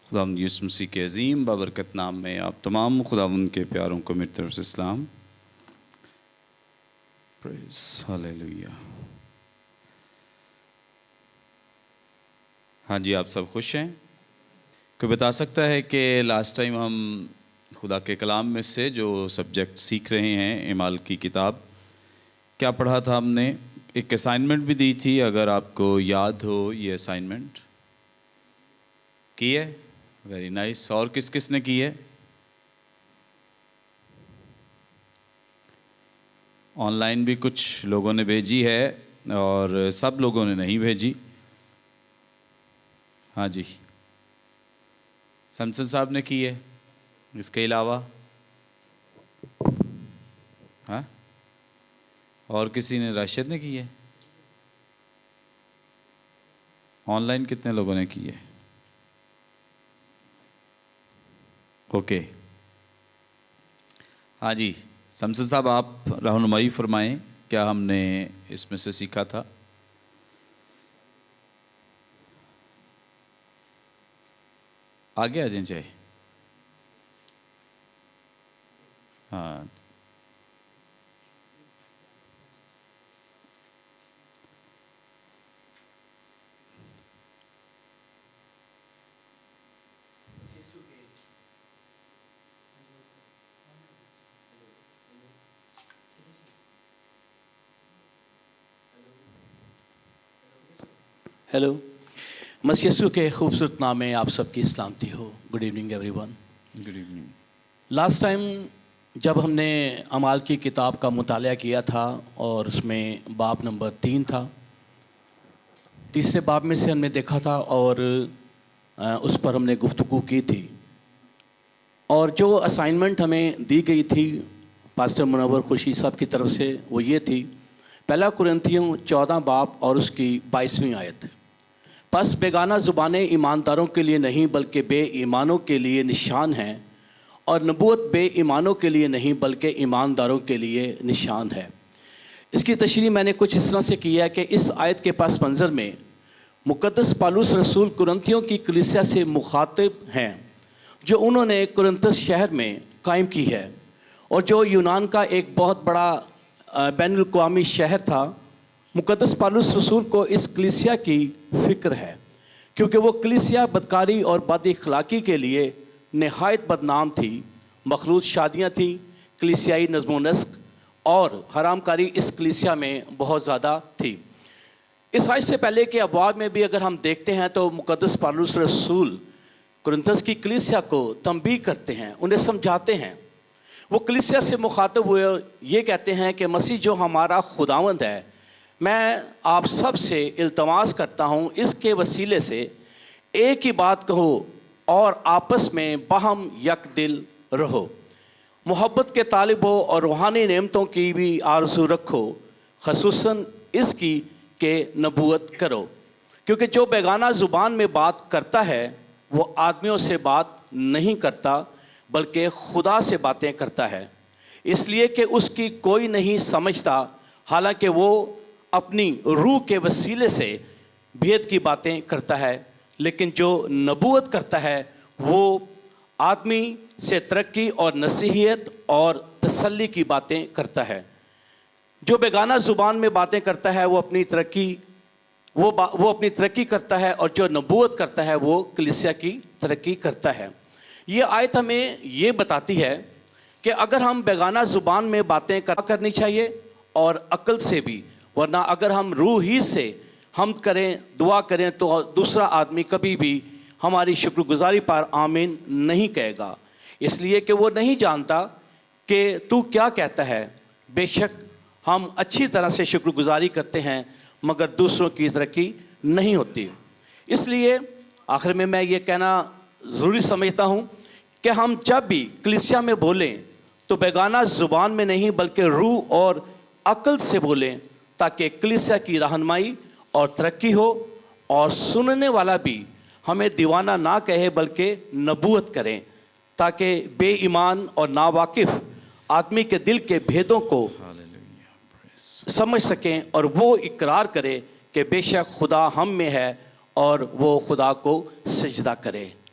خداوند یسوع مسیح کے عظیم بابرکت نام میں آپ تمام خداوند کے پیاروں کو میری طرف سے سلام. پریز ہالیلویا. ہاں جی، آپ سب خوش ہیں؟ کوئی بتا سکتا ہے کہ لاسٹ ٹائم ہم خدا کے کلام میں سے جو سبجیکٹ سیکھ رہے ہیں اعمال کی کتاب، کیا پڑھا تھا ہم نے؟ ایک اسائنمنٹ بھی دی تھی، اگر آپ کو یاد ہو یہ اسائنمنٹ کی ہے. Very nice. اور کس کس نے کی ہے؟ آن لائن بھی کچھ لوگوں نے بھیجی ہے اور سب لوگوں نے نہیں بھیجی. ہاں جی، سمسن صاحب نے کی ہے. اس کے علاوہ ہاں اور کسی نے؟ راشد نے کی ہے. آن لائن کتنے لوگوں نے کی ہے؟ اوکے. ہاں جی، سمسن صاحب آپ رہنمائی فرمائیں، کیا ہم نے اس میں سے سیکھا تھا؟ آگے آ جائیں چاہے. ہاں ہیلو، مسیح یسوع کے خوبصورت نام میں آپ سب کی سلامتی ہو. Good evening everyone. Good evening. Last time جب ہم نے اعمال کی کتاب کا مطالعہ کیا تھا اور اس میں باب نمبر 3 تھا، تیسرے باب میں سے ہم نے دیکھا تھا اور اس پر ہم نے گفتگو کی تھی. اور جو اسائنمنٹ ہمیں دی گئی تھی پاسٹر منور خوشی صاحب کی طرف سے وہ یہ تھی، پہلا قرنتھیوں 14 باب اور اس کی 22ویں آیت. پس بیگانہ زبانیں ایمانداروں کے لیے نہیں بلکہ بے ایمانوں کے لیے نشان ہیں، اور نبوت بے ایمانوں کے لیے نہیں بلکہ ایمانداروں کے لیے نشان ہے. اس کی تشریح میں نے کچھ اس طرح سے کی ہے کہ اس آیت کے پس منظر میں مقدس پالوس رسول قرنتھیوں کی کلیسیا سے مخاطب ہیں جو انہوں نے قرنتس شہر میں قائم کی ہے، اور جو یونان کا ایک بہت بڑا بین الاقوامی شہر تھا. مقدس پالوس رسول کو اس کلیسیا کی فکر ہے کیونکہ وہ کلیسیا بدکاری اور بد اخلاقی کے لیے نہایت بدنام تھی. مخلوط شادیاں تھیں، کلیسیائی نظم و نسق اور حرام کاری اس کلیسیا میں بہت زیادہ تھی. اس آیت سے پہلے کے ابواب میں بھی اگر ہم دیکھتے ہیں تو مقدس پالوس رسول قرنتس کی کلیسیا کو تنبیہ کرتے ہیں، انہیں سمجھاتے ہیں. وہ کلیسیا سے مخاطب ہوئے یہ کہتے ہیں کہ مسیح جو ہمارا خداوند ہے، میں آپ سب سے التماس کرتا ہوں اس کے وسیلے سے ایک ہی بات کہو اور آپس میں باہم یک دل رہو. محبت کے طالب ہو اور روحانی نعمتوں کی بھی آرزو رکھو، خصوصاً اس کی کہ نبوت کرو، کیونکہ جو بیگانہ زبان میں بات کرتا ہے وہ آدمیوں سے بات نہیں کرتا بلکہ خدا سے باتیں کرتا ہے، اس لیے کہ اس کی کوئی نہیں سمجھتا، حالانکہ وہ اپنی روح کے وسیلے سے بھید کی باتیں کرتا ہے. لیکن جو نبوت کرتا ہے وہ آدمی سے ترقی اور نصیحت اور تسلی کی باتیں کرتا ہے. جو بیگانہ زبان میں باتیں کرتا ہے وہ اپنی ترقی کرتا ہے، اور جو نبوت کرتا ہے وہ کلیسیا کی ترقی کرتا ہے. یہ آیت ہمیں یہ بتاتی ہے کہ اگر ہم بیگانہ زبان میں باتیں کرنی چاہیے اور عقل سے بھی، ورنہ اگر ہم روح ہی سے ہم کریں، دعا کریں، تو دوسرا آدمی کبھی بھی ہماری شکر گزاری پر آمین نہیں کہے گا، اس لیے کہ وہ نہیں جانتا کہ تو کیا کہتا ہے. بے شک ہم اچھی طرح سے شکر گزاری کرتے ہیں مگر دوسروں کی ترقی نہیں ہوتی. اس لیے آخر میں یہ کہنا ضروری سمجھتا ہوں کہ ہم جب بھی کلیسیا میں بولیں تو بیگانہ زبان میں نہیں بلکہ روح اور عقل سے بولیں، تاکہ کلیسیا کی رہنمائی اور ترقی ہو، اور سننے والا بھی ہمیں دیوانہ نہ کہے بلکہ نبوت کریں، تاکہ بے ایمان اور ناواقف آدمی کے دل کے بھیدوں کو سمجھ سکیں اور وہ اقرار کرے کہ بے شک خدا ہم میں ہے اور وہ خدا کو سجدہ کرے.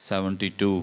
72।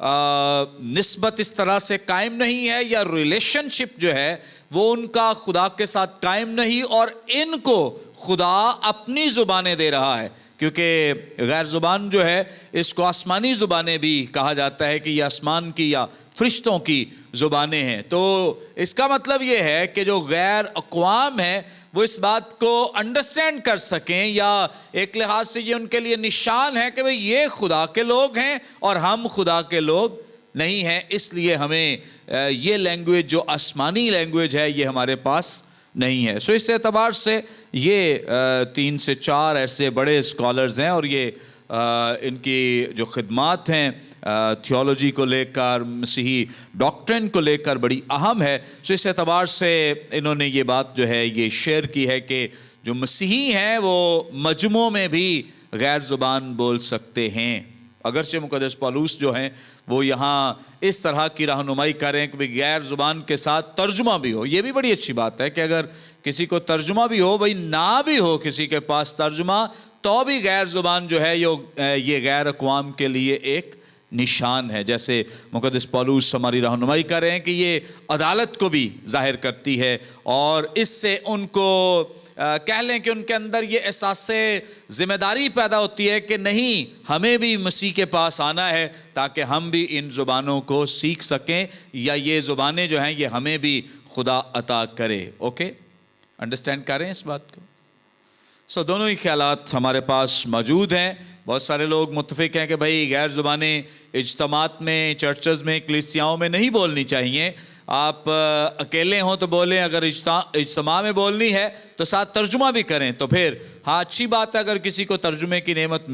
نسبت اس طرح سے قائم نہیں ہے یا ریلیشن شپ جو ہے وہ ان کا خدا کے ساتھ قائم نہیں، اور ان کو خدا اپنی زبانیں دے رہا ہے، کیونکہ غیر زبان جو ہے اس کو آسمانی زبانیں بھی کہا جاتا ہے کہ یہ آسمان کی یا فرشتوں کی زبانیں ہیں۔ تو اس کا مطلب یہ ہے کہ جو غیر اقوام ہیں وہ اس بات کو انڈرسٹینڈ کر سکیں، یا ایک لحاظ سے یہ ان کے لیے نشان ہے کہ بھئی یہ خدا کے لوگ ہیں اور ہم خدا کے لوگ نہیں ہیں، اس لیے ہمیں یہ لینگویج جو آسمانی لینگویج ہے یہ ہمارے پاس نہیں ہے۔ سو اس اعتبار سے یہ 3 سے 4 ایسے بڑے اسکالرز ہیں، اور یہ ان کی جو خدمات ہیں تھیولوجی کو لے کر، مسیحی ڈاکٹرن کو لے کر بڑی اہم ہے۔ سو اس اعتبار سے انہوں نے یہ بات جو ہے یہ شیئر کی ہے کہ جو مسیحی ہیں وہ مجموع میں بھی غیر زبان بول سکتے ہیں، اگرچہ مقدس پالوس جو ہیں وہ یہاں اس طرح کی رہنمائی کریں کہ غیر زبان کے ساتھ ترجمہ بھی ہو۔ یہ بھی بڑی اچھی بات ہے کہ اگر کسی کو ترجمہ بھی ہو، بھئی نہ بھی ہو کسی کے پاس ترجمہ، تو بھی غیر زبان جو ہے یہ غیر اقوام کے لیے ایک نشان ہے، جیسے مقدس پالوس ہماری رہنمائی کر رہے ہیں کہ یہ عدالت کو بھی ظاہر کرتی ہے، اور اس سے ان کو کہہ لیں کہ ان کے اندر یہ احساس ذمہ داری پیدا ہوتی ہے کہ نہیں، ہمیں بھی مسیح کے پاس آنا ہے تاکہ ہم بھی ان زبانوں کو سیکھ سکیں، یا یہ زبانیں جو ہیں یہ ہمیں بھی خدا عطا کرے۔ اوکے، انڈرسٹینڈ کر رہے ہیں اس بات کو؟ سو دونوں ہی خیالات ہمارے پاس موجود ہیں۔ بہت سارے لوگ متفق ہیں کہ بھائی غیر زبانیں اجتماعات میں، چرچز میں، کلیسیاؤں میں نہیں بولنی چاہیے، آپ اکیلے ہوں تو بولیں، اگر اجتماع میں بولنی ہے تو ساتھ ترجمہ بھی کریں، تو پھر ہاں اچھی بات ہے اگر کسی کو ترجمے کی نعمت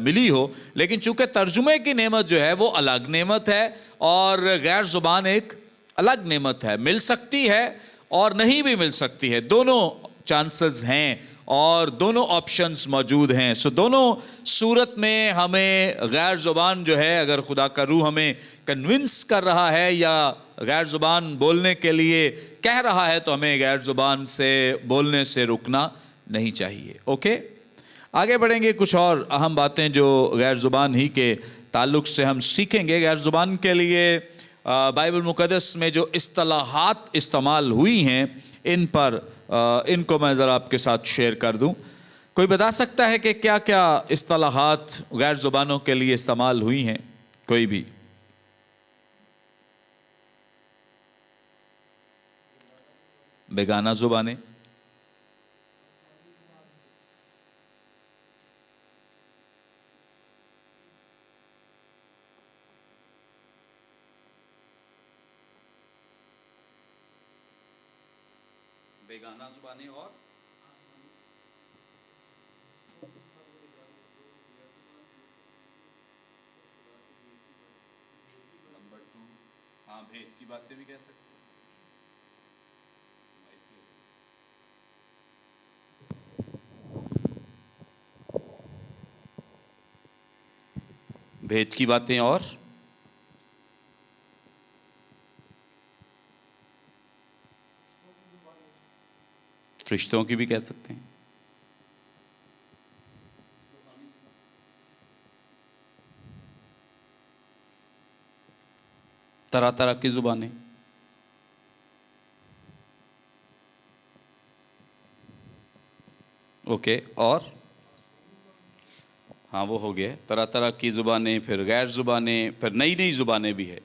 ملی ہو، لیکن چونکہ ترجمے کی نعمت جو ہے وہ الگ نعمت ہے اور غیر زبان ایک الگ نعمت ہے، مل سکتی ہے اور نہیں بھی مل سکتی ہے، دونوں چانسز ہیں اور دونوں آپشنز موجود ہیں۔ سو دونوں صورت میں ہمیں غیر زبان جو ہے، اگر خدا کا روح ہمیں کنونس کر رہا ہے یا غیر زبان بولنے کے لیے کہہ رہا ہے، تو ہمیں غیر زبان سے بولنے سے رکنا نہیں چاہیے۔ اوکے، آگے بڑھیں گے، کچھ اور اہم باتیں جو غیر زبان ہی کے تعلق سے ہم سیکھیں گے۔ غیر زبان کے لیے بائبل مقدس میں جو اصطلاحات استعمال ہوئی ہیں ان کو میں ذرا آپ کے ساتھ شیئر کر دوں۔ کوئی بتا سکتا ہے کہ کیا کیا اصطلاحات غیر زبانوں کے لیے استعمال ہوئی ہیں؟ کوئی بھی؟ بیگانہ زبانیں، بیگانہ زبانیں اور نمبر 2 ہاں بھید کی باتیں بھی کہہ سکتے ہیں۔ بھید کی باتیں اور فرشتوں کی بھی کہہ سکتے ہیں۔ طرح طرح کی زبانیں، اوکے، اور ہاں وہ ہو گیا طرح طرح کی زبانیں، پھر غیر زبانیں، پھر نئی نئی زبانیں بھی ہے۔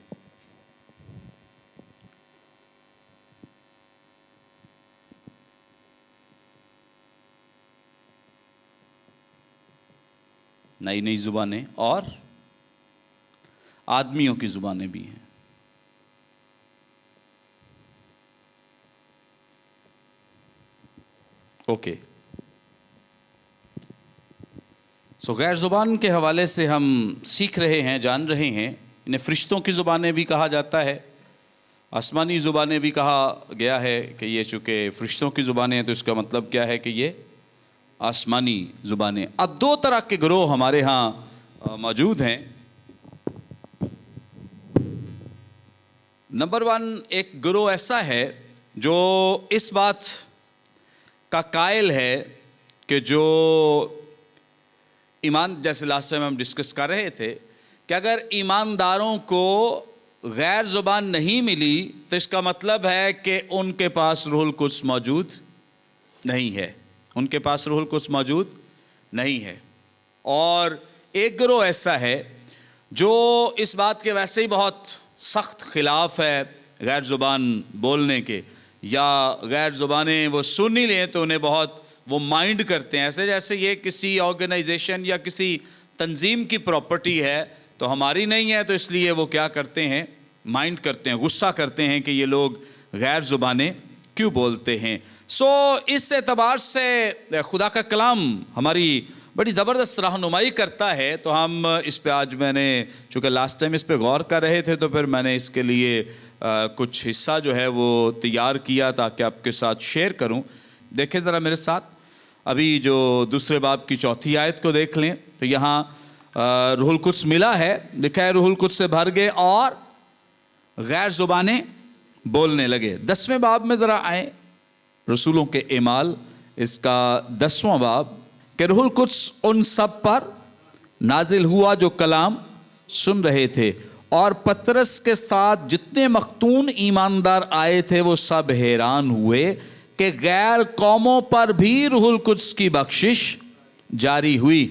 نئی نئی زبانیں اور آدمیوں کی زبانیں بھی ہیں۔ اوکے، سو غیر زبان کے حوالے سے ہم سیکھ رہے ہیں، جان رہے ہیں۔ انہیں فرشتوں کی زبانیں بھی کہا جاتا ہے، آسمانی زبانیں بھی کہا گیا ہے کہ یہ چونکہ فرشتوں کی زبانیں ہیں تو اس کا مطلب کیا ہے کہ یہ آسمانی زبانیں۔ اب 2 طرح کے گروہ ہمارے ہاں موجود ہیں۔ نمبر 1، ایک گروہ ایسا ہے جو اس بات کا قائل ہے کہ جو ایمان، جیسے لاسٹ ٹائم ہم ڈسکس کر رہے تھے کہ اگر ایمانداروں کو غیر زبان نہیں ملی تو اس کا مطلب ہے کہ ان کے پاس روح القدس موجود نہیں ہے، ان کے پاس روح القدس موجود نہیں ہے۔ اور ایک گروہ ایسا ہے جو اس بات کے ویسے ہی بہت سخت خلاف ہے غیر زبان بولنے کے، یا غیر زبانیں وہ سن ہی لیں تو انہیں بہت وہ مائنڈ کرتے ہیں، ایسے جیسے یہ کسی آرگنائزیشن یا کسی تنظیم کی پراپرٹی ہے تو ہماری نہیں ہے، تو اس لیے وہ کیا کرتے ہیں، مائنڈ کرتے ہیں، غصہ کرتے ہیں کہ یہ لوگ غیر زبانیں کیوں بولتے ہیں۔ سو اس اعتبار سے خدا کا کلام ہماری بڑی زبردست رہنمائی کرتا ہے، تو ہم اس پہ آج میں نے چونکہ لاسٹ ٹائم اس پہ غور کر رہے تھے تو پھر میں نے اس کے لیے کچھ حصہ جو ہے وہ تیار کیا تاکہ آپ کے ساتھ شیئر کروں۔ دیکھیں ذرا میرے ساتھ، ابھی جو دوسرے باب کی 4 آیت کو دیکھ لیں تو یہاں روح القدس ملا ہے، لکھا ہے روح القدس سے بھر گئے اور غیر زبانیں بولنے لگے۔ 10ویں باب میں ذرا آئیں، رسولوں کے اعمال اس کا 10واں باب، کہ روح القدس ان سب پر نازل ہوا جو کلام سن رہے تھے، اور پطرس کے ساتھ جتنے مختون ایماندار آئے تھے وہ سب حیران ہوئے کہ غیر قوموں پر بھی روح القدس کی بخشش جاری ہوئی،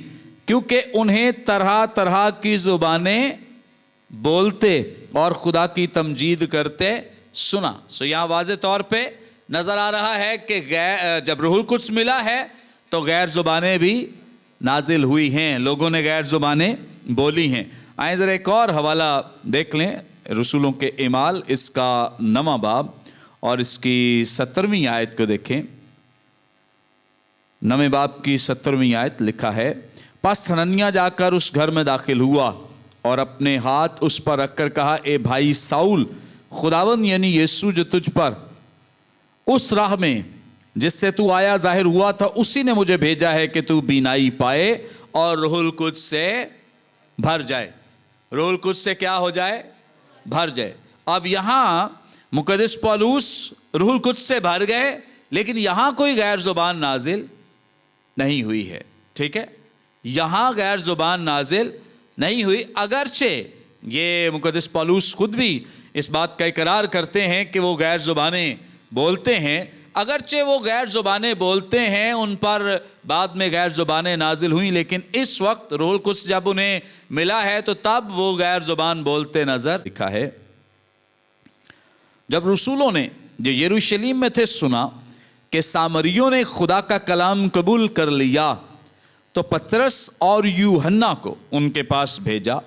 کیونکہ انہیں طرح طرح کی زبانیں بولتے اور خدا کی تمجید کرتے سنا۔ سو یہاں واضح طور پہ نظر آ رہا ہے کہ جب روح القدس ملا ہے تو غیر زبانیں بھی نازل ہوئی ہیں، لوگوں نے غیر زبانیں بولی ہیں۔ آئیں ذرا ایک اور حوالہ دیکھ لیں، رسولوں کے اعمال اس کا 9واں باب اور اس کی 17ویں آیت کو دیکھیں۔ 9ویں باب کی 17ویں آیت لکھا ہے، پس حننیہ جا کر اس گھر میں داخل ہوا اور اپنے ہاتھ اس پر رکھ کر کہا، اے بھائی ساؤل، خداوند یعنی یسوع جو تجھ پر اس راہ میں جس سے تو آیا ظاہر ہوا تھا، اسی نے مجھے بھیجا ہے کہ تو بینائی پائے اور روح القدس سے بھر جائے۔ روح القدس سے کیا ہو جائے؟ بھر جائے۔ اب یہاں مقدس پولس روح القدس سے بھر گئے، لیکن یہاں کوئی غیر زبان نازل نہیں ہوئی ہے، ٹھیک ہے؟ یہاں غیر زبان نازل نہیں ہوئی، اگرچہ یہ مقدس پولس خود بھی اس بات کا اقرار کرتے ہیں کہ وہ غیر زبانیں بولتے ہیں، اگرچہ وہ غیر زبانیں بولتے ہیں، ان پر بعد میں غیر زبانیں نازل ہوئیں، لیکن اس وقت روح القدس جب انہیں ملا ہے تو تب وہ غیر زبان بولتے نظر لکھا ہے۔ جب رسولوں نے جو یروشلم میں تھے سنا کہ سامریوں نے خدا کا کلام قبول کر لیا تو پطرس اور یوحنا کو ان کے پاس بھیجا،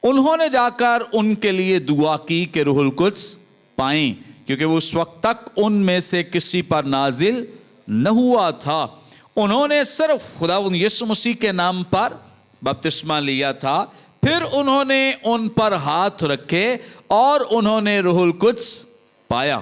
انہوں نے جا کر ان کے لیے دعا کی کہ روح القدس پائیں، کیونکہ وہ اس وقت تک ان میں سے کسی پر نازل نہ ہوا تھا۔ انہوں نے صرف خداوند یسوع مسیح کے نام پر بپتسمہ لیا تھا، پھر انہوں نے ان پر ہاتھ رکھے اور انہوں نے روح القدس پایا،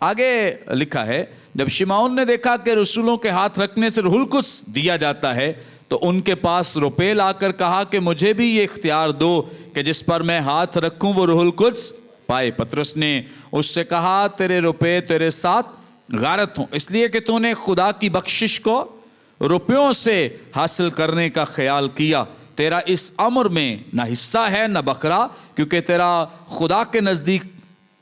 آگے لکھا ہے، جب شمعون نے دیکھا کہ رسولوں کے ہاتھ رکھنے سے روح القدس دیا جاتا ہے تو ان کے پاس روپے لا کر کہا کہ مجھے بھی یہ اختیار دو کہ جس پر میں ہاتھ رکھوں وہ روح القدس پائے۔ پطرس نے اس سے کہا، تیرے روپے تیرے ساتھ غارت ہوں، اس لیے کہ تو نے خدا کی بخشش کو روپیوں سے حاصل کرنے کا خیال کیا، تیرا اس امر میں نہ حصہ ہے نہ بکرا، کیونکہ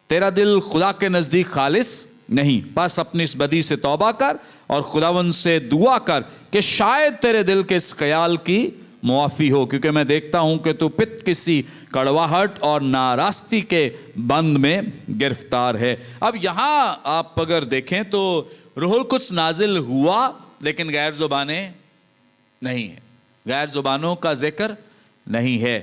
تیرا دل خدا کے نزدیک خالص نہیں۔ بس اپنی اس بدی سے توبہ کر اور خداوند سے دعا کر کہ شاید تیرے دل کے اس خیال کی معافی ہو، کیونکہ میں دیکھتا ہوں کہ تو پت کسی کڑواہٹ اور ناراستی کے بند میں گرفتار ہے۔ اب یہاں آپ اگر دیکھیں تو روح القدس نازل ہوا لیکن غیر زبانیں نہیں ہیں، غیر زبانوں کا ذکر نہیں ہے۔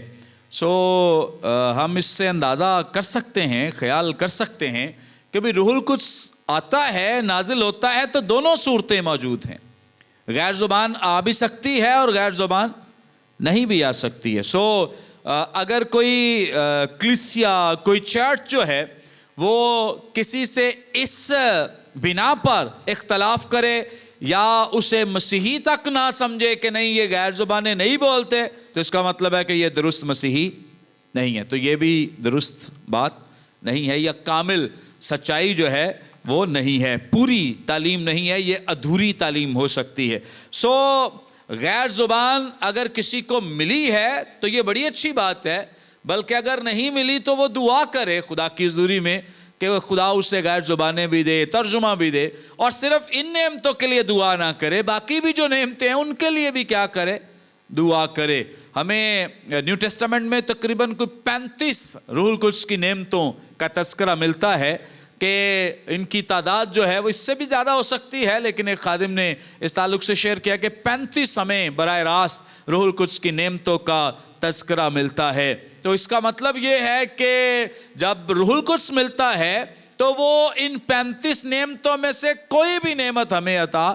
ہم اس سے اندازہ کر سکتے ہیں، خیال کر سکتے ہیں کہ بھی روح القدس آتا ہے، نازل ہوتا ہے تو دونوں صورتیں موجود ہیں، غیر زبان آ بھی سکتی ہے اور غیر زبان نہیں بھی آ سکتی ہے۔ اگر کوئی کلیسیا، کوئی چرچ جو ہے وہ کسی سے اس بنا پر اختلاف کرے یا اسے مسیحی تک نہ سمجھے کہ نہیں یہ غیر زبانیں نہیں بولتے، تو اس کا مطلب ہے کہ یہ درست مسیحی نہیں ہے، تو یہ بھی درست بات نہیں ہے، یا کامل سچائی جو ہے وہ نہیں ہے، پوری تعلیم نہیں ہے، یہ ادھوری تعلیم ہو سکتی ہے۔ غیر زبان اگر کسی کو ملی ہے تو یہ بڑی اچھی بات ہے، بلکہ اگر نہیں ملی تو وہ دعا کرے خدا کی حضوری میں کہ وہ خدا اسے غیر زبانیں بھی دے، ترجمہ بھی دے، اور صرف ان نعمتوں کے لیے دعا نہ کرے، باقی بھی جو نعمتیں ہیں ان کے لیے بھی کیا کرے؟ دعا کرے۔ ہمیں نیو ٹیسٹامنٹ میں تقریباً کوئی 35 روح القدس کی نعمتوں کا تذکرہ ملتا ہے کہ ان کی تعداد جو ہے وہ اس سے بھی زیادہ ہو سکتی ہے، لیکن ایک خادم نے اس تعلق سے شیئر کیا کہ 35 ہمیں براہ راست روح القدس کی نعمتوں کا تذکرہ ملتا ہے۔ تو اس کا مطلب یہ ہے کہ جب روح القدس ملتا ہے تو وہ ان 35 نعمتوں میں سے کوئی بھی نعمت ہمیں عطا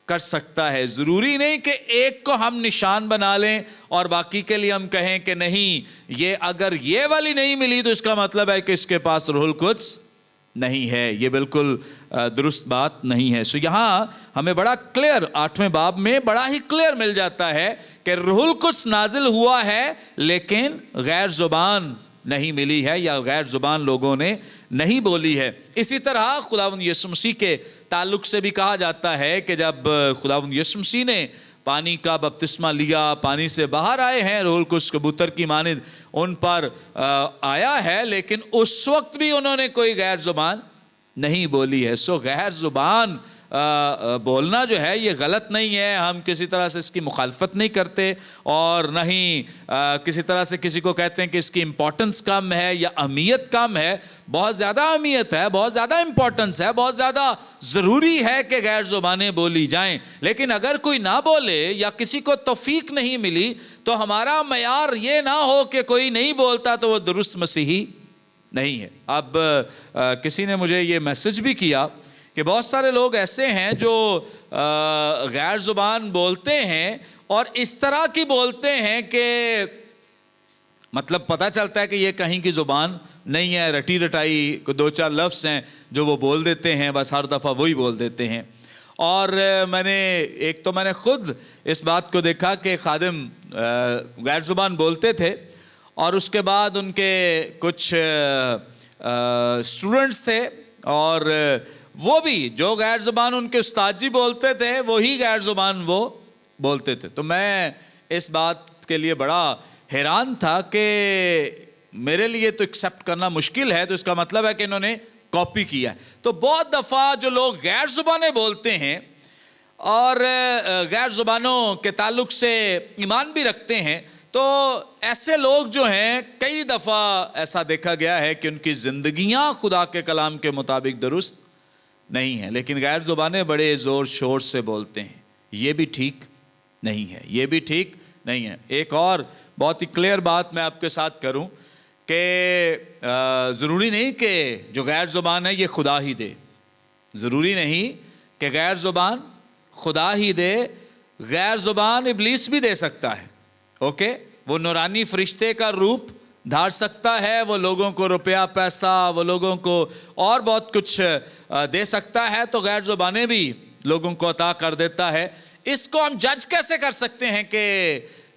کر سکتا ہے۔ ضروری نہیں کہ ایک کو ہم نشان بنا لیں اور باقی کے لیے ہم کہیں کہ نہیں، یہ اگر یہ والی نہیں ملی تو اس کا مطلب ہے کہ اس کے پاس روح القدس نہیں ہے۔ یہ بالکل درست بات نہیں ہے۔ سو یہاں ہمیں بڑا کلیئر 8ویں باب میں بڑا ہی کلیئر مل جاتا ہے کہ روح القدس نازل ہوا ہے لیکن غیر زبان نہیں ملی ہے یا غیر زبان لوگوں نے نہیں بولی ہے۔ اسی طرح خداوند یسوع مسیح کے تعلق سے بھی کہا جاتا ہے کہ جب خداوند یسوع مسیح نے پانی کا بپتسمہ لیا، پانی سے باہر آئے ہیں، روح القدس کبوتر کی مانند ان پر آیا ہے، لیکن اس وقت بھی انہوں نے کوئی غیر زبان نہیں بولی ہے۔ سو غیر زبان بولنا جو ہے یہ غلط نہیں ہے، ہم کسی طرح سے اس کی مخالفت نہیں کرتے اور نہ ہی کسی طرح سے کسی کو کہتے ہیں کہ اس کی امپورٹنس کم ہے یا اہمیت کم ہے۔ بہت زیادہ اہمیت ہے، بہت زیادہ امپورٹنس ہے، بہت زیادہ ضروری ہے کہ غیر زبانیں بولی جائیں، لیکن اگر کوئی نہ بولے یا کسی کو توفیق نہیں ملی تو ہمارا معیار یہ نہ ہو کہ کوئی نہیں بولتا تو وہ درست مسیحی نہیں ہے۔ اب کسی نے مجھے یہ میسج بھی کیا کہ بہت سارے لوگ ایسے ہیں جو غیر زبان بولتے ہیں اور اس طرح کی بولتے ہیں کہ مطلب پتہ چلتا ہے کہ یہ کہیں کی زبان نہیں ہے، رٹی رٹائی کو 2-4 لفظ ہیں جو وہ بول دیتے ہیں، بس ہر دفعہ وہی بول دیتے ہیں۔ اور میں نے خود اس بات کو دیکھا کہ خادم غیر زبان بولتے تھے اور اس کے بعد ان کے کچھ اسٹوڈنٹس تھے اور وہ بھی جو غیر زبان ان کے استاد جی بولتے تھے وہی غیر زبان وہ بولتے تھے۔ تو میں اس بات کے لیے بڑا حیران تھا کہ میرے لیے تو ایکسیپٹ کرنا مشکل ہے، تو اس کا مطلب ہے کہ انہوں نے کاپی کیا ہے۔ تو بہت دفعہ جو لوگ غیر زبانیں بولتے ہیں اور غیر زبانوں کے تعلق سے ایمان بھی رکھتے ہیں، تو ایسے لوگ جو ہیں کئی دفعہ ایسا دیکھا گیا ہے کہ ان کی زندگیاں خدا کے کلام کے مطابق درست نہیں ہیں، لیکن غیر زبانیں بڑے زور شور سے بولتے ہیں۔ یہ بھی ٹھیک نہیں ہے، یہ بھی ٹھیک نہیں ہے۔ ایک اور بہت ہی کلیئر بات میں آپ کے ساتھ کروں کہ ضروری نہیں کہ جو غیر زبان ہے یہ خدا ہی دے، ضروری نہیں کہ غیر زبان خدا ہی دے، غیر زبان ابلیس بھی دے سکتا ہے۔ اوکے، وہ نورانی فرشتے کا روپ دھار سکتا ہے، وہ لوگوں کو روپیہ پیسہ، وہ لوگوں کو اور بہت کچھ دے سکتا ہے، تو غیر زبانیں بھی لوگوں کو عطا کر دیتا ہے۔ اس کو ہم جج کیسے کر سکتے ہیں کہ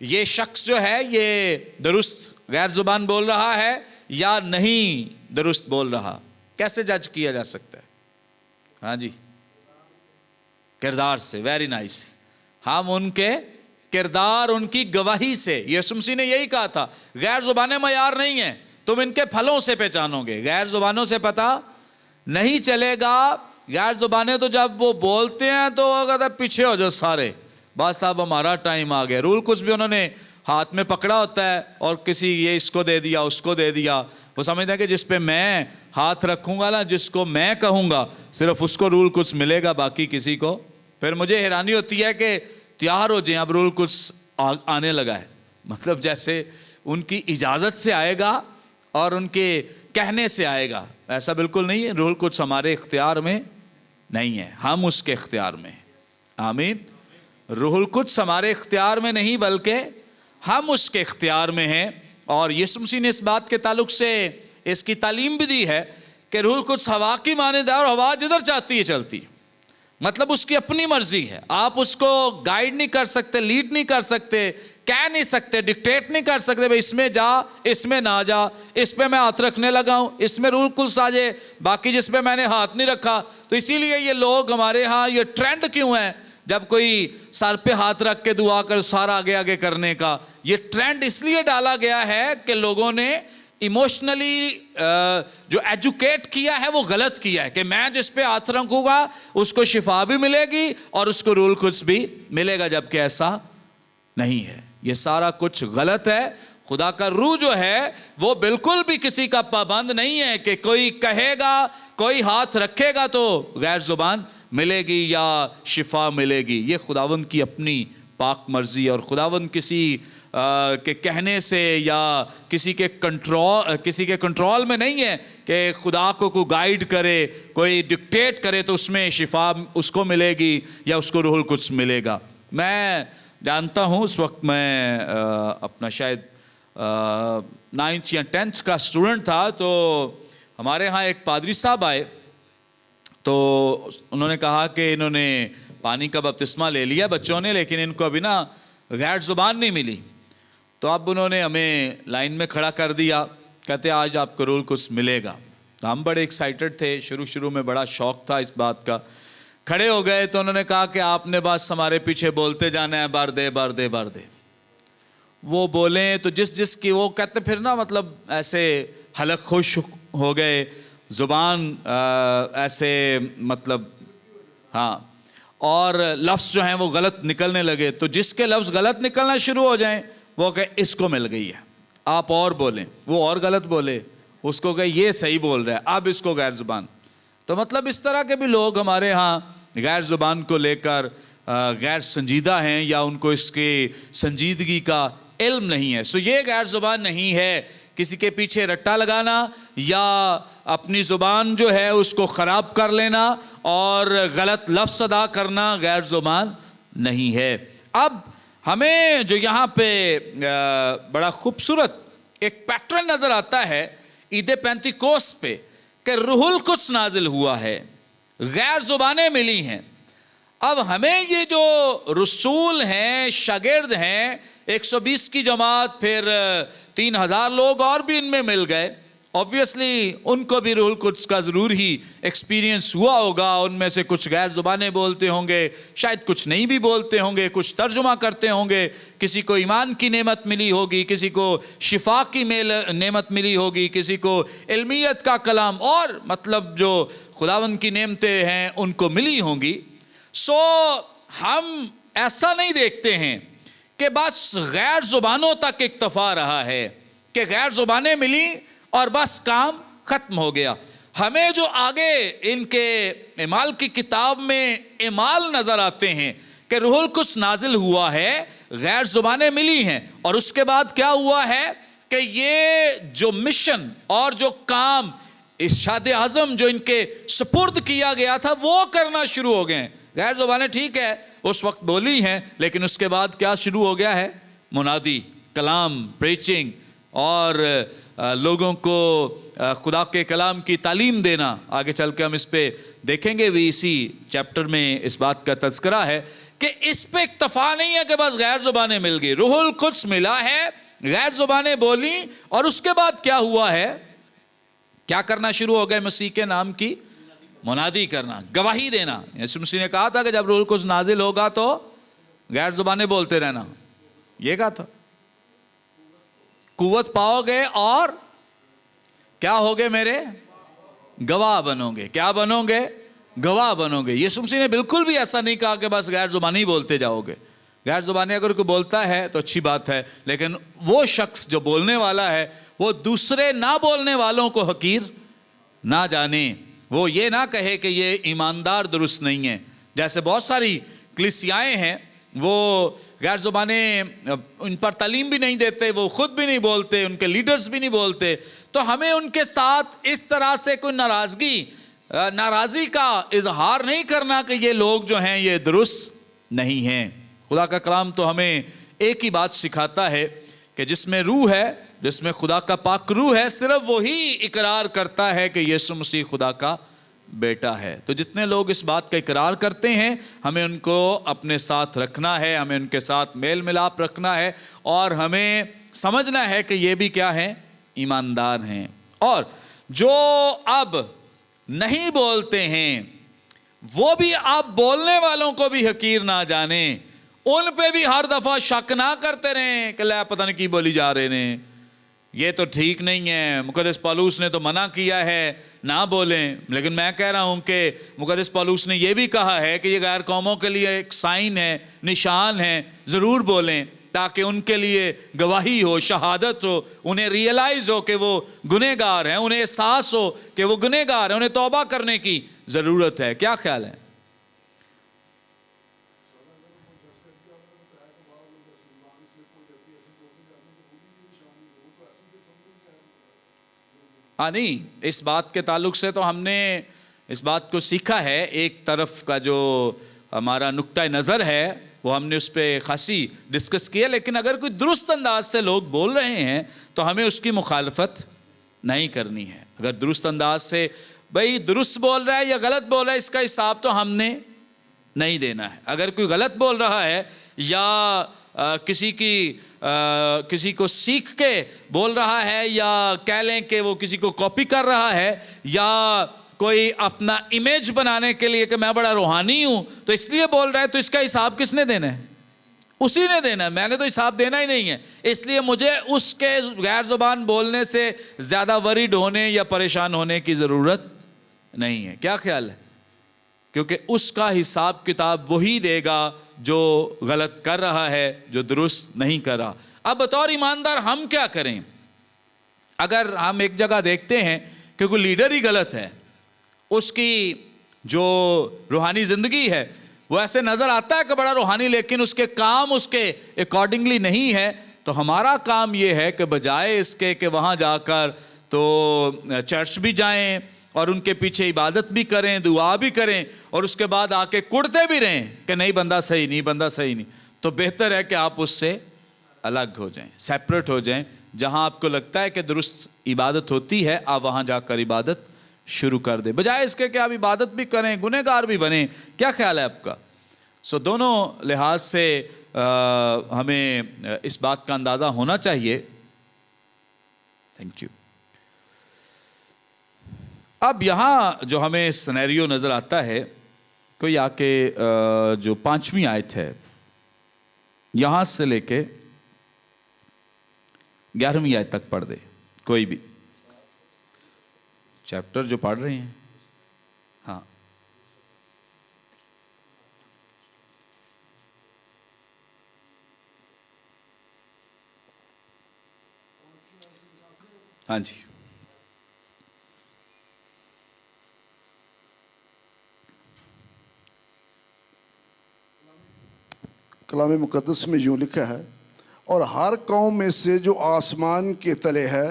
یہ شخص جو ہے یہ درست غیر زبان بول رہا ہے یا نہیں درست بول رہا؟ کیسے جج کیا جا سکتا ہے؟ ہاں جی، کردار سے۔ Very nice. ہم ان کے کردار، ان کی گواہی سے، یسوع مسیح نے یہی کہا تھا، غیر زبانیں معیار نہیں ہیں، تم ان کے پھلوں سے پہچانو گے۔ غیر زبانوں سے پتہ نہیں چلے گا۔ غیر زبانیں تو جب وہ بولتے ہیں تو اگر پیچھے ہو جو سارے، بس صاحب ہمارا ٹائم آ گیا۔ رول کچھ بھی انہوں نے ہاتھ میں پکڑا ہوتا ہے اور کسی یہ اس کو دے دیا اس کو دے دیا، وہ سمجھتے ہیں کہ جس پہ میں ہاتھ رکھوں گا نا، جس کو میں کہوں گا صرف اس کو رول کچھ ملے گا، باقی کسی کو۔ پھر مجھے حیرانی ہوتی ہے کہ تیار ہو جائیں، اب رول کچھ آنے لگا ہے، مطلب جیسے ان کی اجازت سے آئے گا اور ان کے کہنے سے آئے گا۔ ایسا بالکل نہیں ہے، رول کچھ ہمارے اختیار میں نہیں ہے، ہم اس کے اختیار میں ہیں۔ آمین۔ روح القدس ہمارے اختیار میں نہیں بلکہ ہم اس کے اختیار میں ہیں، اور یسوع مسیح نے اس بات کے تعلق سے اس کی تعلیم بھی دی ہے کہ روح القدس ہوا کی مانند ہے اور ہوا جدھر چاہتی ہے چلتی، مطلب اس کی اپنی مرضی ہے، آپ اس کو گائیڈ نہیں کر سکتے، لیڈ نہیں کر سکتے، کہہ نہیں سکتے، ڈکٹیٹ نہیں کر سکتے بھئی اس میں جا، اس میں نہ جا، اس پہ میں ہاتھ رکھنے لگا ہوں، اس میں روح القدس آ جائے، باقی جس پہ میں نے ہاتھ نہیں رکھا۔ تو اسی لیے یہ لوگ ہمارے ہاں یہ ٹرینڈ کیوں ہے، جب کوئی سر پہ ہاتھ رکھ کے دعا کر سارا آگے آگے کرنے کا. یہ ٹرینڈ اس لیے ڈالا گیا ہے کہ لوگوں نے ایموشنلی جو ایجوکیٹ کیا ہے وہ غلط کیا ہے کہ میں جس پہ ہاتھ رکھوں گا اس کو شفا بھی ملے گی اور اس کو روح القدس بھی ملے گا، جبکہ ایسا نہیں ہے. یہ سارا کچھ غلط ہے. خدا کا روح جو ہے وہ بالکل بھی کسی کا پابند نہیں ہے کہ کوئی کہے گا، کوئی ہاتھ رکھے گا تو غیر زبان ملے گی یا شفا ملے گی. یہ خداوند کی اپنی پاک مرضی، اور خداوند کسی کے کہنے سے یا کسی کے کنٹرول میں نہیں ہے کہ خدا کو کوئی گائیڈ کرے، کوئی ڈکٹیٹ کرے تو اس میں شفا اس کو ملے گی یا اس کو روح القدس ملے گا. میں جانتا ہوں اس وقت میں اپنا شاید 9th یا 10th کا اسٹوڈنٹ تھا، تو ہمارے ہاں ایک پادری صاحب آئے، تو انہوں نے کہا کہ انہوں نے پانی کا بپتسمہ لے لیا بچوں نے، لیکن ان کو ابھی نا غیر زبان نہیں ملی. تو اب انہوں نے ہمیں لائن میں کھڑا کر دیا، کہتے آج آپ کو روح القدس ملے گا. تو ہم بڑے ایکسائٹڈ تھے، شروع میں بڑا شوق تھا اس بات کا. کھڑے ہو گئے تو انہوں نے کہا کہ آپ نے بس ہمارے پیچھے بولتے جانا ہے، بار دے بار دے بار دے. وہ بولیں تو جس کی وہ کہتے پھر نا مطلب ایسے حلق خوش ہو گئے، زبان ایسے مطلب ہاں، اور لفظ جو ہیں وہ غلط نکلنے لگے. تو جس کے لفظ غلط نکلنا شروع ہو جائیں وہ کہ اس کو مل گئی ہے، آپ اور بولیں. وہ اور غلط بولے، اس کو کہ یہ صحیح بول رہا ہے، اب اس کو غیر زبان. تو مطلب اس طرح کے بھی لوگ ہمارے ہاں غیر زبان کو لے کر غیر سنجیدہ ہیں، یا ان کو اس کی سنجیدگی کا علم نہیں ہے. سو یہ غیر زبان نہیں ہے کسی کے پیچھے رٹا لگانا یا اپنی زبان جو ہے اس کو خراب کر لینا اور غلط لفظ ادا کرنا غیر زبان نہیں ہے. اب ہمیں جو یہاں پہ بڑا خوبصورت ایک پیٹرن نظر آتا ہے عید پینتیکوس پہ کہ روح القدس نازل ہوا ہے، غیر زبانیں ملی ہیں. اب ہمیں یہ جو رسول ہیں، شاگرد ہیں، 120 کی جماعت، پھر 3000 لوگ اور بھی ان میں مل گئے. obviously ان کو بھی روح القدس کا ضرور ہی ایکسپیرینس ہوا ہوگا. ان میں سے کچھ غیر زبانیں بولتے ہوں گے، شاید کچھ نہیں بھی بولتے ہوں گے، کچھ ترجمہ کرتے ہوں گے. کسی کو ایمان کی نعمت ملی ہوگی، کسی کو شفا کی نعمت ملی ہوگی، کسی کو علمیت کا کلام، اور مطلب جو خداوند کی نعمتیں ہیں ان کو ملی ہوں گی. سو ہم ایسا نہیں دیکھتے ہیں کہ بس غیر زبانوں تک اکتفا رہا ہے کہ غیر زبانیں ملی اور بس کام ختم ہو گیا. ہمیں جو آگے ان کے اعمال کی کتاب میں اعمال نظر آتے ہیں کہ روح القدس نازل ہوا ہے، غیر زبانیں ملی ہیں، اور اس کے بعد کیا ہوا ہے کہ یہ جو مشن اور جو کام ارشاد اعظم جو ان کے سپرد کیا گیا تھا وہ کرنا شروع ہو گئے ہیں. غیر زبانیں ٹھیک ہے اس وقت بولی ہیں، لیکن اس کے بعد کیا شروع ہو گیا ہے؟ منادی، کلام، پریچنگ، اور لوگوں کو خدا کے کلام کی تعلیم دینا. آگے چل کے ہم اس پہ دیکھیں گے بھی، اسی چیپٹر میں اس بات کا تذکرہ ہے کہ اس پہ اکتفا نہیں ہے کہ بس غیر زبانیں مل گئی. روح القدس ملا ہے، غیر زبانیں بولی، اور اس کے بعد کیا ہوا ہے؟ کیا کرنا شروع ہو گئے؟ مسیح کے نام کی منادی کرنا، گواہی دینا. یسوع مسیح نے کہا تھا کہ جب روح القدس نازل ہوگا تو غیر زبانیں بولتے رہنا. یہ کہا تھا، قوت پاؤ گے اور کیا ہوگے؟ میرے گواہ بنو گے. کیا بنو گے؟ گواہ بنو گے. یسوع مسیح نے بالکل بھی ایسا نہیں کہا کہ بس غیر زبانی بولتے جاؤ گے. غیر زبانی اگر کوئی بولتا ہے تو اچھی بات ہے، لیکن وہ شخص جو بولنے والا ہے وہ دوسرے نہ بولنے والوں کو حقیر نہ جانے. وہ یہ نہ کہے کہ یہ ایماندار درست نہیں ہے. جیسے بہت ساری کلیسیائیں ہیں، وہ غیر زبانیں ان پر تعلیم بھی نہیں دیتے، وہ خود بھی نہیں بولتے، ان کے لیڈرز بھی نہیں بولتے. تو ہمیں ان کے ساتھ اس طرح سے کوئی ناراضی کا اظہار نہیں کرنا کہ یہ لوگ جو ہیں یہ درست نہیں ہیں. خدا کا کلام تو ہمیں ایک ہی بات سکھاتا ہے کہ جس میں روح ہے، جس میں خدا کا پاک روح ہے، صرف وہی اقرار کرتا ہے کہ یسوع مسیح خدا کا بیٹا ہے. تو جتنے لوگ اس بات کا اقرار کرتے ہیں ہمیں ان کو اپنے ساتھ رکھنا ہے، ہمیں ان کے ساتھ میل ملاپ رکھنا ہے، اور ہمیں سمجھنا ہے کہ یہ بھی کیا ہیں؟ ایماندار ہیں. اور جو اب نہیں بولتے ہیں وہ بھی آپ بولنے والوں کو بھی حقیر نہ جانیں، ان پہ بھی ہر دفعہ شک نہ کرتے رہیں کہ لے پتہ نہیں کی بولی جا رہے نے، یہ تو ٹھیک نہیں ہے، مقدس پالوس نے تو منع کیا ہے نہ بولیں۔ لیکن میں کہہ رہا ہوں کہ مقدس پالوس نے یہ بھی کہا ہے کہ یہ غیر قوموں کے لیے ایک سائن ہے، نشان ہے، ضرور بولیں تاکہ ان کے لیے گواہی ہو، شہادت ہو، انہیں ریئلائز ہو کہ وہ گنہگار ہیں، انہیں احساس ہو کہ وہ گنہگار ہیں، انہیں توبہ کرنے کی ضرورت ہے۔ کیا خیال ہے؟ ہاں نہیں، اس بات کے تعلق سے تو ہم نے اس بات کو سیکھا ہے، ایک طرف کا جو ہمارا نقطہ نظر ہے وہ ہم نے اس پہ خاصی ڈسکس کیا، لیکن اگر کوئی درست انداز سے لوگ بول رہے ہیں تو ہمیں اس کی مخالفت نہیں کرنی ہے۔ اگر درست انداز سے بھئی درست بول رہا ہے یا غلط بول رہا ہے، اس کا حساب تو ہم نے نہیں دینا ہے۔ اگر کوئی غلط بول رہا ہے یا کسی کو سیکھ کے بول رہا ہے، یا کہہ لیں کہ وہ کسی کو کاپی کر رہا ہے، یا کوئی اپنا امیج بنانے کے لیے کہ میں بڑا روحانی ہوں تو اس لیے بول رہا ہے، تو اس کا حساب کس نے دینا ہے؟ اسی نے دینا ہے، میں نے تو حساب دینا ہی نہیں ہے۔ اس لیے مجھے اس کے غیر زبان بولنے سے زیادہ ورڈ ہونے یا پریشان ہونے کی ضرورت نہیں ہے۔ کیا خیال ہے؟ کیونکہ اس کا حساب کتاب وہی دے گا جو غلط کر رہا ہے، جو درست نہیں کر رہا۔ اب بطور ایماندار ہم کیا کریں؟ اگر ہم ایک جگہ دیکھتے ہیں کہ کوئی لیڈر ہی غلط ہے، اس کی جو روحانی زندگی ہے وہ ایسے نظر آتا ہے کہ بڑا روحانی، لیکن اس کے کام اس کے اکارڈنگلی نہیں ہے، تو ہمارا کام یہ ہے کہ بجائے اس کے کہ وہاں جا کر تو چرچ بھی جائیں اور ان کے پیچھے عبادت بھی کریں، دعا بھی کریں، اور اس کے بعد آ کے کڑتے بھی رہیں کہ نہیں بندہ صحیح نہیں، بندہ صحیح نہیں، تو بہتر ہے کہ آپ اس سے الگ ہو جائیں، سیپریٹ ہو جائیں۔ جہاں آپ کو لگتا ہے کہ درست عبادت ہوتی ہے، آپ وہاں جا کر عبادت شروع کر دیں، بجائے اس کے کہ آپ عبادت بھی کریں، گنہگار بھی بنیں۔ کیا خیال ہے آپ کا؟ دونوں لحاظ سے ہمیں اس بات کا اندازہ ہونا چاہیے۔ Thank you. اب یہاں جو ہمیں سینیریو نظر آتا ہے، کوئی آ کے جو 5ویں آیت ہے یہاں سے لے کے 11ویں آیت تک پڑھ دے، کوئی بھی چیپٹر جو پڑھ رہے ہیں۔ ہاں ہاں جی۔ کلام مقدس میں یوں لکھا ہے، اور ہر قوم میں سے جو آسمان کے تلے ہے،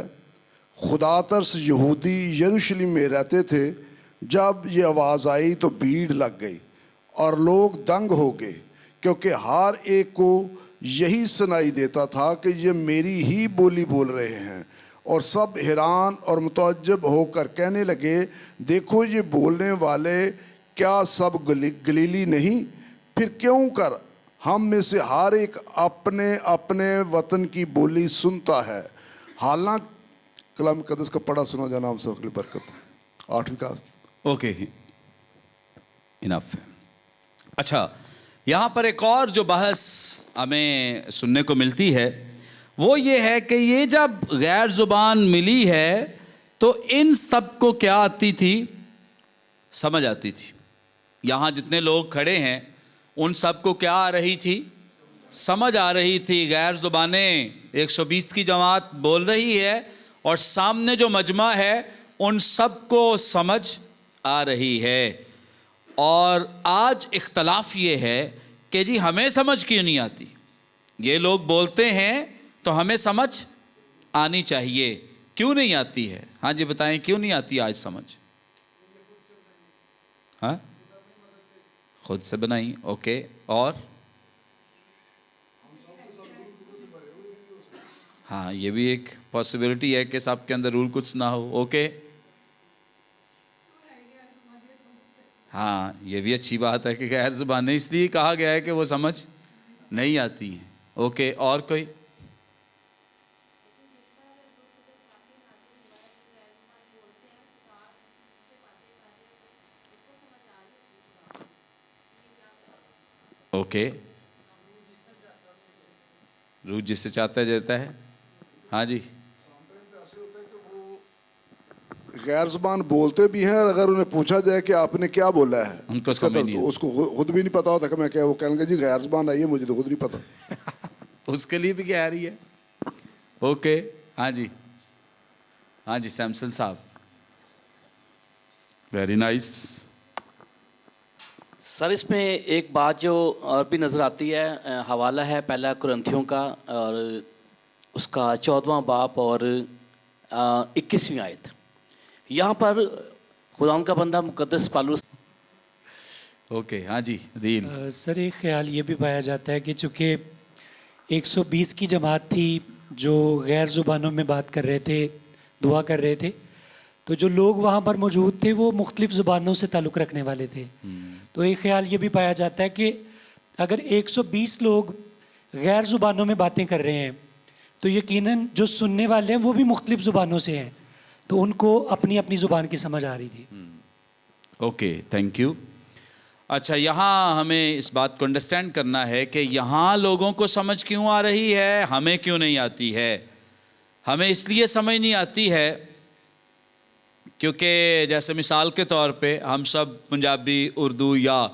خدا ترس یہودی یروشلم میں رہتے تھے۔ جب یہ آواز آئی تو بھیڑ لگ گئی اور لوگ دنگ ہو گئے، کیونکہ ہر ایک کو یہی سنائی دیتا تھا کہ یہ میری ہی بولی بول رہے ہیں۔ اور سب حیران اور متعجب ہو کر کہنے لگے، دیکھو یہ بولنے والے کیا سب گلیلی نہیں؟ پھر کیوں کر ہم میں سے ہر ایک اپنے اپنے وطن کی بولی سنتا ہے؟ حالانکہ کلام مقدس کا پڑھا سنا جانا ہم سب کی برکت۔ 8ویں کاست۔ اوکے، انف ہے۔ اچھا، یہاں پر ایک اور جو بحث ہمیں سننے کو ملتی ہے وہ یہ ہے کہ یہ جب غیر زبان ملی ہے تو ان سب کو کیا آتی تھی؟ سمجھ آتی تھی۔ یہاں جتنے لوگ کھڑے ہیں ان سب کو کیا آ رہی تھی؟ سمجھ آ رہی تھی۔ غیر زبانیں 120 کی جماعت بول رہی ہے اور سامنے جو مجمع ہے ان سب کو سمجھ آ رہی ہے۔ اور آج اختلاف یہ ہے کہ جی ہمیں سمجھ کیوں نہیں آتی؟ یہ لوگ بولتے ہیں تو ہمیں سمجھ آنی چاہیے، کیوں نہیں آتی ہے؟ ہاں جی بتائیں، کیوں نہیں آتی آج سمجھ؟ ہاں خود سے بنائی، اوکے، اور ہاں یہ بھی ایک پاسبلٹی ہے کہ سب کے اندر رول کچھ نہ ہو، اوکے، ہاں یہ بھی اچھی بات ہے کہ غیر زبانیں اس لیے کہا گیا ہے کہ وہ سمجھ نہیں آتی ہیں، اوکے، اور کوئی؟ اوکے، روح جسے چاہتا ہے دیتا ہے. ہاں جی. غیر زبان بولتے بھی ہیں اور اگر انہیں پوچھا جائے کہ آپ نے کیا بولا ہے ان کو سمجھ نہیں تو اس کو خود بھی نہیں پتا ہوتا کہ میں کیا. وہ کہیں گے جی غیر زبان آئی ہے, مجھے تو خود نہیں پتا. اس کے لیے بھی کیا آ رہی ہے. اوکے. ہاں جی. ہاں جی سیمسن صاحب. Very nice. سر اس میں ایک بات جو اور بھی نظر آتی ہے, حوالہ ہے پہلا کرنتھیوں کا اور اس کا 14واں باب اور 21ویں آیت. یہاں پر خدا کا بندہ مقدس پالوس. اوکے. ہاں جی دین. سر ایک خیال یہ بھی پایا جاتا ہے کہ چونکہ 120 کی جماعت تھی جو غیر زبانوں میں بات کر رہے تھے, دعا کر رہے تھے, تو جو لوگ وہاں پر موجود تھے وہ مختلف زبانوں سے تعلق رکھنے والے تھے. تو ایک خیال یہ بھی پایا جاتا ہے کہ اگر 120 لوگ غیر زبانوں میں باتیں کر رہے ہیں تو یقیناً جو سننے والے ہیں وہ بھی مختلف زبانوں سے ہیں, تو ان کو اپنی اپنی زبان کی سمجھ آ رہی تھی. Okay thank you. اچھا یہاں ہمیں اس بات کو انڈرسٹینڈ کرنا ہے کہ یہاں لوگوں کو سمجھ کیوں آ رہی ہے, ہمیں کیوں نہیں آتی ہے. ہمیں اس لیے سمجھ نہیں آتی ہے کیونکہ جیسے مثال کے طور پہ ہم سب پنجابی, اردو یا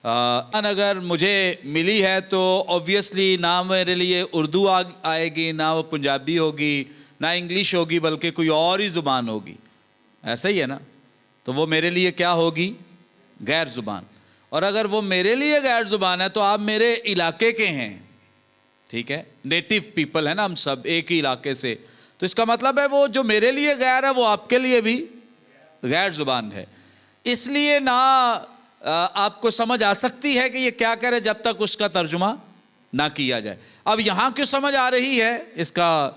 اگر مجھے ملی ہے تو اوبویسلی نہ میرے لیے اردو آئے گی, نہ وہ پنجابی ہوگی, نہ انگلش ہوگی, بلکہ کوئی اور ہی زبان ہوگی. ایسا ہی ہے نا. تو وہ میرے لیے کیا ہوگی؟ غیر زبان. اور اگر وہ میرے لیے غیر زبان ہے تو آپ میرے علاقے کے ہیں, ٹھیک ہے, نیٹو پیپل ہیں نا ہم سب ایک ہی علاقے سے. تو اس کا مطلب ہے وہ جو میرے لیے غیر ہے وہ آپ کے لیے بھی غیر زبان ہے. اس لیے نہ آپ کو سمجھ آ سکتی ہے کہ یہ کیا کہہ رہے جب تک اس کا ترجمہ نہ کیا جائے. اب یہاں کیوں سمجھ آ رہی ہے, اس کا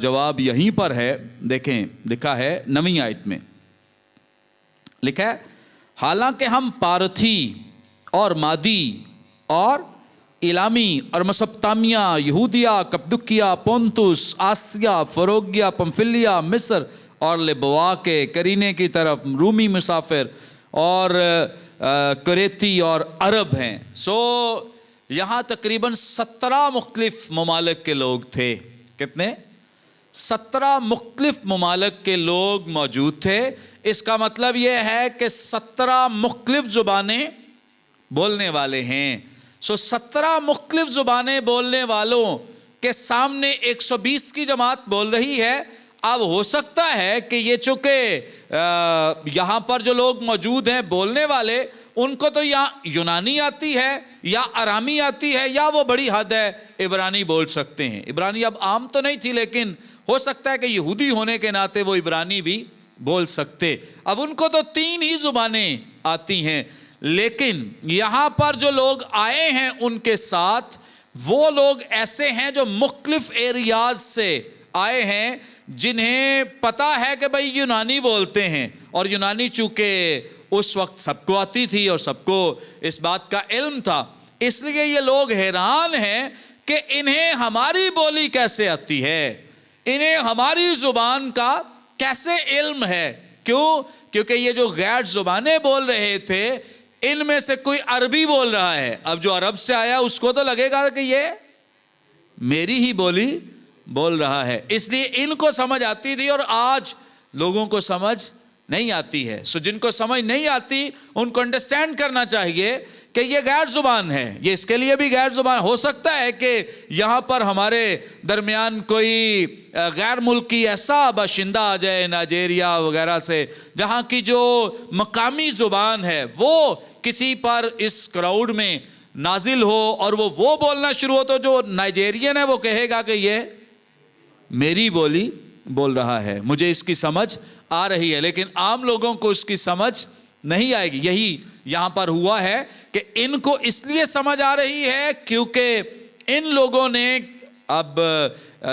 جواب یہیں پر ہے. دیکھیں لکھا ہے 9ویں آیت میں, لکھا ہے حالانکہ ہم پارتھی اور مادی اور ایلامی اور مسپتامیہ, یہودیہ, کپدکیا, پونتس, آسیا, فروگیا, پمفلیا, مصر اور لبوا کے کرینے کی طرف رومی مسافر اور کریتی اور عرب ہیں. سو یہاں تقریباً 17 مختلف ممالک کے لوگ تھے. کتنے؟ 17 مختلف ممالک کے لوگ موجود تھے. اس کا مطلب یہ ہے کہ 17 مختلف زبانیں بولنے والے ہیں. سو 17 مختلف زبانیں بولنے والوں کے سامنے 120 کی جماعت بول رہی ہے. اب ہو سکتا ہے کہ یہ چونکہ یہاں پر جو لوگ موجود ہیں بولنے والے, ان کو تو یا یونانی آتی ہے یا آرامی آتی ہے یا وہ بڑی حد ہے عبرانی بول سکتے ہیں. عبرانی اب عام تو نہیں تھی لیکن ہو سکتا ہے کہ یہودی ہونے کے ناطے وہ عبرانی بھی بول سکتے. اب ان کو تو 3 ہی زبانیں آتی ہیں. لیکن یہاں پر جو لوگ آئے ہیں ان کے ساتھ وہ لوگ ایسے ہیں جو مختلف ایریاز سے آئے ہیں, جنہیں پتا ہے کہ بھئی یونانی بولتے ہیں, اور یونانی چونکہ اس وقت سب کو آتی تھی اور سب کو اس بات کا علم تھا, اس لیے یہ لوگ حیران ہیں کہ انہیں ہماری بولی کیسے آتی ہے, انہیں ہماری زبان کا کیسے علم ہے. کیوں؟ کیونکہ یہ جو غیر زبانیں بول رہے تھے ان میں سے کوئی عربی بول رہا ہے. اب جو عرب سے آیا اس کو تو لگے گا کہ یہ میری ہی بولی بول رہا ہے, اس لیے ان کو سمجھ آتی تھی اور آج لوگوں کو سمجھ نہیں آتی ہے. سو جن کو سمجھ نہیں آتی ان کو انڈرسٹینڈ کرنا چاہیے کہ یہ غیر زبان ہے, یہ اس کے لیے بھی غیر زبان. ہو سکتا ہے کہ یہاں پر ہمارے درمیان کوئی غیر ملکی ایسا باشندہ آ جائے نائجیریا وغیرہ سے, جہاں کی جو مقامی زبان ہے وہ کسی پر اس کراؤڈ میں نازل ہو اور وہ بولنا شروع ہو, تو جو نائجیرین ہے وہ کہے گا کہ یہ میری بولی بول رہا ہے, مجھے اس کی سمجھ آ رہی ہے. لیکن عام لوگوں کو اس کی سمجھ نہیں آئے گی. یہی یہاں پر ہوا ہے کہ ان کو اس لیے سمجھ آ رہی ہے کیونکہ ان لوگوں نے, اب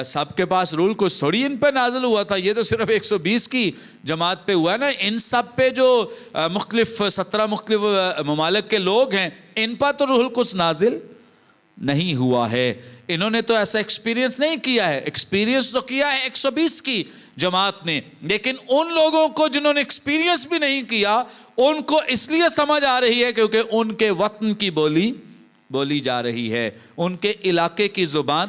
سب کے پاس رول کچھ تھوڑی ان پہ نازل ہوا تھا, یہ تو صرف 120 کی جماعت پہ ہوا ہے نا. ان سب پہ جو مختلف 17 مختلف ممالک کے لوگ ہیں ان پر تو روح القدس نازل نہیں ہوا ہے. انہوں نے تو ایسا ایکسپیرینس نہیں کیا ہے, ایکسپیرینس تو کیا ہے 120 کی جماعت نے, لیکن ان لوگوں کو جنہوں نے ایکسپیرینس بھی نہیں کیا ان کو اس لیے سمجھ آ رہی ہے کیونکہ ان کے وطن کی بولی بولی جا رہی ہے, ان کے علاقے کی زبان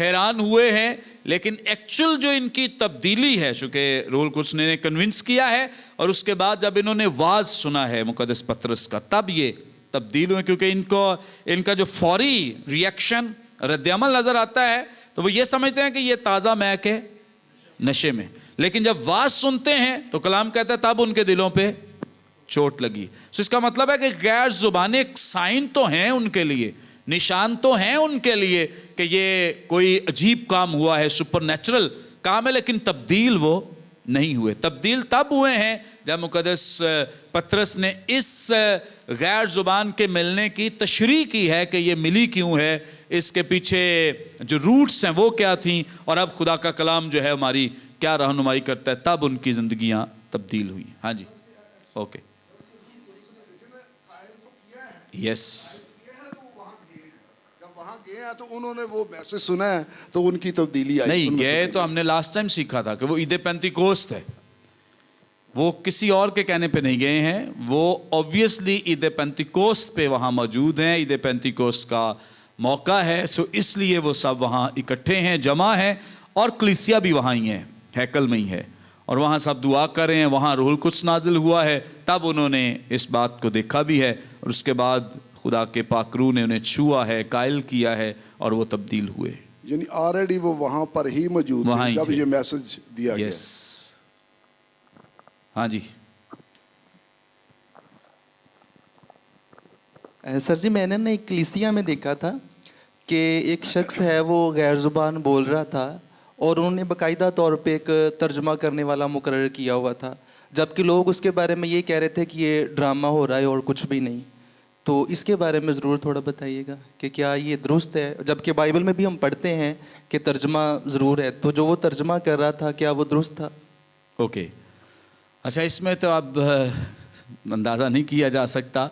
حیران ہوئے ہیں، لیکن ایکچول جو ان کی تبدیلی ہے، چونکہ روح القدس نے کنونس کیا ہے، اور اس کے بعد جب انہوں نے واعظ سنا ہے مقدس پطرس کا، تب یہ تبدیل ہوئے، کیونکہ ان کا جو فوری ریئیکشن رد عمل نظر آتا ہے تو وہ یہ سمجھتے ہیں کہ یہ تازہ مہک ہے نشے میں، لیکن جب واعظ سنتے ہیں تو کلام کہتا ہے تب ان کے دلوں پہ چوٹ لگی۔ اس کا مطلب ہے کہ غیر زبانیں ایک سائن تو ہیں ان کے لیے، نشان تو ہیں ان کے لیے کہ یہ کوئی عجیب کام ہوا ہے، سپر نیچرل کام ہے، لیکن تبدیل وہ نہیں ہوئے۔ تبدیل تب ہوئے ہیں جب مقدس پطرس نے اس غیر زبان کے ملنے کی تشریح کی ہے کہ یہ ملی کیوں ہے، اس کے پیچھے جو روٹس ہیں وہ کیا تھیں، اور اب خدا کا کلام جو ہے ہماری کیا رہنمائی کرتا ہے، تب ان کی زندگیاں تبدیل ہوئی۔ ہاں جی، اوکے، یس۔ وہاں گئے ہیں تو انہوں نے وہ میسج سنا ہے تو ان کی تبدیلی آئی۔ نہیں گئے تو ہم نے لاسٹ ٹائم سیکھا تھا کہ وہ عید پینتیکوست ہے، وہ کسی اور کے کہنے پہ نہیں گئے ہیں، وہ اوبویسلی عید پینتیکوست پہ وہاں موجود ہیں، عید پینتیکوست کا موقع ہے، سو اس لیے وہ سب وہاں اکٹھے ہیں، جمع ہیں، اور کلیسیا بھی وہاں ہی ہے، ہیکل میں ہی ہے، اور وہاں سب دعا کر رہے ہیں، وہاں روح القدس نازل ہوا ہے، تب انہوں نے اس بات کو دیکھا بھی ہے، اور اس کے بعد خدا کے پاک روح نے انہیں چھوا ہے، قائل کیا ہے، اور وہ تبدیل ہوئے۔ یعنی آلریڈی وہ وہاں پر ہی موجود تھے جب یہ میسج دیا گیا۔ یس، ہاں جی۔ سر جی، میں نے نا ایک کلیسیا میں دیکھا تھا کہ ایک شخص ہے وہ غیر زبان بول رہا تھا، اور انہوں نے باقاعدہ طور پہ ایک ترجمہ کرنے والا مقرر کیا ہوا تھا، جبکہ لوگ اس کے بارے میں یہ کہہ رہے تھے کہ یہ ڈرامہ ہو رہا ہے اور کچھ بھی نہیں۔ تو اس کے بارے میں ضرور تھوڑا بتائیے گا کہ کیا یہ درست ہے، جبکہ بائبل میں بھی ہم پڑھتے ہیں کہ ترجمہ ضرور ہے، تو جو وہ ترجمہ کر رہا تھا کیا وہ درست تھا؟ اوکے، اچھا، اس میں تو اب اندازہ نہیں کیا جا سکتا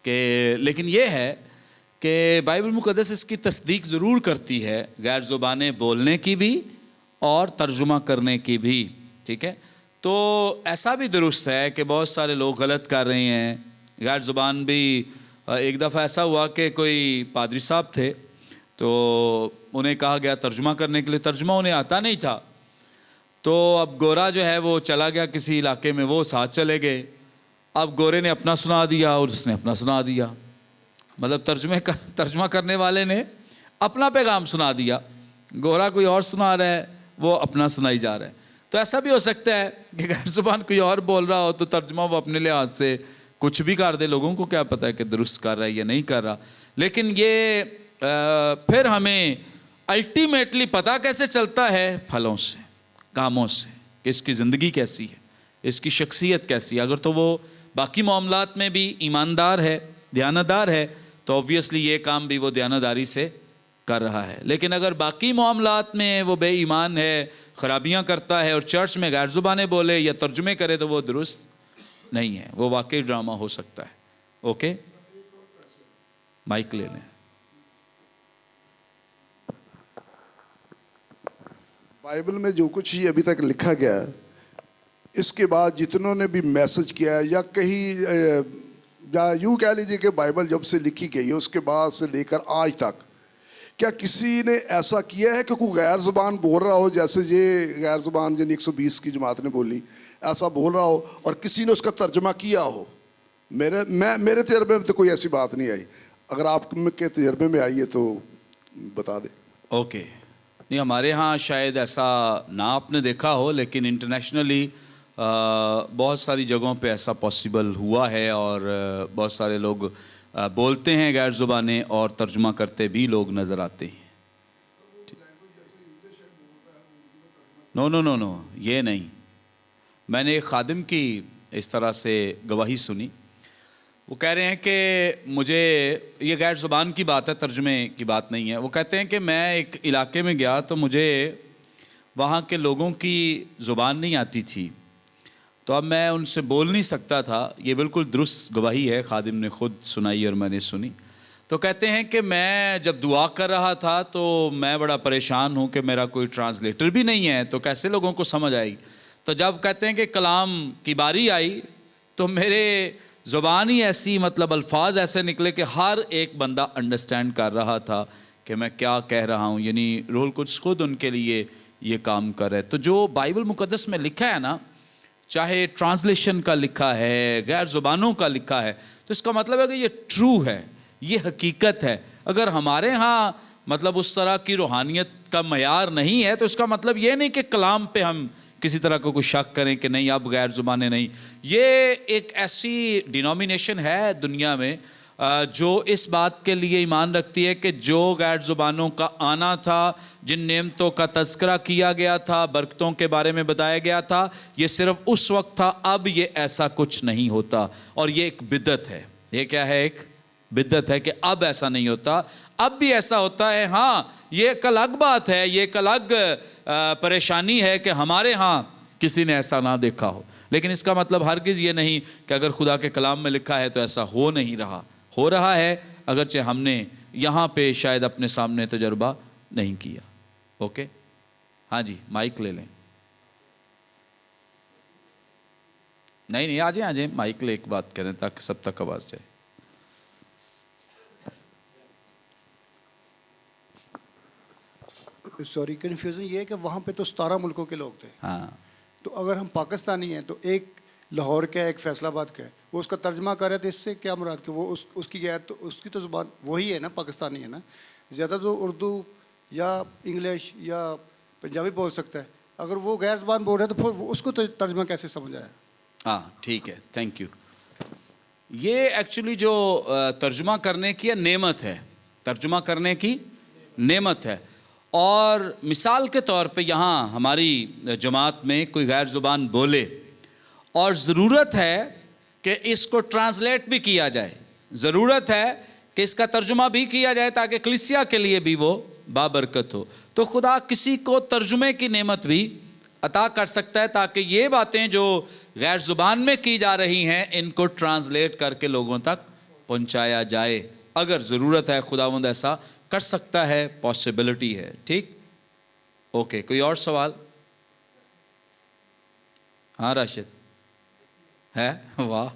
کہ، لیکن یہ ہے کہ بائبل مقدس اس کی تصدیق ضرور کرتی ہے، غیر زبانیں بولنے کی بھی اور ترجمہ کرنے کی بھی، ٹھیک ہے؟ تو ایسا بھی درست ہے کہ بہت سارے لوگ غلط کر رہے ہیں، غیر زبان بھی۔ ایک دفعہ ایسا ہوا کہ کوئی پادری صاحب تھے، تو انہیں کہا گیا ترجمہ کرنے کے لیے، ترجمہ انہیں آتا نہیں تھا، تو اب گورا جو ہے وہ چلا گیا کسی علاقے میں، وہ ساتھ چلے گئے، اب گورے نے اپنا سنا دیا اور اس نے اپنا سنا دیا، مطلب ترجمہ کرنے والے نے اپنا پیغام سنا دیا، گورا کوئی اور سنا رہا ہے، وہ اپنا سنائی جا رہا ہے۔ تو ایسا بھی ہو سکتا ہے کہ غیر زبان کوئی اور بول رہا ہو تو ترجمہ وہ اپنے لحاظ سے کچھ بھی کر دے، لوگوں کو کیا پتہ ہے کہ درست کر رہا ہے یا نہیں کر رہا۔ لیکن یہ پھر ہمیں الٹیمیٹلی پتہ کیسے چلتا ہے؟ پھلوں سے، کاموں سے، کہ اس کی زندگی کیسی ہے، اس کی شخصیت کیسی ہے۔ اگر تو وہ باقی معاملات میں بھی ایماندار ہے، دیانتدار ہے، تو اوبویسلی یہ کام بھی وہ دیانتداری سے کر رہا ہے، لیکن اگر باقی معاملات میں وہ بے ایمان ہے، خرابیاں کرتا ہے، اور چرچ میں غیر زبانیں بولے یا ترجمے کرے، تو وہ درست نہیں ہے، وہ واقعی ڈرامہ ہو سکتا ہے۔ اوکے، مائک لے لیں۔ بائبل میں جو کچھ ہی ابھی تک لکھا گیا ہے، اس کے بعد جتنوں نے بھی میسج کیا ہے، یا کہیں یا یوں کہہ لیجیے کہ بائبل جب سے لکھی گئی ہے اس کے بعد سے لے کر آج تک، کیا کسی نے ایسا کیا ہے کہ کوئی غیر زبان بول رہا ہو، جیسے یہ غیر زبان جن 120 کی جماعت نے بولی، ایسا بول رہا ہو اور کسی نے اس کا ترجمہ کیا ہو؟ میرے تجربے میں تو کوئی ایسی بات نہیں آئی، اگر آپ کے تجربے میں آئی ہے تو بتا دیں۔ اوکے، نہیں، ہمارے ہاں شاید ایسا نہ آپ نے دیکھا ہو، لیکن انٹرنیشنلی بہت ساری جگہوں پہ ایسا پاسبل ہوا ہے، اور بہت سارے لوگ بولتے ہیں غیر زبانیں اور ترجمہ کرتے بھی لوگ نظر آتے ہیں۔ نو، یہ نہیں۔ میں نے ایک خادم کی اس طرح سے گواہی سنی، وہ کہہ رہے ہیں کہ مجھے، یہ غیر زبان کی بات ہے، ترجمے کی بات نہیں ہے، وہ کہتے ہیں کہ میں ایک علاقے میں گیا تو مجھے وہاں کے لوگوں کی زبان نہیں آتی تھی، تو اب میں ان سے بول نہیں سکتا تھا۔ یہ بالکل درست گواہی ہے، خادم نے خود سنائی اور میں نے سنی۔ تو کہتے ہیں کہ میں جب دعا کر رہا تھا تو میں بڑا پریشان ہوں کہ میرا کوئی ٹرانسلیٹر بھی نہیں ہے، تو کیسے لوگوں کو سمجھ آئے گی۔ تو جب کہتے ہیں کہ کلام کی باری آئی تو میرے زبان ہی ایسی، مطلب الفاظ ایسے نکلے کہ ہر ایک بندہ انڈرسٹینڈ کر رہا تھا کہ میں کیا کہہ رہا ہوں، یعنی روح القدس خود ان کے لیے یہ کام کر رہے. تو جو بائبل مقدس میں لکھا ہے نا، چاہے ٹرانسلیشن کا لکھا ہے، غیر زبانوں کا لکھا ہے، تو اس کا مطلب ہے کہ یہ ٹرو ہے، یہ حقیقت ہے. اگر ہمارے ہاں مطلب اس طرح کی روحانیت کا معیار نہیں ہے تو اس کا مطلب یہ نہیں کہ کلام پہ ہم کسی طرح کا کوئی شک کریں کہ نہیں اب غیر زبانیں نہیں. یہ ایک ایسی ڈینومینیشن ہے دنیا میں جو اس بات کے لیے ایمان رکھتی ہے کہ جو غیر زبانوں کا آنا تھا، جن نعمتوں کا تذکرہ کیا گیا تھا، برکتوں کے بارے میں بتایا گیا تھا، یہ صرف اس وقت تھا، اب یہ ایسا کچھ نہیں ہوتا. اور یہ ایک بدعت ہے. یہ کیا ہے؟ ایک بدعت ہے کہ اب ایسا نہیں ہوتا. اب بھی ایسا ہوتا ہے. ہاں یہ ایک الگ بات ہے، یہ ایک الگ پریشانی ہے کہ ہمارے ہاں کسی نے ایسا نہ دیکھا ہو، لیکن اس کا مطلب ہرگز یہ نہیں کہ اگر خدا کے کلام میں لکھا ہے تو ایسا ہو نہیں رہا. ہو رہا ہے، اگرچہ ہم نے یہاں پہ شاید اپنے سامنے تجربہ نہیں کیا. اوکے، ہاں جی مائک لے لیں. نہیں آ جائیں مائک لے ایک بات کریں تاکہ سب تک آواز جائے. سوری، کنفیوژن یہ ہے کہ وہاں پہ تو 17 ملکوں کے لوگ تھے. ہاں، تو اگر ہم پاکستانی ہیں تو ایک لاہور کا ہے، ایک فیصل آباد کا ہے، وہ اس کا ترجمہ کر رہے تھے. اس سے کیا مراد کہ وہ اس کی غیر، تو اس کی تو زبان وہی ہے نا، پاکستانی ہے نا. زیادہ تو اردو یا انگلش یا پنجابی بول سکتا ہے. اگر وہ غیر زبان بول رہے ہیں تو پھر اس کو ترجمہ کیسے سمجھ آیا؟ ہاں ٹھیک ہے، تھینک یو. یہ ایکچولی جو ترجمہ کرنے کی نعمت ہے، ترجمہ کرنے کی نعمت ہے. اور مثال کے طور پہ یہاں ہماری جماعت میں کوئی غیر زبان بولے اور ضرورت ہے کہ اس کو ٹرانسلیٹ بھی کیا جائے، ضرورت ہے کہ اس کا ترجمہ بھی کیا جائے تاکہ کلیسیا کے لیے بھی وہ بابرکت ہو، تو خدا کسی کو ترجمے کی نعمت بھی عطا کر سکتا ہے تاکہ یہ باتیں جو غیر زبان میں کی جا رہی ہیں ان کو ٹرانسلیٹ کر کے لوگوں تک پہنچایا جائے. اگر ضرورت ہے خداوند ایسا کر سکتا ہے، پاسبلٹی ہے. ٹھیک، اوکے. کوئی اور سوال؟ ہاں راشد ہے؟ واہ.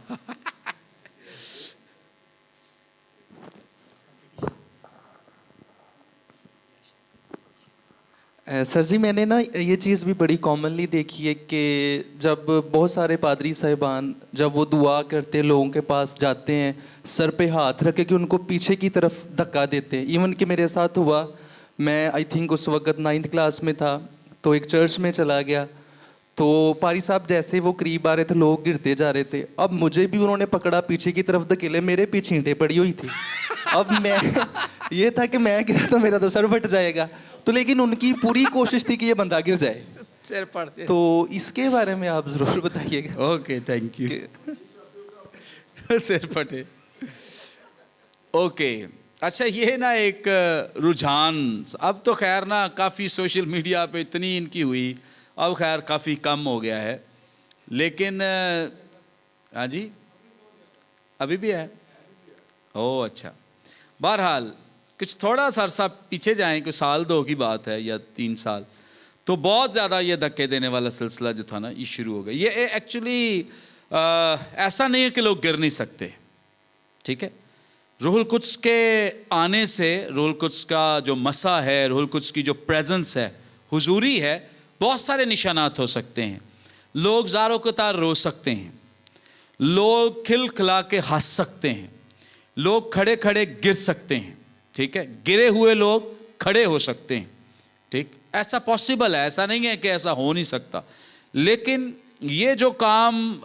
سر جی، میں نے نا یہ چیز بھی بڑی کامنلی دیکھی ہے کہ جب بہت سارے پادری صاحبان جب وہ دعا کرتے لوگوں کے پاس جاتے ہیں، سر پہ ہاتھ رکھے کہ ان کو پیچھے کی طرف دھکا دیتے ہیں. ایون کہ میرے ساتھ ہوا، میں آئی تھنک اس وقت 9th کلاس میں تھا، تو ایک چرچ میں چلا گیا، تو پاری صاحب جیسے وہ قریب آ رہے تھے لوگ گرتے جا رہے تھے. اب مجھے بھی انہوں نے پکڑا، پیچھے کی طرف دھکیلے، میرے پیچھے اینٹیں پڑی ہوئی تھی. اب میں یہ تھا کہ میں گرا تو میرا تو سر پھٹ جائے گا، تو لیکن ان کی پوری کوشش تھی کہ یہ بندہ گر جائے. سر پڑ جائے. تو اس کے بارے میں آپ ضرور بتائیے گا. Okay, thank you. سر پھٹے. اوکے، اچھا یہ نا ایک رجحان، اب تو خیر نا کافی سوشل میڈیا پہ اتنی ان کی ہوئی، اب خیر کافی کم ہو گیا ہے، لیکن ہاں جی ابھی بھی ہے. او اچھا. بہرحال کچھ تھوڑا سا عرصہ پیچھے جائیں، کوئی سال 2 کی بات ہے یا 3 سال، تو بہت زیادہ یہ دھکے دینے والا سلسلہ جو تھا نا یہ شروع ہو گیا. یہ ایکچولی ایسا نہیں ہے کہ لوگ گر نہیں سکتے. ٹھیک ہے، روح القدس کے آنے سے، روح القدس کا جو مسا ہے، روح القدس کی جو پریزنس ہے، حضوری ہے، بہت سارے نشانات ہو سکتے ہیں. لوگ زاروں قطار رو سکتے ہیں، لوگ کھل کھلا کے ہنس سکتے ہیں، لوگ کھڑے کھڑے گر سکتے ہیں. ٹھیک ہے، گرے ہوئے لوگ کھڑے ہو سکتے ہیں. ٹھیک، ایسا پاسبل ہے، ایسا نہیں ہے کہ ایسا ہو نہیں سکتا. لیکن یہ جو کام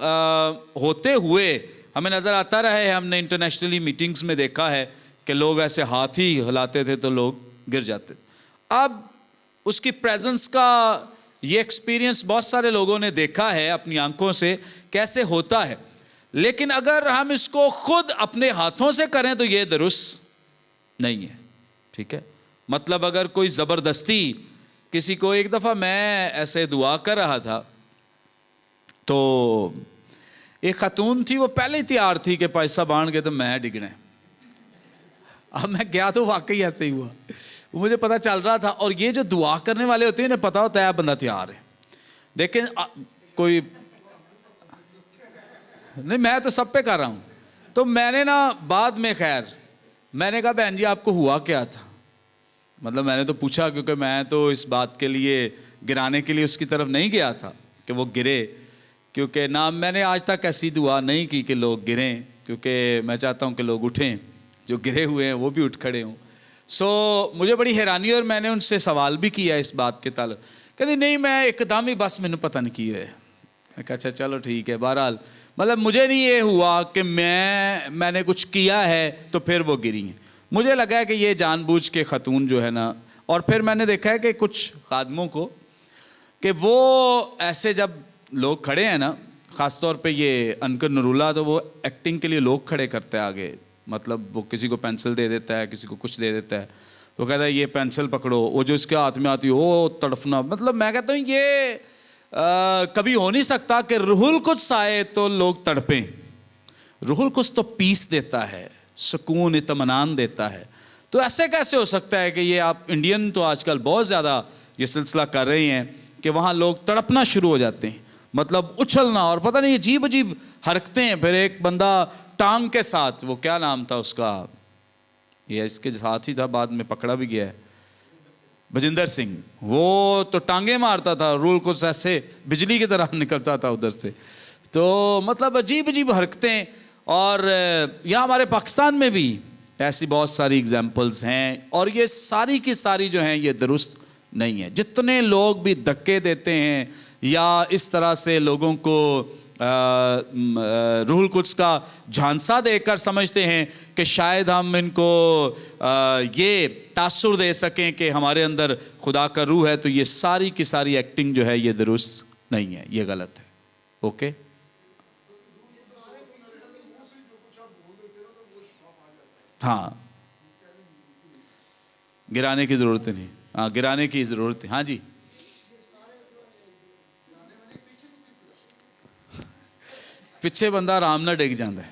ہوتے ہوئے ہمیں نظر آتا رہا ہے، ہم نے انٹرنیشنلی میٹنگز میں دیکھا ہے کہ لوگ ایسے ہاتھ ہی ہلاتے تھے تو لوگ گر جاتے. اب اس کی پریزنس کا یہ ایکسپیرینس بہت سارے لوگوں نے دیکھا ہے اپنی آنکھوں سے کیسے ہوتا ہے. لیکن اگر ہم اس کو خود اپنے ہاتھوں سے کریں تو یہ درست نہیں ہے. ٹھیک ہے، مطلب اگر کوئی زبردستی کسی کو، ایک دفعہ میں ایسے دعا کر رہا تھا تو ایک خاتون تھی، وہ پہلے ہی تیار تھی کہ پیسہ بانٹ کے تو میں ڈگنا ہے. اب میں گیا تو واقعی ایسے ہی ہوا، مجھے پتا چل رہا تھا. اور یہ جو دعا کرنے والے ہوتے ہیں انہیں پتا ہوتا ہے بندہ تیار ہے. دیکھیں کوئی نہیں، میں تو سب پہ کر رہا ہوں. تو میں نے نا بعد میں خیر میں نے کہا بہن جی آپ کو ہوا کیا تھا؟ مطلب میں نے تو پوچھا کیونکہ میں تو اس بات کے لیے گرانے کے لیے اس کی طرف نہیں گیا تھا کہ وہ گرے, کیونکہ نہ میں نے آج تک ایسی دعا نہیں کی کہ لوگ گریں, کیونکہ میں چاہتا ہوں کہ لوگ اٹھیں, جو گرے ہوئے ہیں وہ بھی اٹھ کھڑے ہوں. مجھے بڑی حیرانی, اور میں نے ان سے سوال بھی کیا اس بات کے تعلق, کہتے نہیں میں ایک دم ہی بس میں نے پتہ نہیں کی ہے. میں کہا اچھا چلو ٹھیک ہے. بہرحال مطلب مجھے نہیں یہ ہوا کہ میں نے کچھ کیا ہے تو پھر وہ گری ہیں. مجھے لگا ہے کہ یہ جان بوجھ کے خاتون جو ہے نا, اور پھر میں نے دیکھا ہے کہ کچھ خادموں کو کہ وہ ایسے جب لوگ کھڑے ہیں نا, خاص طور پہ یہ انکر نوراللہ, تو وہ ایکٹنگ کے لیے لوگ کھڑے کرتے ہیں آگے. مطلب وہ کسی کو پینسل دے دیتا ہے, کسی کو کچھ دے دیتا ہے, تو کہتا ہے یہ پینسل پکڑو, وہ جو اس کے ہاتھ میں آتی ہے وہ تڑفنا. مطلب میں کہتا ہوں یہ کبھی ہو نہیں سکتا کہ روح القدس آئے تو لوگ تڑپیں. روح القدس تو پیس دیتا ہے, سکون اطمینان دیتا ہے. تو ایسے کیسے ہو سکتا ہے کہ یہ آپ انڈین تو آج کل بہت زیادہ یہ سلسلہ کر رہے ہیں کہ وہاں لوگ تڑپنا شروع ہو جاتے ہیں, مطلب اچھلنا, اور پتہ نہیں عجیب عجیب حرکتیں ہیں. پھر ایک بندہ ٹانگ کے ساتھ, وہ کیا نام تھا اس کا, یہ اس کے ساتھ ہی تھا, بعد میں پکڑا بھی گیا ہے, بجندر سنگھ, وہ تو ٹانگیں مارتا تھا, رول کو ایسے بجلی کی طرح نکلتا تھا ادھر سے. تو مطلب عجیب عجیب حرکتیں. اور یہاں ہمارے پاکستان میں بھی ایسی بہت ساری اگزامپلز ہیں, اور یہ ساری کی ساری جو ہیں یہ درست نہیں ہے. جتنے لوگ بھی دھکے دیتے ہیں یا اس طرح سے لوگوں کو روح القدس کا جھانسا دے کر سمجھتے ہیں کہ شاید ہم ان کو یہ تاثر دے سکیں کہ ہمارے اندر خدا کا روح ہے, تو یہ ساری کی ساری ایکٹنگ جو ہے یہ درست نہیں ہے, یہ غلط ہے. اوکے, ہاں گرانے کی ضرورت نہیں, ہاں گرانے کی ضرورت ہے. ہاں جی, ਪਿੱਛੇ ਬੰਦਾ ਆਰਾਮ ਨਾਲ ਡਿੱਗ ਜਾਂਦਾ ਹੈ,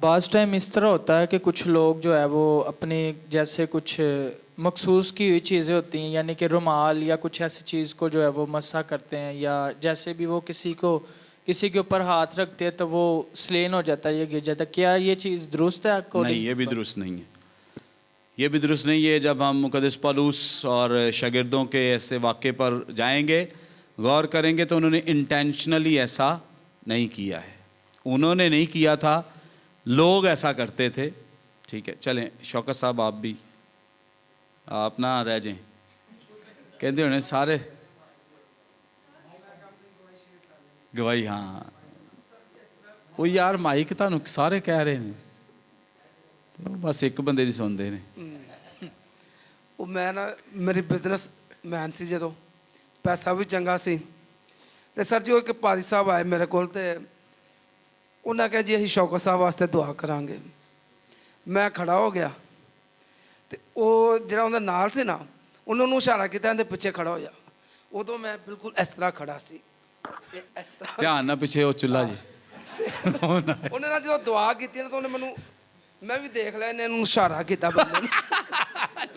بعض ٹائم اس طرح ہوتا ہے کہ کچھ لوگ جو ہے وہ اپنی جیسے کچھ مخصوص کی ہوئی چیزیں ہوتی ہیں, یعنی کہ رومال یا کچھ ایسی چیز کو جو ہے وہ مسح کرتے ہیں, یا جیسے بھی وہ کسی کے اوپر ہاتھ رکھتے ہیں تو وہ سلین ہو جاتا ہے, یہ گر جاتا ہے. کیا یہ چیز درست ہے؟ نہیں, یہ بھی درست نہیں ہے, یہ بھی درست نہیں ہے. جب ہم مقدس پالوس اور شاگردوں کے ایسے واقعے پر جائیں گے, غور کریں گے, تو انہوں نے انٹینشنلی ایسا نہیں کیا ہے. انہوں نے نہیں کیا تھا, لوگ ایسا کرتے تھے. ٹھیک ہے, چلیں شوکت صاحب آپ بھی آپ نہ رہ جائیں. کہتے ہونے سارے گواہی, ہاں وہ یار مائک تھانوں سارے کہہ رہے ہیں, بس ایک بندے دی سنتے ہیں. وہ میں نا میری بزنس مین سی, جدوں پیسہ بھی چنگا سی, تے سر جی ایک پادری صاحب آئے میرے کول, تے انہیں کہا جی اسی شوکت صاحب واسطے دعا کران گے. میں کھڑا ہو گیا, تے وہ جڑا انہاں نال سی نا, انہوں نے اشارہ کیتا اندے پیچھے کھڑا ہو جا. ادوں میں بالکل اس طرح کھڑا سی, اس طرح دھیان نہ پیچھے وہ چولہا جی. انہیں نا جدوں دعا کیتی نا, تو انہیں مینوں, میں بھی دیکھ لیا انہیں اشارہ کیتا بندے نے.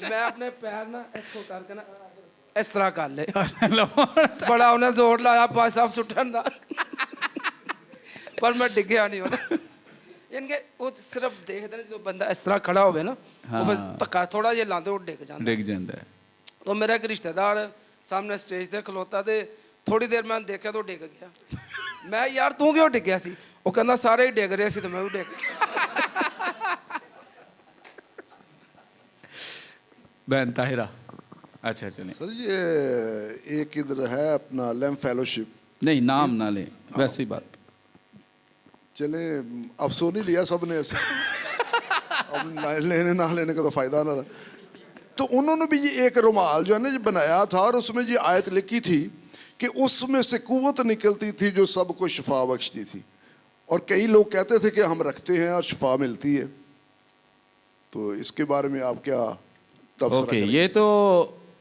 میں اپنے پیر نا ایتھوں کر کے نا اس طرح کر لے, بڑا انہیں زور لایا پاس صاحب سٹن دا, پر میں ڈگیا نہیں ہونا. یعنی کہ وہ صرف دیکھتے ہیں جو بندہ اس طرح کھڑا ہوئے نا, وہ پھر تکا تھوڑا جہا لاندے وہ ڈگ جاندہ ہے. تو میرا ایک رشتہ دار سامنے سٹیج تے کھلوتا, تے تھوڑی دیر میں دیکھا تو ڈگ گیا. میں یار تو کیوں ڈگیا سی؟ وہ کہنا سارے ہی ڈگ رہے سی تو میں بھی ڈگ گیا. بہن طاہرہ, اچھا چلیں. سر یہ ایک ادھر ہے اپنا لیم فیلوشپ, نہیں نام نہ لیں, ویسی بات. چلیں اب سو نہیں لیا سب نے ایسے, اب لینے نہ لینے کا تو فائدہ نہ رہا. تو انہوں نے بھی یہ ایک رومال جو ہے نا بنایا تھا, اور اس میں یہ آیت لکھی تھی کہ اس میں سے قوت نکلتی تھی جو سب کو شفا بخشتی تھی. اور کئی لوگ کہتے تھے کہ ہم رکھتے ہیں اور شفا ملتی ہے. تو اس کے بارے میں آپ کیا تبصرہ اوکے, کریں؟ یہ تو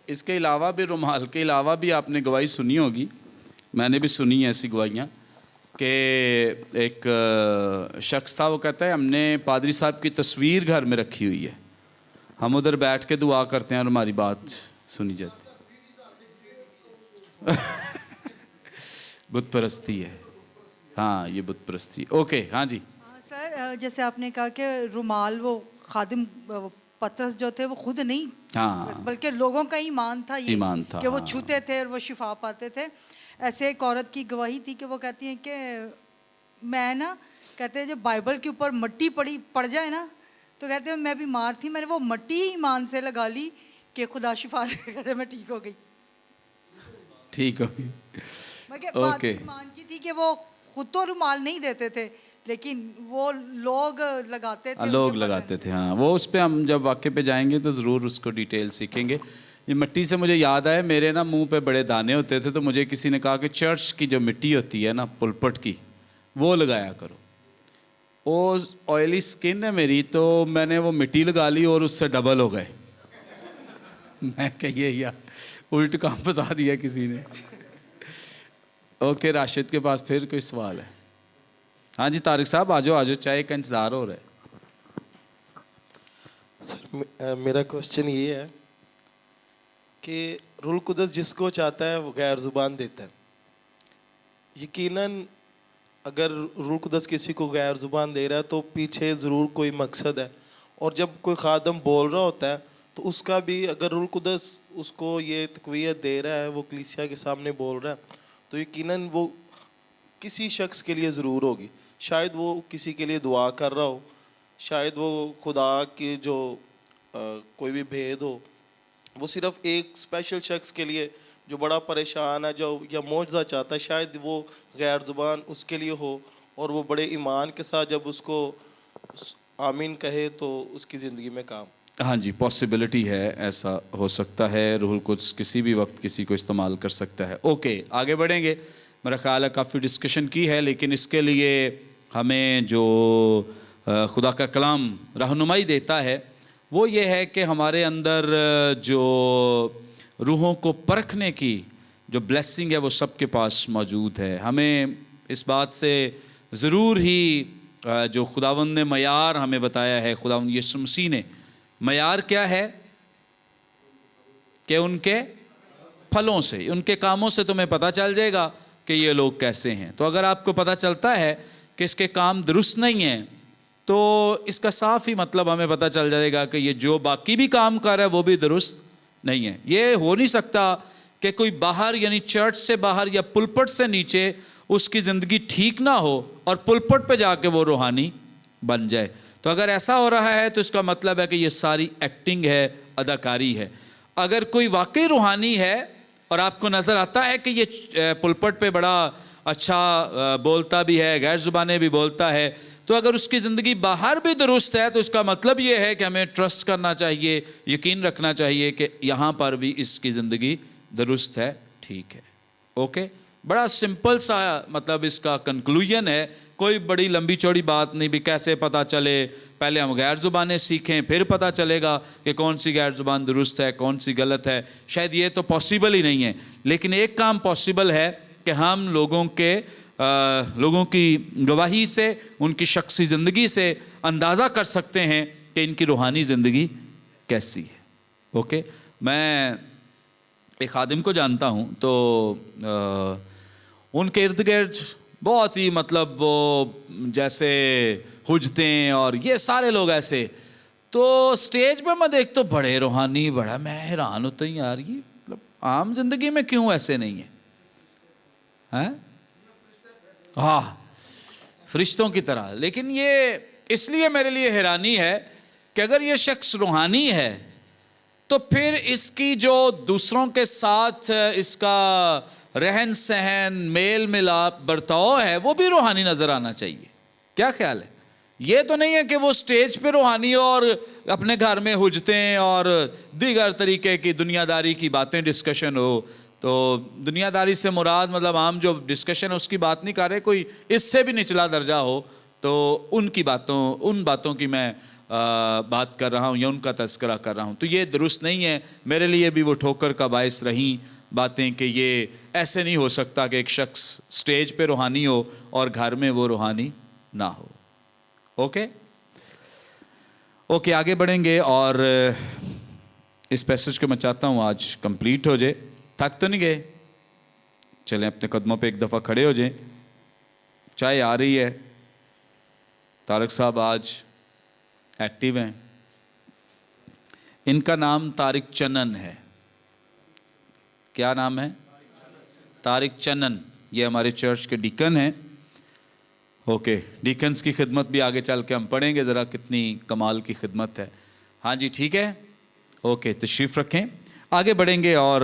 اس کے علاوہ بھی, رومال کے علاوہ بھی آپ نے گواہی سنی ہوگی, میں نے بھی سنی ہیں ایسی گواہیاں, کہ ایک شخص تھا, وہ کہتا ہے ہم نے پادری صاحب کی تصویر گھر میں رکھی ہوئی ہے, ہم ادھر بیٹھ کے دعا کرتے ہیں اور ہماری بات سنی جاتی. بت پرستی ہے, ہاں یہ بت پرستی. اوکے, ہاں جی سر, جیسے آپ نے کہا کہ رومال وہ خادم پطرس جو تھے وہ خود نہیں, ہاں, بلکہ لوگوں کا ایمان تھا یہ, ایمان تھا, کہ وہ ہاں. چھوتے تھے اور وہ شفا پاتے تھے. ایسے ایک عورت کی گواہی تھی کہ وہ کہتی ہیں کہ میں نا, کہتے ہیں جب بائبل کے اوپر مٹی پڑ جائے نا, تو کہتے ہیں میں بیمار تھی, میں نے وہ مٹی ہی ایمان سے لگا لی کہ خدا شفا دے, کہتے میں ٹھیک ہو گئی. ٹھیک ہوگی. بات ایمان کی تھی کہ وہ خود تو رومال نہیں دیتے تھے, لیکن وہ لوگ لگاتے تھے, لوگ لگاتے تھے. ہاں, وہ اس پہ ہم جب واقعے پہ جائیں گے تو ضرور اس کو ڈیٹیل سیکھیں گے. یہ مٹی سے مجھے یاد آیا, میرے نا منہ پہ بڑے دانے ہوتے تھے, تو مجھے کسی نے کہا کہ چرچ کی جو مٹی ہوتی ہے نا پلپٹ کی, وہ لگایا کرو. وہ آئلی سکن ہے میری, تو میں نے وہ مٹی لگا لی اور اس سے ڈبل ہو گئے. میں کہ یہ الٹ کام بتا دیا کسی نے. اوکے, راشد کے پاس پھر کوئی سوال ہے؟ ہاں جی طارق صاحب, آ جاؤ, چائے کا انتظار ہو رہا ہے. سر میرا کوشچن یہ ہے کہ روح القدس جس کو چاہتا ہے وہ غیر زبان دیتا ہے. یقیناً اگر روح القدس کسی کو غیر زبان دے رہا ہے تو پیچھے ضرور کوئی مقصد ہے. اور جب کوئی خادم بول رہا ہوتا ہے تو اس کا بھی, اگر روح القدس اس کو یہ تقویت دے رہا ہے, وہ کلیسیا کے سامنے بول رہا ہے, تو یقیناً وہ کسی شخص کے لیے ضرور ہوگی. شاید وہ کسی کے لیے دعا کر رہا ہو, شاید وہ خدا کے جو کوئی بھی بھید ہو, وہ صرف ایک اسپیشل شخص کے لیے جو بڑا پریشان ہے, جو یا معجزہ چاہتا ہے, شاید وہ غیر زبان اس کے لیے ہو, اور وہ بڑے ایمان کے ساتھ جب اس کو آمین کہے تو اس کی زندگی میں کام. ہاں جی, پاسبلٹی ہے, ایسا ہو سکتا ہے. روح القدس کسی بھی وقت کسی کو استعمال کر سکتا ہے. اوکے, آگے بڑھیں گے. میرا خیال ہے کافی ڈسکشن کی ہے, لیکن اس کے لیے ہمیں جو خدا کا کلام رہنمائی دیتا ہے وہ یہ ہے کہ ہمارے اندر جو روحوں کو پرکھنے کی جو بلیسنگ ہے وہ سب کے پاس موجود ہے. ہمیں اس بات سے ضرور ہی جو خداوند نے معیار ہمیں بتایا ہے, خداوند یسوع مسیح نے معیار کیا ہے کہ ان کے پھلوں سے, ان کے کاموں سے تمہیں پتہ چل جائے گا کہ یہ لوگ کیسے ہیں. تو اگر آپ کو پتہ چلتا ہے کہ اس کے کام درست نہیں ہیں, تو اس کا صاف ہی مطلب ہمیں پتہ چل جائے گا کہ یہ جو باقی بھی کام کر رہا ہے وہ بھی درست نہیں ہے. یہ ہو نہیں سکتا کہ کوئی باہر یعنی چرچ سے باہر یا پلپٹ سے نیچے اس کی زندگی ٹھیک نہ ہو اور پلپٹ پہ جا کے وہ روحانی بن جائے. تو اگر ایسا ہو رہا ہے تو اس کا مطلب ہے کہ یہ ساری ایکٹنگ ہے, اداکاری ہے. اگر کوئی واقعی روحانی ہے اور آپ کو نظر آتا ہے کہ یہ پلپٹ پہ بڑا اچھا بولتا بھی ہے, غیر زبانیں بھی بولتا ہے, تو اگر اس کی زندگی باہر بھی درست ہے تو اس کا مطلب یہ ہے کہ ہمیں ٹرسٹ کرنا چاہیے, یقین رکھنا چاہیے کہ یہاں پر بھی اس کی زندگی درست ہے, ٹھیک ہے. اوکے, بڑا سمپل سا مطلب اس کا کنکلوژن ہے, کوئی بڑی لمبی چوڑی بات نہیں بھی کیسے پتہ چلے, پہلے ہم غیر زبانیں سیکھیں پھر پتہ چلے گا کہ کون سی غیر زبان درست ہے کون سی غلط ہے. شاید یہ تو پاسبل ہی نہیں ہے, لیکن ایک کام پاسبل ہے کہ ہم لوگوں کی گواہی سے, ان کی شخصی زندگی سے اندازہ کر سکتے ہیں کہ ان کی روحانی زندگی کیسی ہے. اوکے, میں ایک خادم کو جانتا ہوں, تو ان کے ارد گرد بہت ہی مطلب وہ جیسے حجتیں اور یہ سارے لوگ ایسے, تو سٹیج پہ میں دیکھتا ہوں بڑے روحانی, بڑا میں حیران ہوتا ہوں یار یہ مطلب عام زندگی میں کیوں ایسے نہیں ہے. ہاں, فرشتوں کی طرح. لیکن یہ اس لیے میرے لیے حیرانی ہے کہ اگر یہ شخص روحانی ہے تو پھر اس کی جو دوسروں کے ساتھ اس کا رہن سہن, میل ملاپ, برتاؤ ہے وہ بھی روحانی نظر آنا چاہیے. کیا خیال ہے؟ یہ تو نہیں ہے کہ وہ سٹیج پہ روحانی اور اپنے گھر میں حجتیں اور دیگر طریقے کی دنیا داری کی باتیں ڈسکشن ہو, تو دنیا داری سے مراد مطلب عام جو ڈسکشن ہے اس کی بات نہیں کر رہے, کوئی اس سے بھی نچلا درجہ ہو تو ان باتوں کی میں بات کر رہا ہوں یا ان کا تذکرہ کر رہا ہوں. تو یہ درست نہیں ہے. میرے لیے بھی وہ ٹھوکر کا باعث رہیں باتیں کہ یہ ایسے نہیں ہو سکتا کہ ایک شخص سٹیج پہ روحانی ہو اور گھر میں وہ روحانی نہ ہو. اوکے آگے بڑھیں گے, اور اس پیسج کو میں چاہتا ہوں آج کمپلیٹ ہو جائے. تھک تو نہیں گئے؟ چلیں اپنے قدموں پہ ایک دفعہ کھڑے ہو جائیں. چائے آ رہی ہے. طارق صاحب آج ایکٹیو ہیں. ان کا نام طارق چنن ہے. کیا نام ہے؟ طارق چنن. یہ ہمارے چرچ کے ڈیکن ہیں. اوکے, ڈیکنز کی خدمت بھی آگے چل کے ہم پڑھیں گے ذرا کتنی کمال کی خدمت ہے. ہاں جی ٹھیک ہے, اوکے تشریف رکھیں. آگے بڑھیں گے اور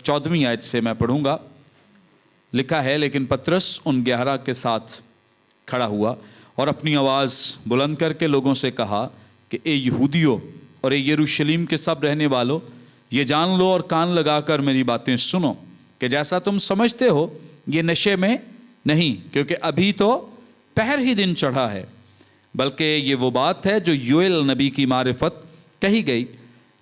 14ویں آیت سے میں پڑھوں گا. لکھا ہے, لیکن پطرس ان 11 کے ساتھ کھڑا ہوا اور اپنی آواز بلند کر کے لوگوں سے کہا کہ اے یہودیوں اور اے یروشلیم کے سب رہنے والوں, یہ جان لو اور کان لگا کر میری باتیں سنو کہ جیسا تم سمجھتے ہو یہ نشے میں نہیں, کیونکہ ابھی تو پہر ہی دن چڑھا ہے, بلکہ یہ وہ بات ہے جو یوئیل نبی کی معرفت کہی گئی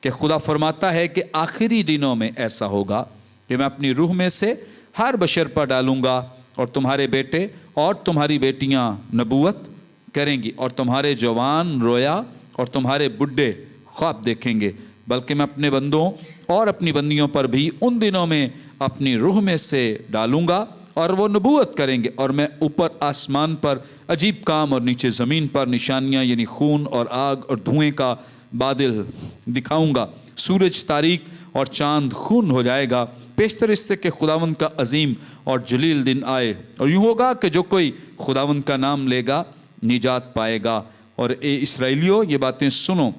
کہ خدا فرماتا ہے کہ آخری دنوں میں ایسا ہوگا کہ میں اپنی روح میں سے ہر بشر پر ڈالوں گا, اور تمہارے بیٹے اور تمہاری بیٹیاں نبوت کریں گی, اور تمہارے جوان رویا اور تمہارے بڈھے خواب دیکھیں گے, بلکہ میں اپنے بندوں اور اپنی بندیوں پر بھی ان دنوں میں اپنی روح میں سے ڈالوں گا اور وہ نبوت کریں گے, اور میں اوپر آسمان پر عجیب کام اور نیچے زمین پر نشانیاں یعنی خون اور آگ اور دھوئیں کا بادل دکھاؤں گا. سورج تاریک اور چاند خون ہو جائے گا پیشتر اس سے کہ خداوند کا عظیم اور جلیل دن آئے, اور یوں ہوگا کہ جو کوئی خداوند کا نام لے گا نجات پائے گا. اور اے اسرائیلیوں یہ باتیں سنو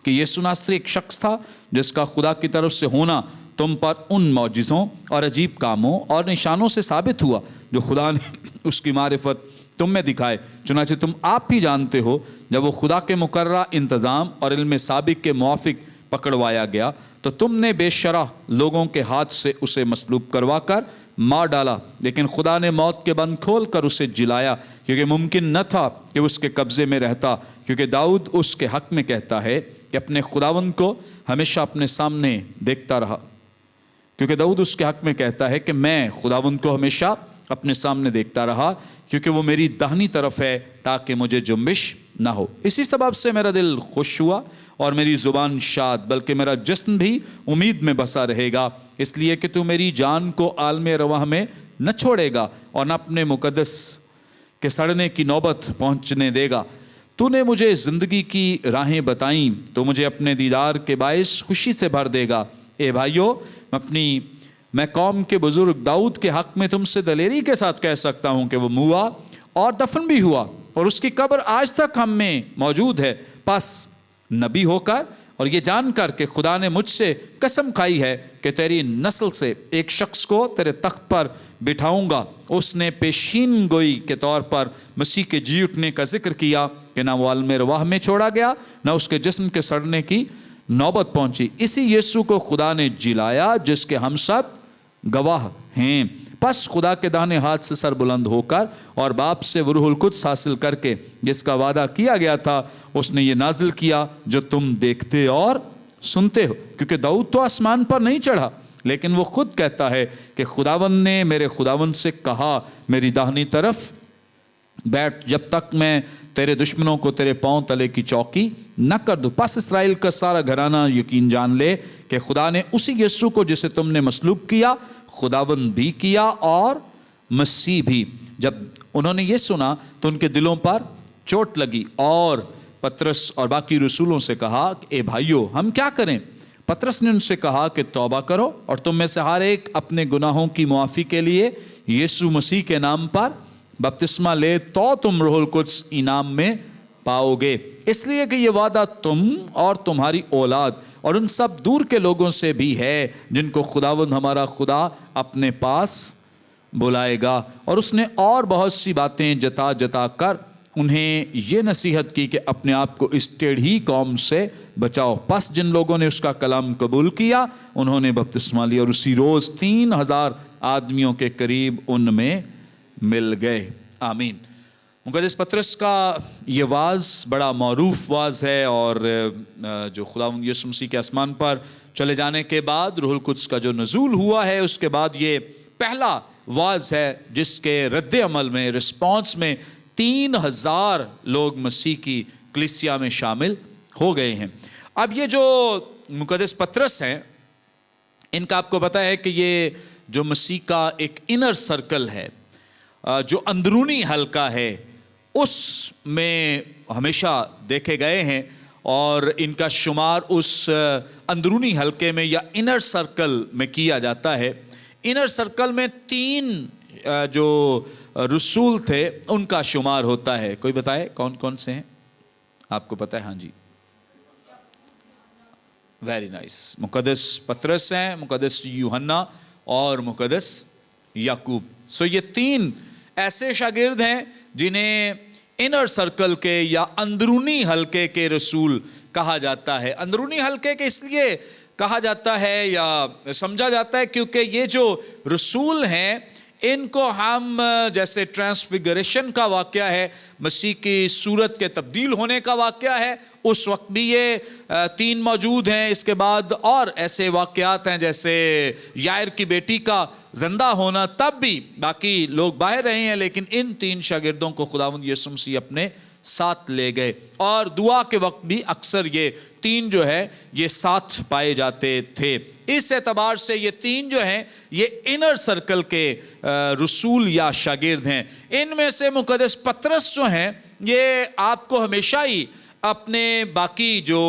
کہ یسوع ناصری ایک شخص تھا جس کا خدا کی طرف سے ہونا تم پر ان معجزوں اور عجیب کاموں اور نشانوں سے ثابت ہوا جو خدا نے اس کی معرفت تم میں دکھائے. چنانچہ تم آپ ہی جانتے ہو جب وہ خدا کے مقررہ انتظام اور علم سابق کے موافق پکڑوایا گیا تو تم نے بے شرح لوگوں کے ہاتھ سے اسے مصلوب کروا کر مار ڈالا, لیکن خدا نے موت کے بند کھول کر اسے جلایا, کیونکہ ممکن نہ تھا کہ اس کے قبضے میں رہتا, کیونکہ داؤد اس کے حق میں کہتا ہے کہ اپنے خداوند کو ہمیشہ اپنے سامنے دیکھتا رہا. کیونکہ داؤد اس کے حق میں کہتا ہے کہ میں خداوند کو ہمیشہ اپنے سامنے دیکھتا رہا, کیونکہ وہ میری داہنی طرف ہے تاکہ مجھے جنبش نہ ہو. اسی سبب سے میرا دل خوش ہوا اور میری زبان شاد, بلکہ میرا جسم بھی امید میں بسا رہے گا, اس لیے کہ تو میری جان کو عالم رواح میں نہ چھوڑے گا اور نہ اپنے مقدس کے سڑنے کی نوبت پہنچنے دے گا. تو نے مجھے زندگی کی راہیں بتائیں تو مجھے اپنے دیدار کے باعث خوشی سے بھر دے گا. اے بھائیو, میں قوم کے بزرگ داؤد کے حق میں تم سے دلیری کے ساتھ کہہ سکتا ہوں کہ وہ موا اور دفن بھی ہوا, اور اس کی قبر آج تک ہم میں موجود ہے. پس نبی ہو کر اور یہ جان کر کہ خدا نے مجھ سے قسم کھائی ہے کہ تیری نسل سے ایک شخص کو تیرے تخت پر بٹھاؤں گا, اس نے پیشین گوئی کے طور پر مسیح کے جی اٹھنے کا ذکر کیا کہ نہ وہ عالم رواح میں چھوڑا گیا نہ اس کے جسم کے سڑنے کی نوبت پہنچی. اسی یسوع کو خدا نے جلایا جس کے ہم سب گواہ ہیں. پس خدا کے داہنے ہاتھ سے سر بلند ہو کر اور باپ سے وہ روح القدس حاصل کر کے جس کا وعدہ کیا گیا تھا اس نے یہ نازل کیا جو تم دیکھتے اور سنتے ہو. کیونکہ داؤد تو آسمان پر نہیں چڑھا, لیکن وہ خود کہتا ہے کہ خداوند نے میرے خداوند سے کہا میری داہنی طرف بیٹھ جب تک میں تیرے دشمنوں کو تیرے پاؤں تلے کی چوکی نہ کر دوں. پس اسرائیل کا سارا گھرانہ یقین جان لے کہ خدا نے اسی یسوع کو جسے تم نے مصلوب کیا خداوند بھی کیا اور مسیح بھی. جب انہوں نے یہ سنا تو ان کے دلوں پر چوٹ لگی اور پطرس اور باقی رسولوں سے کہا کہ اے بھائیو ہم کیا کریں. پطرس نے ان سے کہا کہ توبہ کرو اور تم میں سے ہر ایک اپنے گناہوں کی معافی کے لیے یسوع مسیح کے نام پر بپتسمہ لے تو تم روح القدس انعام میں پاؤ گے. اس لیے کہ یہ وعدہ تم اور تمہاری اولاد اور ان سب دور کے لوگوں سے بھی ہے جن کو خداوند ہمارا خدا اپنے پاس بلائے گا. اور اس نے اور بہت سی باتیں جتا جتا کر انہیں یہ نصیحت کی کہ اپنے آپ کو اس ٹیڑھی قوم سے بچاؤ۔ پس جن لوگوں نے اس کا کلام قبول کیا انہوں نے بپتسمہ لیا، اور اسی روز 3000 آدمیوں کے قریب ان میں مل گئے۔ آمین۔ مقدس پطرس کا یہ واعظ بڑا معروف واعظ ہے، اور جو خداوند یسوع مسیح کے آسمان پر چلے جانے کے بعد روح القدس کا جو نزول ہوا ہے، اس کے بعد یہ پہلا واعظ ہے جس کے رد عمل میں، رسپانس میں 3000 لوگ مسیح کی کلیسیا میں شامل ہو گئے ہیں۔ اب یہ جو مقدس پطرس ہیں، ان کا آپ کو پتہ ہے کہ یہ جو مسیح کا ایک انر سرکل ہے، جو اندرونی حلقہ ہے، اس میں ہمیشہ دیکھے گئے ہیں، اور ان کا شمار اس اندرونی حلقے میں یا انر سرکل میں کیا جاتا ہے۔ انر سرکل میں 3 جو رسول تھے ان کا شمار ہوتا ہے۔ کوئی بتائے کون کون سے ہیں؟ آپ کو پتہ ہے؟ ہاں جی، ویری نائس۔ مقدس پطرس ہیں، مقدس یوحنا اور مقدس یعقوب۔ سو یہ 3 ایسے شاگرد ہیں جنہیں انر سرکل کے یا اندرونی حلقے کے رسول کہا جاتا ہے۔ اندرونی حلقے کے اس لیے کہا جاتا ہے یا سمجھا جاتا ہے کیونکہ یہ جو رسول ہیں ان کو ہم جیسے ٹرانسفیگریشن کا واقعہ ہے، مسیح کی صورت کے تبدیل ہونے کا واقعہ ہے، اس وقت بھی یہ 3 موجود ہیں۔ اس کے بعد اور ایسے واقعات ہیں جیسے یائر کی بیٹی کا زندہ ہونا، تب بھی باقی لوگ باہر رہے ہیں، لیکن ان 3 شاگردوں کو خداوند یسوع مسیح اپنے ساتھ لے گئے، اور دعا کے وقت بھی اکثر یہ 3 جو ہے یہ ساتھ پائے جاتے تھے۔ اس اعتبار سے یہ 3 جو ہیں یہ انر سرکل کے رسول یا شاگرد ہیں۔ ان میں سے مقدس پطرس جو ہیں یہ آپ کو ہمیشہ ہی اپنے باقی جو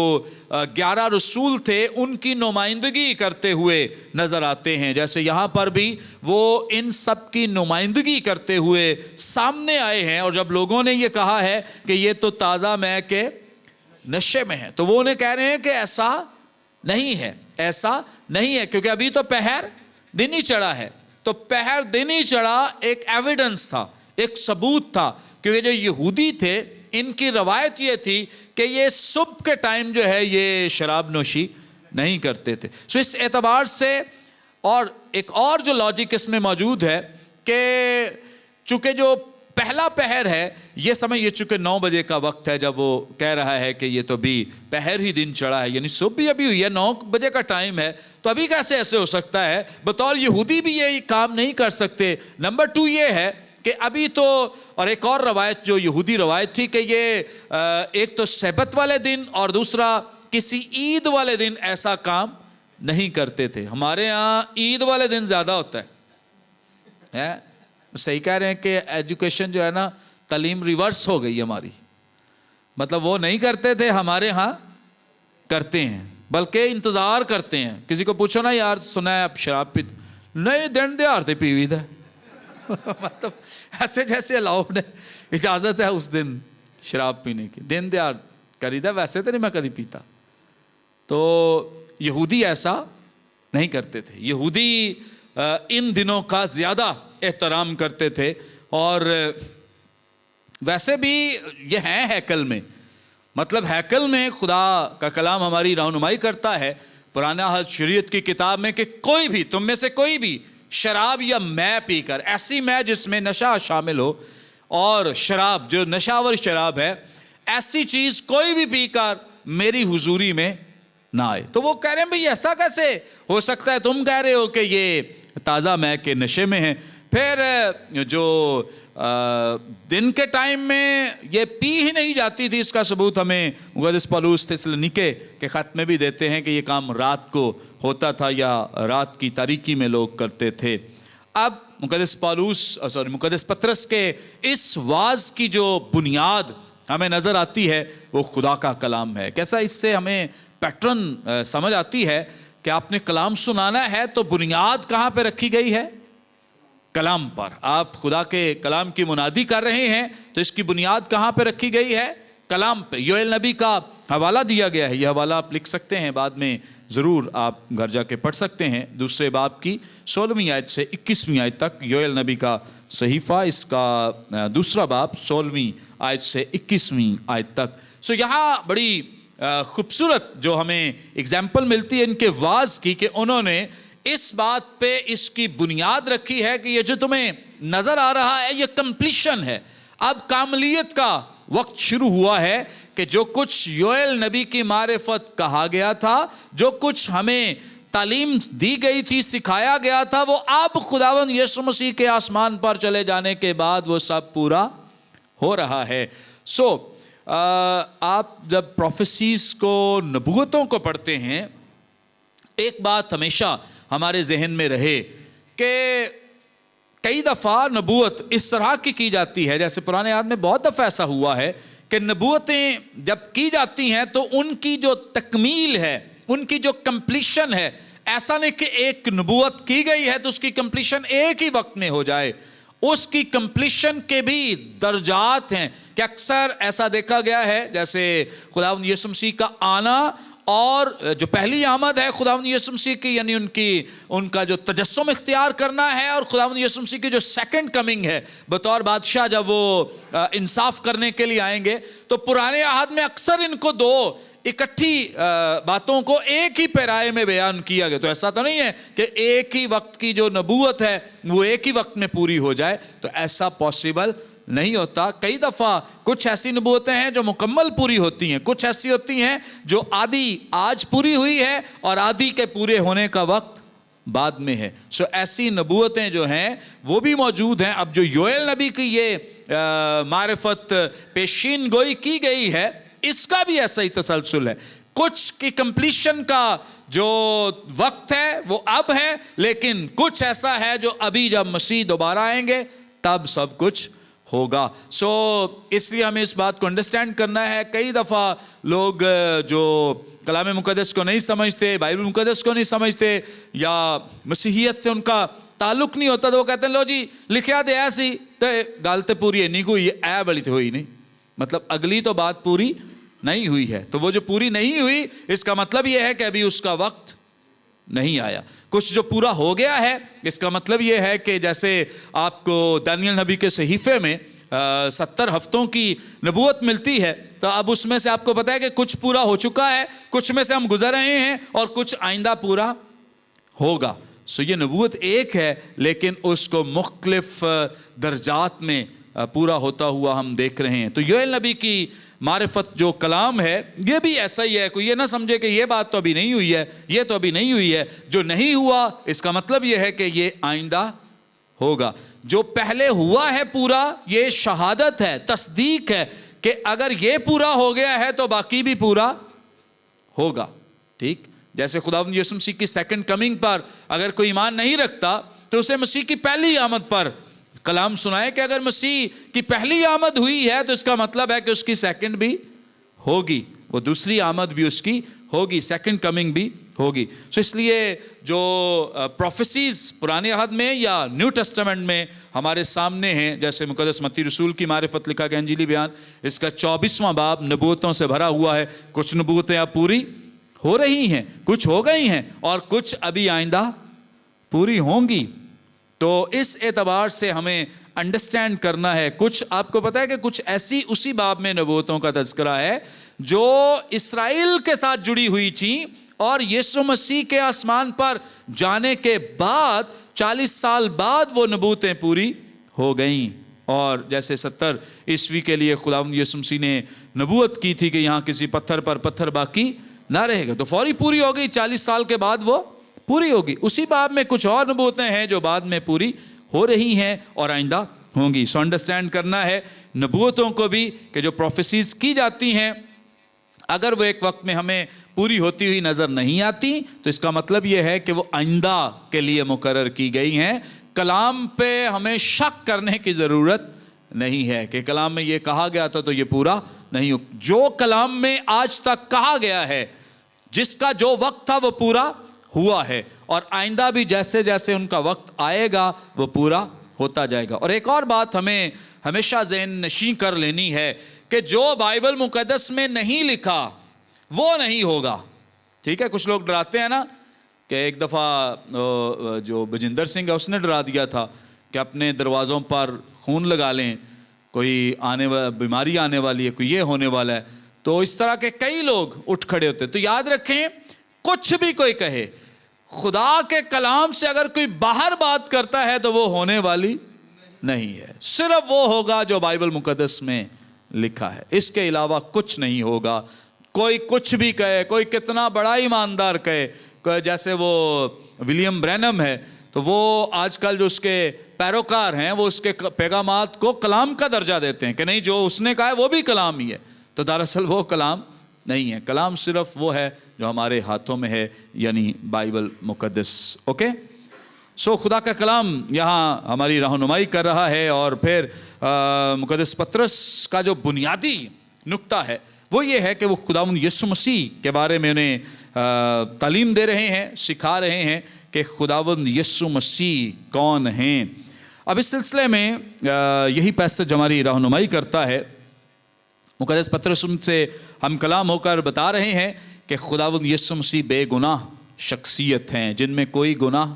11 رسول تھے ان کی نمائندگی کرتے ہوئے نظر آتے ہیں، جیسے یہاں پر بھی وہ ان سب کی نمائندگی کرتے ہوئے سامنے آئے ہیں، اور جب لوگوں نے یہ کہا ہے کہ یہ تو تازہ مے کے نشے میں ہے، تو وہ انہیں کہہ رہے ہیں کہ ایسا نہیں ہے، ایسا نہیں ہے، کیونکہ ابھی تو پہر دن ہی چڑھا ہے۔ تو پہر دن ہی چڑھا ایک ایویڈنس تھا، ایک ثبوت تھا، کیونکہ جو یہودی تھے ان کی روایت یہ تھی کہ یہ صبح کے ٹائم جو ہے یہ شراب نوشی نہیں کرتے تھے۔ سو اس اعتبار سے، اور ایک اور جو لاجک اس میں موجود ہے کہ چونکہ جو پہلا پہر ہے یہ سمجھ، یہ چونکہ 9 بجے کا وقت ہے جب وہ کہہ رہا ہے کہ یہ تو بھی پہر ہی دن چڑھا ہے، یعنی صبح بھی ابھی ہوئی ہے، 9 بجے کا ٹائم ہے، تو ابھی کیسے ایسے ہو سکتا ہے؟ بطور یہودی بھی یہ کام نہیں کر سکتے۔ نمبر 2 یہ ہے کہ ابھی تو، اور ایک اور روایت جو یہودی روایت تھی کہ یہ ایک تو سبت والے دن اور دوسرا کسی عید والے دن ایسا کام نہیں کرتے تھے۔ ہمارے ہاں عید والے دن زیادہ ہوتا ہے۔ صحیح کہہ رہے ہیں کہ ایجوکیشن جو ہے نا، تعلیم ریورس ہو گئی ہماری، مطلب وہ نہیں کرتے تھے، ہمارے ہاں کرتے ہیں، بلکہ انتظار کرتے ہیں۔ کسی کو پوچھو نا یار سنا ہے اب شراب پی، نہیں دن دیار تے پیوی دا مطلب ایسے جیسے الاؤڈ ہے، اجازت ہے اس دن شراب پینے کی، دن دیار کری دا، ویسے تو نہیں میں کبھی پیتا۔ تو یہودی ایسا نہیں کرتے تھے، یہودی ان دنوں کا زیادہ احترام کرتے تھے، اور ویسے بھی یہ ہیں ہیکل میں، مطلب ہیکل میں خدا کا کلام ہماری رہنمائی کرتا ہے پرانے عہد شریعت کی کتاب میں کہ کوئی بھی تم میں سے کوئی بھی شراب یا مے پی کر، ایسی مے جس میں نشہ شامل ہو، اور شراب جو نشاور شراب ہے، ایسی چیز کوئی بھی پی کر میری حضوری میں نہ آئے۔ تو وہ کہہ رہے ہیں بھئی ایسا کیسے ہو سکتا ہے؟ تم کہہ رہے ہو کہ یہ تازہ مے کے نشے میں ہیں، پھر جو دن کے ٹائم میں یہ پی ہی نہیں جاتی تھی، اس کا ثبوت ہمیں مقدس پولس تسلنیکے کے خط میں بھی دیتے ہیں کہ یہ کام رات کو ہوتا تھا یا رات کی تاریکی میں لوگ کرتے تھے۔ اب مقدس پطرس کے اس واعظ کی جو بنیاد ہمیں نظر آتی ہے وہ خدا کا کلام ہے۔ کیسا اس سے ہمیں پیٹرن سمجھ آتی ہے کہ آپ نے کلام سنانا ہے تو بنیاد کہاں پہ رکھی گئی ہے؟ کلام پر۔ آپ خدا کے کلام کی منادی کر رہے ہیں تو اس کی بنیاد کہاں پہ رکھی گئی ہے؟ کلام پہ۔ یوئیل نبی کا حوالہ دیا گیا ہے، یہ حوالہ آپ لکھ سکتے ہیں، بعد میں ضرور آپ گھر جا کے پڑھ سکتے ہیں، 2 باب کی 16ویں آیت سے 21ویں آیت تک یوئیل نبی کا صحیفہ اس کا دوسرا باب 16ویں آیت سے 21ویں آیت تک. سو یہاں بڑی خوبصورت جو ہمیں اگزامپل ملتی ہے ان کے واعظ کی کہ انہوں نے اس بات پہ اس کی بنیاد رکھی ہے کہ یہ جو تمہیں نظر آ رہا ہے یہ کمپلیشن ہے. اب کاملیت کا وقت شروع ہوا ہے کہ جو کچھ یوئیل نبی کی معرفت کہا گیا تھا, جو کچھ ہمیں تعلیم دی گئی تھی, سکھایا گیا تھا, وہ اب خداوند یسوع مسیح کے آسمان پر چلے جانے کے بعد وہ سب پورا ہو رہا ہے. سو آپ جب پروفیسیز کو, نبوتوں کو پڑھتے ہیں, ایک بات ہمیشہ ہمارے ذہن میں رہے کہ کئی دفعہ نبوت اس طرح کی جاتی ہے, جیسے پرانے عہد میں بہت دفعہ ایسا ہوا ہے کہ نبوتیں جب کی جاتی ہیں تو ان کی جو تکمیل ہے, ان کی جو کمپلیشن ہے, ایسا نہیں کہ ایک نبوت کی گئی ہے تو اس کی کمپلیشن ایک ہی وقت میں ہو جائے. اس کی کمپلیشن کے بھی درجات ہیں کہ اکثر ایسا دیکھا گیا ہے جیسے خداوند یسوع مسیح کا آنا اور جو پہلی آمد ہے خداوند یسوع مسیح کی, یعنی ان کا جو تجسم اختیار کرنا ہے, اور خداوند یسوع مسیح کی جو سیکنڈ کمنگ ہے بطور بادشاہ جب وہ انصاف کرنے کے لیے آئیں گے. تو پرانے عہد میں اکثر ان کو دو اکٹھی باتوں کو ایک ہی پیرائے میں بیان کیا گیا. تو ایسا تو نہیں ہے کہ ایک ہی وقت کی جو نبوت ہے وہ ایک ہی وقت میں پوری ہو جائے, تو ایسا پاسبل نہیں ہوتا. کئی دفعہ کچھ ایسی نبوتیں ہیں جو مکمل پوری ہوتی ہیں, کچھ ایسی ہوتی ہیں جو آدھی آج پوری ہوئی ہے اور آدھی کے پورے ہونے کا وقت بعد میں ہے. سو ایسی نبوتیں جو ہیں وہ بھی موجود ہیں. اب جو یوئیل نبی کی یہ معرفت پیشین گوئی کی گئی ہے, اس کا بھی ایسا ہی تسلسل ہے. کچھ کی کمپلیشن کا جو وقت ہے وہ اب ہے, لیکن کچھ ایسا ہے جو ابھی جب مسیح دوبارہ آئیں گے تب سب کچھ ہوگا. سو اس لیے ہمیں اس بات کو انڈرسٹینڈ کرنا ہے. کئی دفعہ لوگ جو کلام مقدس کو نہیں سمجھتے, بائبل مقدس کو نہیں سمجھتے, یا مسیحیت سے ان کا تعلق نہیں ہوتا, تو وہ کہتے ہیں لو جی لکھیا دے ایسی تو گل تو پوری نہیں کوئی, اے والی تو ہوئی نہیں, مطلب اگلی تو بات پوری نہیں ہوئی ہے. تو وہ جو پوری نہیں ہوئی اس کا مطلب یہ ہے کہ ابھی اس کا وقت نہیں آیا. کچھ جو پورا ہو گیا ہے اس کا مطلب یہ ہے کہ جیسے آپ کو دانیل نبی کے صحیفے میں 70 ہفتوں کی نبوت ملتی ہے, تو اب اس میں سے آپ کو پتا ہے کہ کچھ پورا ہو چکا ہے, کچھ میں سے ہم گزر رہے ہیں, اور کچھ آئندہ پورا ہوگا. سو یہ نبوت ایک ہے لیکن اس کو مختلف درجات میں پورا ہوتا ہوا ہم دیکھ رہے ہیں. تو یوئیل نبی کی معرفت جو کلام ہے یہ بھی ایسا ہی ہے. کوئی یہ نہ سمجھے کہ یہ بات تو ابھی نہیں ہوئی ہے, یہ تو ابھی نہیں ہوئی ہے. جو نہیں ہوا اس کا مطلب یہ ہے کہ یہ آئندہ ہوگا. جو پہلے ہوا ہے پورا, یہ شہادت ہے, تصدیق ہے کہ اگر یہ پورا ہو گیا ہے تو باقی بھی پورا ہوگا. ٹھیک, جیسے خداوند یسوع مسیح کی سیکنڈ کمنگ پر اگر کوئی ایمان نہیں رکھتا تو اسے مسیح کی پہلی آمد پر کلام سنائے کہ اگر مسیح کی پہلی آمد ہوئی ہے تو اس کا مطلب ہے کہ اس کی سیکنڈ بھی ہوگی, وہ دوسری آمد بھی اس کی ہوگی, سیکنڈ کمنگ بھی ہوگی. سو اس لیے جو پروفیسیز پرانے عہد میں یا نیو ٹیسٹمنٹ میں ہمارے سامنے ہیں, جیسے مقدس متی رسول کی معرفت لکھا گیا انجیلی بیان, اس کا 24واں باب نبوتوں سے بھرا ہوا ہے. کچھ نبوتیں اب پوری ہو رہی ہیں, کچھ ہو گئی ہیں, اور کچھ ابھی آئندہ پوری ہوں گی. تو اس اعتبار سے ہمیں انڈرسٹینڈ کرنا ہے. کچھ آپ کو پتا ہے کہ کچھ ایسی اسی باب میں نبوتوں کا تذکرہ ہے جو اسرائیل کے ساتھ جڑی ہوئی تھیں, اور یسوع مسیح کے آسمان پر جانے کے بعد 40 سال بعد وہ نبوتیں پوری ہو گئیں. اور جیسے 70 عیسوی کے لیے خداوند یسوع مسیح نے نبوت کی تھی کہ یہاں کسی پتھر پر پتھر باقی نہ رہے گا, تو فوری پوری ہو گئی, 40 سال کے بعد وہ پوری ہوگی. اسی باب میں کچھ اور نبوتیں ہیں جو بعد میں پوری ہو رہی ہیں اور آئندہ ہوں گی. سو انڈرسٹینڈ کرنا ہے نبوتوں کو بھی کہ جو پروفیسیز کی جاتی ہیں اگر وہ ایک وقت میں ہمیں پوری ہوتی ہوئی نظر نہیں آتی تو اس کا مطلب یہ ہے کہ وہ آئندہ کے لیے مقرر کی گئی ہیں. کلام پہ ہمیں شک کرنے کی ضرورت نہیں ہے کہ کلام میں یہ کہا گیا تھا تو یہ پورا نہیں ہو. جو کلام میں آج تک کہا گیا ہے, جس کا جو وقت تھا وہ پورا ہوا ہے, اور آئندہ بھی جیسے جیسے ان کا وقت آئے گا وہ پورا ہوتا جائے گا. اور ایک اور بات ہمیں ہمیشہ ذہن نشین کر لینی ہے کہ جو بائبل مقدس میں نہیں لکھا وہ نہیں ہوگا. ٹھیک ہے, کچھ لوگ ڈراتے ہیں نا کہ ایک دفعہ جو بجندر سنگھ ہے اس نے ڈرا دیا تھا کہ اپنے دروازوں پر خون لگا لیں, کوئی بیماری آنے والی ہے, کوئی یہ ہونے والا ہے, تو اس طرح کے کئی لوگ اٹھ کھڑے ہوتے. تو یاد رکھیں, کچھ بھی کوئی کہے, خدا کے کلام سے اگر کوئی باہر بات کرتا ہے تو وہ ہونے والی نہیں ہے. صرف وہ ہوگا جو بائبل مقدس میں لکھا ہے, اس کے علاوہ کچھ نہیں ہوگا. کوئی کچھ بھی کہے, کوئی کتنا بڑا ایماندار کہے, جیسے وہ ولیم برینم ہے, تو وہ آج کل جو اس کے پیروکار ہیں وہ اس کے پیغامات کو کلام کا درجہ دیتے ہیں کہ نہیں جو اس نے کہا ہے وہ بھی کلام ہی ہے. تو دراصل وہ کلام نہیں ہے. کلام صرف وہ ہے جو ہمارے ہاتھوں میں ہے, یعنی بائبل مقدس. اوکے, سو خدا کا کلام یہاں ہماری رہنمائی کر رہا ہے. اور پھر مقدس پطرس کا جو بنیادی نقطہ ہے وہ یہ ہے کہ وہ خداوند یسوع مسیح کے بارے میں انہیں تعلیم دے رہے ہیں, سکھا رہے ہیں کہ خداوند یسوع مسیح کون ہیں. اب اس سلسلے میں یہی پیسج ہماری رہنمائی کرتا ہے. مقدس پطرس ان سے ہم کلام ہو کر بتا رہے ہیں کہ خداوند یسوع مسیح بے گناہ شخصیت ہیں جن میں کوئی گناہ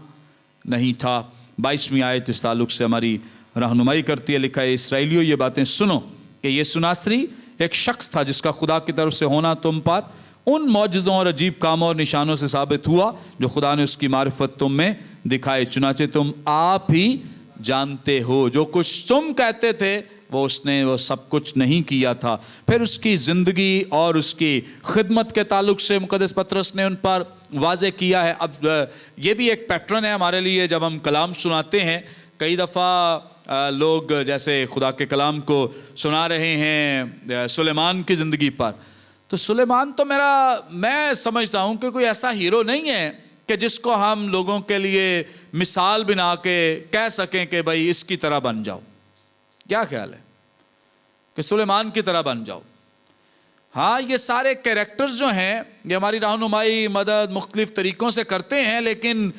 نہیں تھا. 22ویں آیت اس تعلق سے ہماری رہنمائی کرتی ہے. لکھا ہے, اسرائیلیوں یہ باتیں سنو کہ یسوع ناصری ایک شخص تھا جس کا خدا کی طرف سے ہونا تم پر ان معجزوں اور عجیب کاموں اور نشانوں سے ثابت ہوا جو خدا نے اس کی معرفت تم میں دکھائے. چنانچہ تم آپ ہی جانتے ہو جو کچھ تم کہتے تھے وہ اس نے وہ سب کچھ نہیں کیا تھا. پھر اس کی زندگی اور اس کی خدمت کے تعلق سے مقدس پطرس نے ان پر واضح کیا ہے. اب یہ بھی ایک پیٹرن ہے ہمارے لیے جب ہم کلام سناتے ہیں. کئی دفعہ لوگ جیسے خدا کے کلام کو سنا رہے ہیں سلیمان کی زندگی پر, تو سلیمان تو میں سمجھتا ہوں کہ کوئی ایسا ہیرو نہیں ہے کہ جس کو ہم لوگوں کے لیے مثال بنا کے کہہ سکیں کہ بھائی اس کی طرح بن جاؤ. کیا خیال ہے کہ سلیمان کی طرح بن جاؤ؟ ہاں, یہ سارے کیریکٹرز جو ہیں یہ ہماری رہنمائی مدد مختلف طریقوں سے کرتے ہیں, لیکن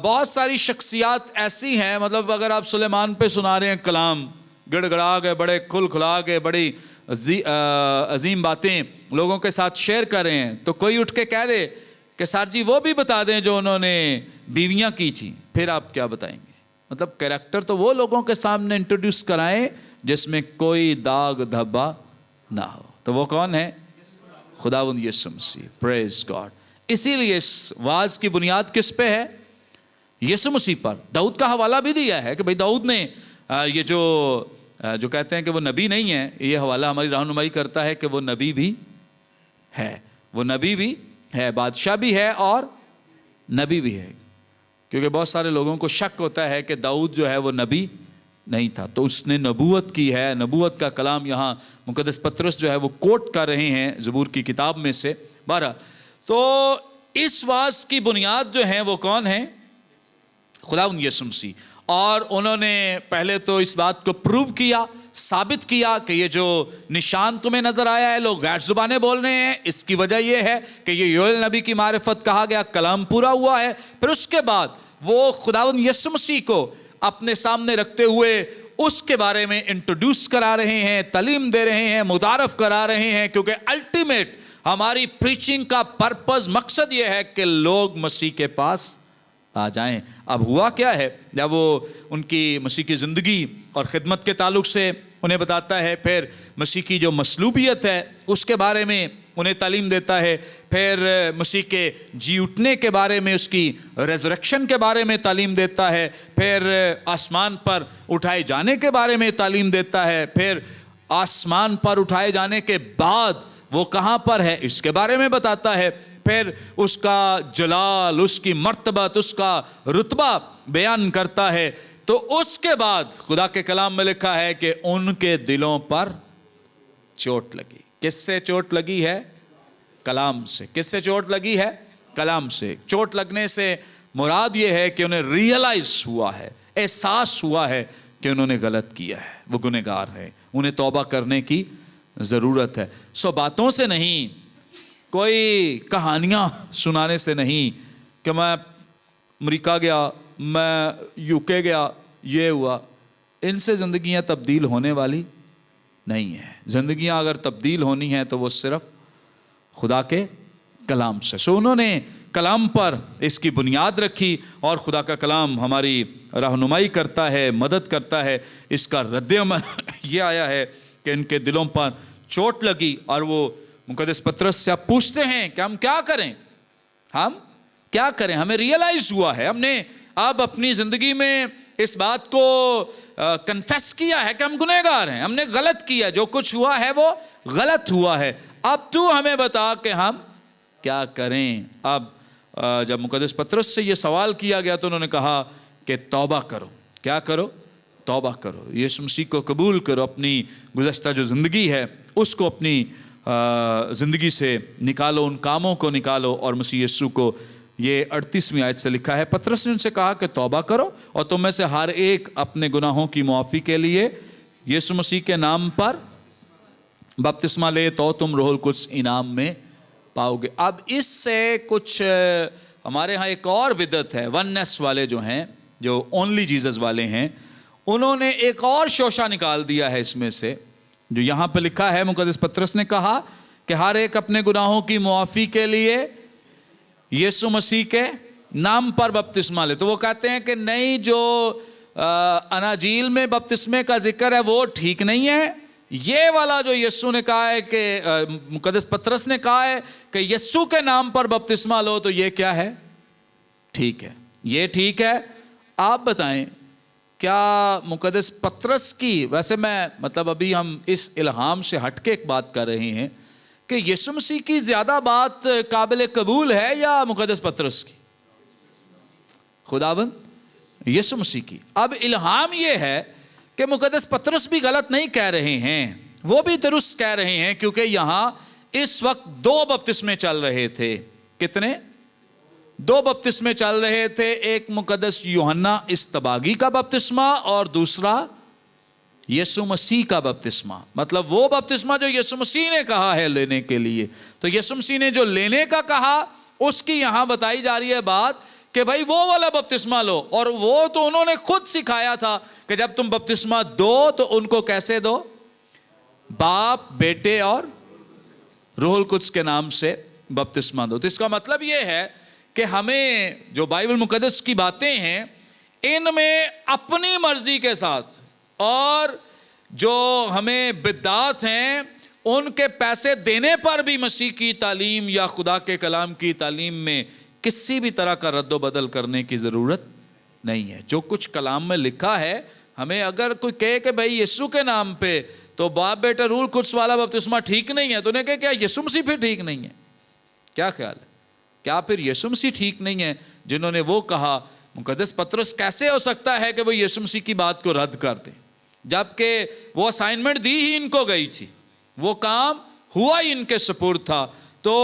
بہت ساری شخصیات ایسی ہیں, مطلب اگر آپ سلیمان پہ سنا رہے ہیں کلام, گڑ گڑا کے بڑے کھل کھلا کے بڑی عظیم باتیں لوگوں کے ساتھ شیئر کر رہے ہیں, تو کوئی اٹھ کے کہہ دے کہ سر جی وہ بھی بتا دیں جو انہوں نے بیویاں کی تھیں, پھر آپ کیا بتائیں گے؟ مطلب کیریکٹر تو وہ لوگوں کے سامنے انٹروڈیوس کرائیں جس میں کوئی داغ دھبا نہ ہو. تو وہ کون ہے؟ خداوند یسوع مسیح. پریز گاڈ. اسی لیے اس واز کی بنیاد کس پہ ہے؟ یسوع مسیح پر. داؤد کا حوالہ بھی دیا ہے کہ بھئی داؤد نے یہ جو کہتے ہیں کہ وہ نبی نہیں ہے, یہ حوالہ ہماری رہنمائی کرتا ہے کہ وہ نبی بھی ہے, وہ نبی بھی ہے, بادشاہ بھی ہے اور نبی بھی ہے. کیونکہ بہت سارے لوگوں کو شک ہوتا ہے کہ داؤد جو ہے وہ نبی نہیں تھا, تو اس نے نبوت کی ہے. نبوت کا کلام یہاں مقدس پطرس جو ہے وہ کوٹ کر رہے ہیں زبور کی کتاب میں سے. بہرحال تو اس واز کی بنیاد جو ہے وہ کون ہے؟ خداوند یسوع مسیح. اور انہوں نے پہلے تو اس بات کو پروو کیا, ثابت کیا کہ یہ جو نشان تمہیں نظر آیا ہے لوگ غیر زبانیں بول رہے ہیں, اس کی وجہ یہ ہے کہ یہ یوئیل نبی کی معرفت کہا گیا کلام پورا ہوا ہے. پھر اس کے بعد وہ خداوند یسوع مسیح کو اپنے سامنے رکھتے ہوئے اس کے بارے میں انٹروڈیوس کرا رہے ہیں, تعلیم دے رہے ہیں, متعارف کرا رہے ہیں, کیونکہ الٹیمیٹ ہماری پریچنگ کا پرپز مقصد یہ ہے کہ لوگ مسیح کے پاس آ جائیں. اب ہوا کیا ہے, جب وہ ان کی مسیح کی زندگی اور خدمت کے تعلق سے انہیں بتاتا ہے, پھر مسیح کی جو مصلوبیت ہے اس کے بارے میں انہیں تعلیم دیتا ہے, پھر مسیح کے جی اٹھنے کے بارے میں, اس کی ریزریکشن کے بارے میں تعلیم دیتا ہے, پھر آسمان پر اٹھائے جانے کے بارے میں تعلیم دیتا ہے, پھر آسمان پر اٹھائے جانے کے بعد وہ کہاں پر ہے اس کے بارے میں بتاتا ہے, پھر اس کا جلال, اس کی مرتبت, اس کا رتبہ بیان کرتا ہے. تو اس کے بعد خدا کے کلام میں لکھا ہے کہ ان کے دلوں پر چوٹ لگی. کس سے چوٹ لگی ہے؟ کلام سے. کس سے چوٹ لگی ہے؟ کلام سے. چوٹ لگنے سے مراد یہ ہے کہ انہیں ریئلائز ہوا ہے, احساس ہوا ہے کہ انہوں نے غلط کیا ہے, وہ گنہگار ہیں, انہیں توبہ کرنے کی ضرورت ہے. سو باتوں سے نہیں, کوئی کہانیاں سنانے سے نہیں کہ میں امریکہ گیا, میں UK گیا, یہ ہوا, ان سے زندگیاں تبدیل ہونے والی نہیں ہیں. زندگیاں اگر تبدیل ہونی ہیں تو وہ صرف خدا کے کلام سے. سو انہوں نے کلام پر اس کی بنیاد رکھی اور خدا کا کلام ہماری رہنمائی کرتا ہے، مدد کرتا ہے. اس کا رد عمل یہ آیا ہے کہ ان کے دلوں پر چوٹ لگی اور وہ مقدس پطرس سے اب پوچھتے ہیں کہ ہم کیا کریں، ہم کیا کریں. ہمیں ریئلائز ہوا ہے، ہم نے اب اپنی زندگی میں اس بات کو کنفیس کیا ہے کہ ہم گنہگار ہیں، ہم نے غلط کیا، جو کچھ ہوا ہے وہ غلط ہوا ہے. اب تو ہمیں بتا کہ ہم کیا کریں. اب جب مقدس پطرس سے یہ سوال کیا گیا تو انہوں نے کہا کہ توبہ کرو. کیا کرو؟ توبہ کرو. یسوع مسیح کو قبول کرو. اپنی گزشتہ جو زندگی ہے اس کو اپنی زندگی سے نکالو، ان کاموں کو نکالو اور مسیح یسوع کو. یہ 38ویں آیت سے لکھا ہے، پطرس نے ان سے کہا کہ توبہ کرو اور تم میں سے ہر ایک اپنے گناہوں کی معافی کے لیے یسوع مسیح کے نام پر بپتسمہ لے تو تم روح القدس انعام میں پاؤ گے. اب اس سے کچھ ہمارے ہاں ایک اور بدعت ہے، وننس والے جو ہیں، جو اونلی جیزس والے ہیں، انہوں نے ایک اور شوشہ نکال دیا ہے اس میں سے، جو یہاں پہ لکھا ہے پطرس پطرس نے کہا کہ ہر ایک اپنے گناہوں کی معافی کے لیے یسوع مسیح کے نام پر بپتسمہ لے. تو وہ کہتے ہیں کہ نہیں، جو اناجیل میں بپتسمے کا ذکر ہے وہ ٹھیک نہیں ہے، یہ والا جو یسوع نے کہا ہے کہ مقدس پطرس نے کہا ہے کہ یسوع کے نام پر بپتسمہ لو، تو یہ کیا ہے؟ ٹھیک ہے، یہ ٹھیک ہے. آپ بتائیں کیا مقدس پطرس کی، ویسے میں ابھی ہم اس الہام سے ہٹ کے ایک بات کر رہے ہیں کہ یسوع مسیح کی زیادہ بات قابل قبول ہے یا مقدس پطرس کی؟ خداوند یسوع مسیح کی. اب الہام یہ ہے کہ مقدس پطرس بھی غلط نہیں کہہ رہے ہیں، وہ بھی درست کہہ رہے ہیں، کیونکہ یہاں اس وقت 2 بپتسمے چل رہے تھے. کتنے؟ 2 بپتسمے چل رہے تھے. ایک مقدس یوحنا اصطباغی کا بپتسمہ اور دوسرا یسوع مسیح کا بپتسمہ. مطلب وہ بپتسمہ جو یسوع مسیح نے کہا ہے لینے کے لیے. تو یسوع مسیح نے جو لینے کا کہا اس کی یہاں بتائی جا رہی ہے بات کہ بھائی وہ والا بپتسمہ لو. اور وہ تو انہوں نے خود سکھایا تھا کہ جب تم بپتسمہ دو تو ان کو کیسے دو؟ باپ، بیٹے اور روح القدس کے نام سے بپتسمہ دو. تو اس کا مطلب یہ ہے کہ ہمیں جو بائبل مقدس کی باتیں ہیں ان میں اپنی مرضی کے ساتھ، اور جو ہمیں بدعات ہیں ان کے پیسے دینے پر بھی مسیح کی تعلیم یا خدا کے کلام کی تعلیم میں کسی بھی طرح کا رد و بدل کرنے کی ضرورت نہیں ہے. جو کچھ کلام میں لکھا ہے، ہمیں اگر کوئی کہے کہ بھائی یسوع کے نام پہ تو باپ بیٹا روح القدس والا بپتسمہ ٹھیک نہیں ہے، تو انہیں کہ کیا یسوع مسیح پھر ٹھیک نہیں ہے؟ کیا خیال ہے؟ کیا پھر یسوع مسیح ٹھیک نہیں ہے جنہوں نے وہ کہا؟ مقدس پطرس کیسے ہو سکتا ہے کہ وہ یسوع مسیح کی بات کو رد کر دیں، جبکہ وہ اسائنمنٹ دی ہی ان کو گئی تھی، وہ کام ہوا ہی ان کے سپرد تھا. تو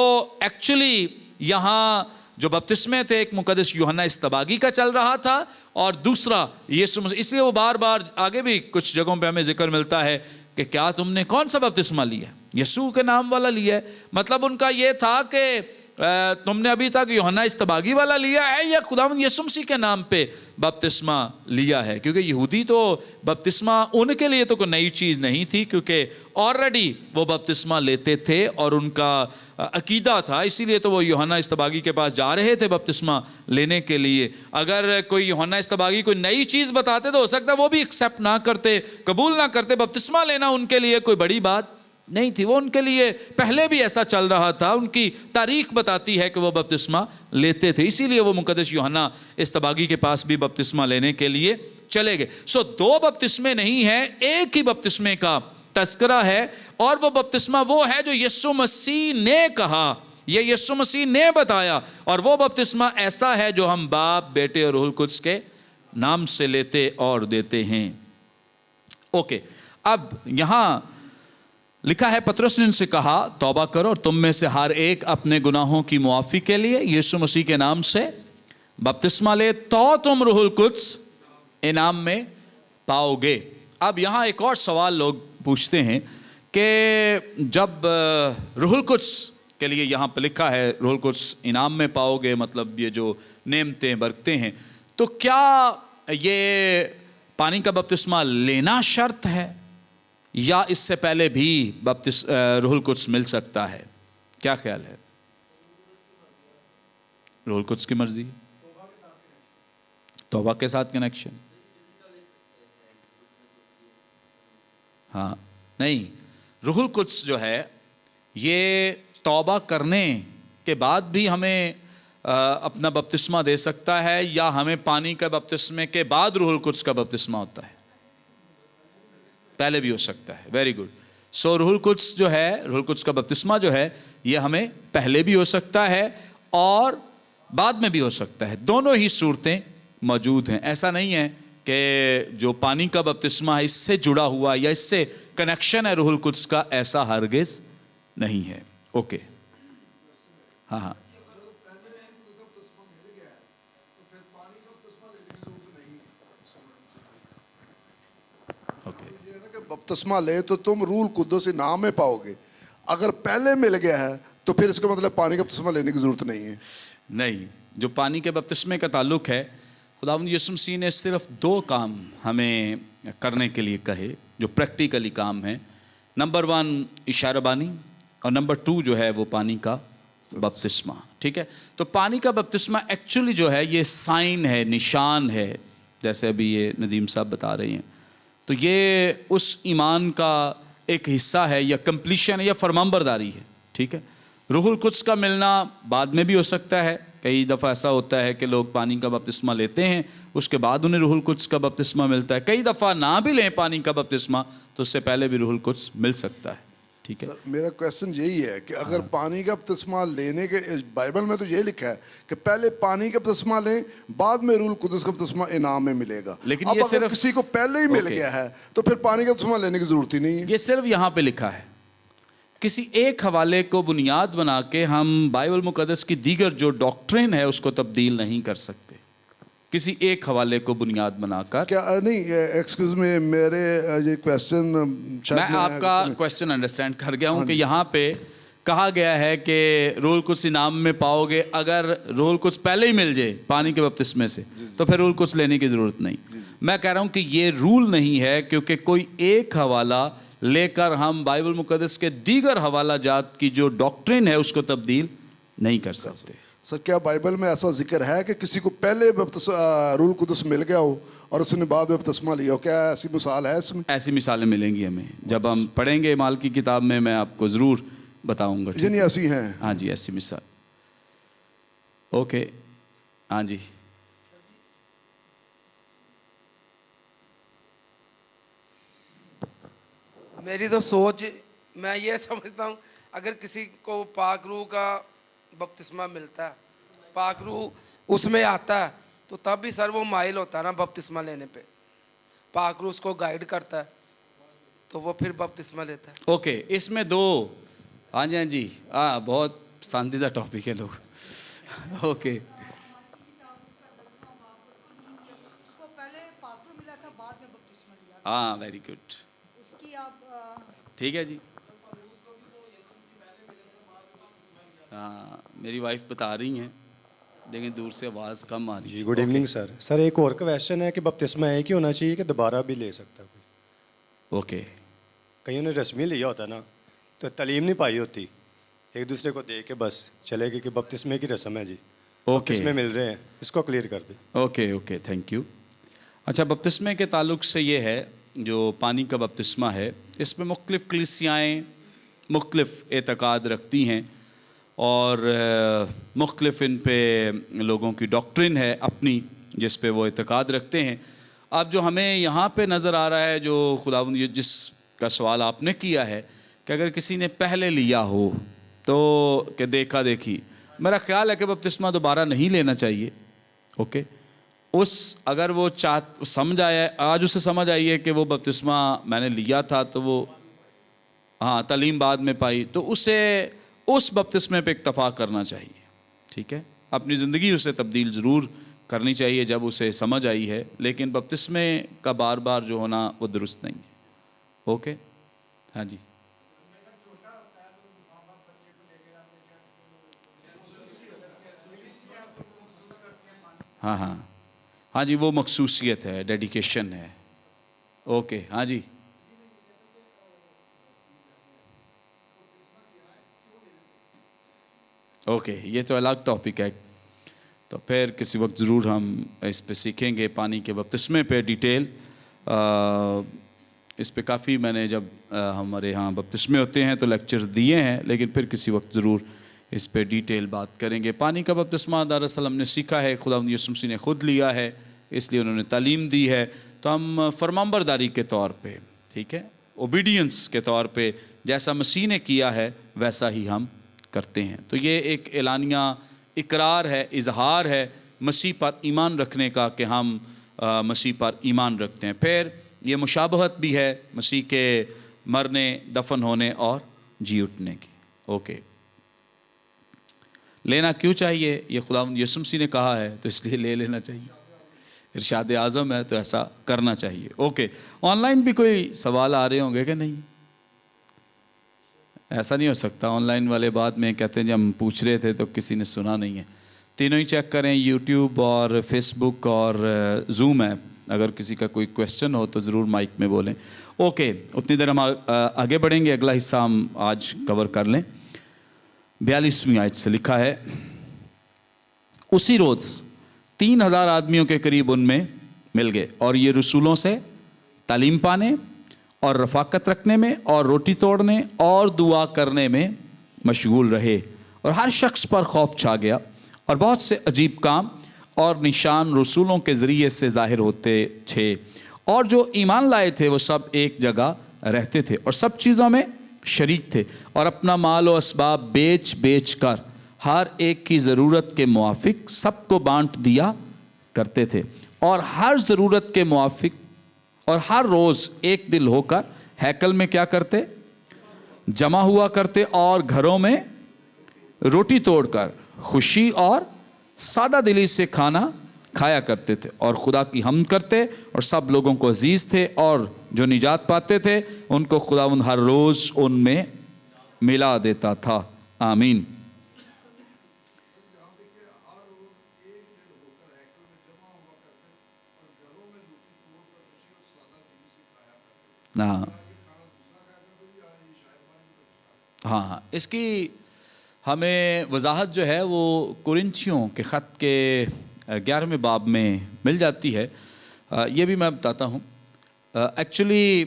ایکچولی یہاں جو بپتسمے تھے، ایک مقدس یوحنا اصطباغی کا چل رہا تھا اور دوسرا یسوع مسیح. اس لیے وہ بار بار آگے بھی کچھ جگہوں پہ ہمیں ذکر ملتا ہے کہ کیا تم نے کون سا بپتسمہ لیا؟ یسوع کے نام والا لیا ہے. مطلب ان کا یہ تھا کہ تم نے ابھی تک یوحنا اصطباغی والا لیا ہے یا خداوند یسوع مسیح کے نام پہ بپتسمہ لیا ہے؟ کیونکہ یہودی تو بپتسمہ ان کے لیے تو کوئی نئی چیز نہیں تھی، کیونکہ آلریڈی وہ بپتسمہ لیتے تھے اور ان کا عقیدہ تھا. اسی لیے تو وہ یوحنا اصطباغی کے پاس جا رہے تھے بپتسمہ لینے کے لیے. اگر کوئی یوحنا اصطباغی کوئی نئی چیز بتاتے تو ہو سکتا ہے وہ بھی ایکسیپٹ نہ کرتے، قبول نہ کرتے. بپتسمہ لینا ان کے لیے کوئی بڑی بات نہیں تھی، وہ ان کے لیے پہلے بھی ایسا چل رہا تھا. ان کی تاریخ بتاتی ہے کہ وہ بپتسمہ لیتے تھے، اسی لیے وہ مقدس یوحنا اصطباغی کے پاس بھی بپتسمہ لینے کے لیے چلے گئے. 2 بپتسمے نہیں ہیں، ایک ہی بپتسمے کا تذکرہ ہے، اور وہ بپتسمہ وہ ہے جو یسوع مسیح نے کہا، یہ یسوع مسیح نے بتایا، اور وہ بپتسمہ ایسا ہے جو ہم باپ، بیٹے اور روح القدس کے نام سے لیتے اور دیتے ہیں. اوکے، اب یہاں لکھا ہے پطرس نے ان سے کہا توبہ کرو اور تم میں سے ہر ایک اپنے گناہوں کی معافی کے لیے یسوع مسیح کے نام سے بپتسمہ لے تو تم روح القدس انعام میں پاؤ گے. اب یہاں ایک اور سوال لوگ پوچھتے ہیں کہ جب روح القدس کے لیے یہاں پہ لکھا ہے روح القدس انعام میں پاؤ گے، مطلب یہ جو نعمتیں برکتیں ہیں، تو کیا یہ پانی کا بپتسمہ لینا شرط ہے یا اس سے پہلے بھی روح القدس مل سکتا ہے؟ کیا خیال ہے؟ روح القدس کی مرضی ہے. توبہ کے ساتھ کنیکشن. ہاں نہیں, روح القدس جو ہے یہ توبہ کرنے کے بعد بھی ہمیں اپنا بپتسمہ دے سکتا ہے, یا ہمیں پانی کا بپتسمے کے بعد روح القدس کا بپتسمہ ہوتا ہے؟ پہلے بھی ہو سکتا ہے. Very good. سو روح القدس جو ہے, روح القدس کا بپتسمہ جو ہے یہ ہمیں پہلے بھی ہو سکتا ہے اور بعد میں بھی ہو سکتا ہے. دونوں ہی صورتیں موجود ہیں. ایسا نہیں ہے کہ جو پانی کا بپتسمہ ہے اس سے جڑا ہوا یا اس سے کنیکشن ہے روح القدس کا, ایسا ہرگز نہیں ہے. اوکے. ہاں ہاں بپتسمہ لے تو تم روح القدس انعام میں پاؤ گے. اگر پہلے مل گیا ہے تو پھر اس کا مطلب پانی کا بپتسمہ لینے کی ضرورت نہیں ہے. نہیں, جو پانی کے بپتسمے کا تعلق ہے, خداوند یسوع مسیح نے صرف 2 کام ہمیں کرنے کے لیے کہے جو پریکٹیکلی کام ہیں. نمبر 1 اشارہ بانی, اور نمبر 2 جو ہے وہ پانی کا بپتسمہ. ٹھیک ہے, تو پانی کا بپتسمہ ایکچولی جو ہے یہ سائن ہے, نشان ہے, جیسے ابھی یہ ندیم صاحب بتا رہے ہیں. تو یہ اس ایمان کا ایک حصہ ہے, یا کمپلیشن ہے, یا فرمانبرداری ہے. ٹھیک ہے. روح القدس کا ملنا بعد میں بھی ہو سکتا ہے. کئی دفعہ ایسا ہوتا ہے کہ لوگ پانی کا بپتسمہ لیتے ہیں, اس کے بعد انہیں روح القدس کا بپتسمہ ملتا ہے. کئی دفعہ نہ بھی لیں پانی کا بپتسمہ تو اس سے پہلے بھی روح القدس مل سکتا ہے. ٹھیک ہے. میرا کویسچن یہی ہے کہ اگر پانی کا بپتسمہ لینے کے, بائبل میں تو یہ لکھا ہے کہ پہلے پانی کا بپتسمہ لیں, بعد میں روح القدس کا بپتسمہ انعام میں ملے گا. لیکن اب یہ اگر صرف کسی کو پہلے ہی مل گیا ہے تو پھر پانی کا بپتسمہ لینے کی ضرورت ہی نہیں ہے. یہ صرف یہاں پہ لکھا ہے. کسی ایک حوالے کو بنیاد بنا کے ہم بائبل مقدس کی دیگر جو ڈاکٹرین ہے اس کو تبدیل نہیں کر سکتے. کسی ایک حوالے کو بنیاد بنا کر. کیا نہیں, ایکسکیوز میں, میرے یہ کویسچن میں آپ کا کویسچن انڈرسٹینڈ کر گیا ہوں کہ یہاں پہ کہا گیا ہے کہ روح القدس انعام میں پاؤ گے. اگر روح القدس پہلے ہی مل جائے پانی کے بپتسمے سے تو پھر روح القدس لینے کی ضرورت نہیں. میں کہہ رہا ہوں کہ یہ رول نہیں ہے, کیونکہ کوئی ایک حوالہ لے کر ہم بائبل مقدس کے دیگر حوالہ جات کی جو ڈاکٹرین ہے اس کو تبدیل نہیں کر سکتے. سر کیا بائبل میں ایسا ذکر ہے کہ کسی کو پہلے روح القدس مل گیا ہو اور اس نے بعد میں بپتسمہ لیا ہو؟ کیا ایسی مثال ہے اس میں؟ ایسی مثالیں ملیں گی ہمیں جب ہم پڑھیں گے اعمال کی کتاب میں آپ کو ضرور بتاؤں گا. یعنی ایسی ہیں؟ ہاں جی, ایسی مثال. اوکے. ہاں جی. میری تو سوچ, میں یہ سمجھتا ہوں اگر کسی کو پاک روح کا بپتسمہ ملتا ہے, پاک روح اس میں آتا ہے, تو تب بھی سر وہ مائل ہوتا ہے نا بپتسمہ لینے پہ. پاک روح اس کو گائیڈ کرتا ہے تو وہ پھر بپتسمہ لیتا ہے. اوکے, اس میں 2. ہاں جی, ہاں جی, ہاں بہت پسندیدہ ٹاپک ہے لوگ. اوکے. ہاں ویری گڈ. ٹھیک ہے جی. ہاں میری وائف بتا رہی ہیں لیکن دور سے آواز کم آ رہی ہے. جی گڈ ایوننگ سر. سر ایک اور کویسچن ہے کہ بپتسمہ ایک ہی ہونا چاہیے کہ دوبارہ بھی لے سکتا ہے کوئی؟ اوکے. کئیوں نے رسمی لیا ہوتا نا, تو تعلیم نہیں پائی ہوتی, ایک دوسرے کو دے کے بس چلے گئے کہ بپتسمے کی رسم ہے جی, بپتسمے مل رہے ہیں, اس کو کلیئر کر دیں. Okay okay, thank you. اچھا, بپتسمے کے تعلق سے یہ ہے جو پانی کا بپتسمہ ہے اس میں مختلف کلیسیائیں مختلف اعتقاد رکھتی ہیں اور مختلف ان پہ لوگوں کی ڈاکٹرین ہے اپنی جس پہ وہ اعتقاد رکھتے ہیں. اب جو ہمیں یہاں پہ نظر آ رہا ہے, جو خداوند جس کا سوال آپ نے کیا ہے کہ اگر کسی نے پہلے لیا ہو تو کہ دیکھا دیکھی, میرا خیال ہے کہ بپتسمہ دوبارہ نہیں لینا چاہیے. اوکے. اگر وہ سمجھ آیا, آج اسے سمجھ آئی ہے کہ وہ بپتسمہ میں نے لیا تھا تو وہ ہاں تعلیم بعد میں پائی, تو اسے اس بپتسمے پہ اکتفا کرنا چاہیے. ٹھیک ہے, اپنی زندگی اسے تبدیل ضرور کرنی چاہیے جب اسے سمجھ آئی ہے, لیکن بپتسمے کا بار بار جو ہونا وہ درست نہیں ہے. اوکے. ہاں جی. ہاں ہاں ہاں جی, وہ مخصوصیت ہے, ڈیڈیکیشن ہے. اوکے. ہاں جی. اوکے, یہ تو الگ ٹاپک ہے. تو پھر کسی وقت ضرور ہم اس پہ سیکھیں گے، پانی کے بپتسمے پہ ڈیٹیل. اس پہ کافی میں نے جب ہمارے ہاں بپتسمے ہوتے ہیں تو لیکچر دیے ہیں، لیکن پھر کسی وقت ضرور اس پہ ڈیٹیل بات کریں گے. پانی کا بپتسمہ دراصل ہم نے سیکھا ہے، خداوند یسوع مسیح نے خود لیا ہے، اس لیے انہوں نے تعلیم دی ہے. تو ہم فرمانبرداری کے طور پہ، ٹھیک ہے، اوبیڈینس کے طور پہ جیسا مسیح نے کیا ہے ویسا ہی ہم کرتے ہیں. تو یہ ایک اعلانیہ اقرار ہے، اظہار ہے مسیح پر ایمان رکھنے کا کہ ہم مسیح پر ایمان رکھتے ہیں. پھر یہ مشابہت بھی ہے مسیح کے مرنے، دفن ہونے اور جی اٹھنے کی. اوکے، لینا کیوں چاہیے؟ یہ خداوند یسوع مسیح نے کہا ہے تو اس لیے لے لینا چاہیے. ارشاد اعظم ہے تو ایسا کرنا چاہیے. اوکے، آن لائن بھی کوئی سوال آ رہے ہوں گے کہ نہیں؟ ایسا نہیں ہو سکتا آن لائن والے بعد میں کہتے ہیں جب ہم پوچھ رہے تھے تو کسی نے سنا نہیں ہے. تینوں ہی چیک کریں، یوٹیوب اور فیس بک اور زوم ایپ. اگر کسی کا کوئی کویسچن ہو تو ضرور مائک میں بولیں. اوکے، اتنی دیر ہم آگے بڑھیں گے. اگلا حصہ ہم آج کور کر لیں. 42ویں آیت سے لکھا ہے، اسی روز 3000 آدمیوں کے قریب ان میں مل گئے اور یہ رسولوں سے تعلیم پانے اور رفاقت رکھنے میں اور روٹی توڑنے اور دعا کرنے میں مشغول رہے. اور ہر شخص پر خوف چھا گیا اور بہت سے عجیب کام اور نشان رسولوں کے ذریعے سے ظاہر ہوتے تھے. اور جو ایمان لائے تھے وہ سب ایک جگہ رہتے تھے اور سب چیزوں میں شریک تھے اور اپنا مال و اسباب بیچ بیچ کر ہر ایک کی ضرورت کے موافق سب کو بانٹ دیا کرتے تھے. اور ہر ضرورت کے موافق اور ہر روز ایک دل ہو کر ہیکل میں کیا کرتے؟ جمع ہوا کرتے اور گھروں میں روٹی توڑ کر خوشی اور سادہ دلی سے کھانا کھایا کرتے تھے اور خدا کی حمد کرتے اور سب لوگوں کو عزیز تھے اور جو نجات پاتے تھے ان کو خداوند ہر روز ان میں ملا دیتا تھا. آمین. ہاں، اس کی ہمیں وضاحت جو ہے وہ کورنتھیوں کے خط کے 11ویں باب میں مل جاتی ہے. یہ بھی میں بتاتا ہوں. ایکچولی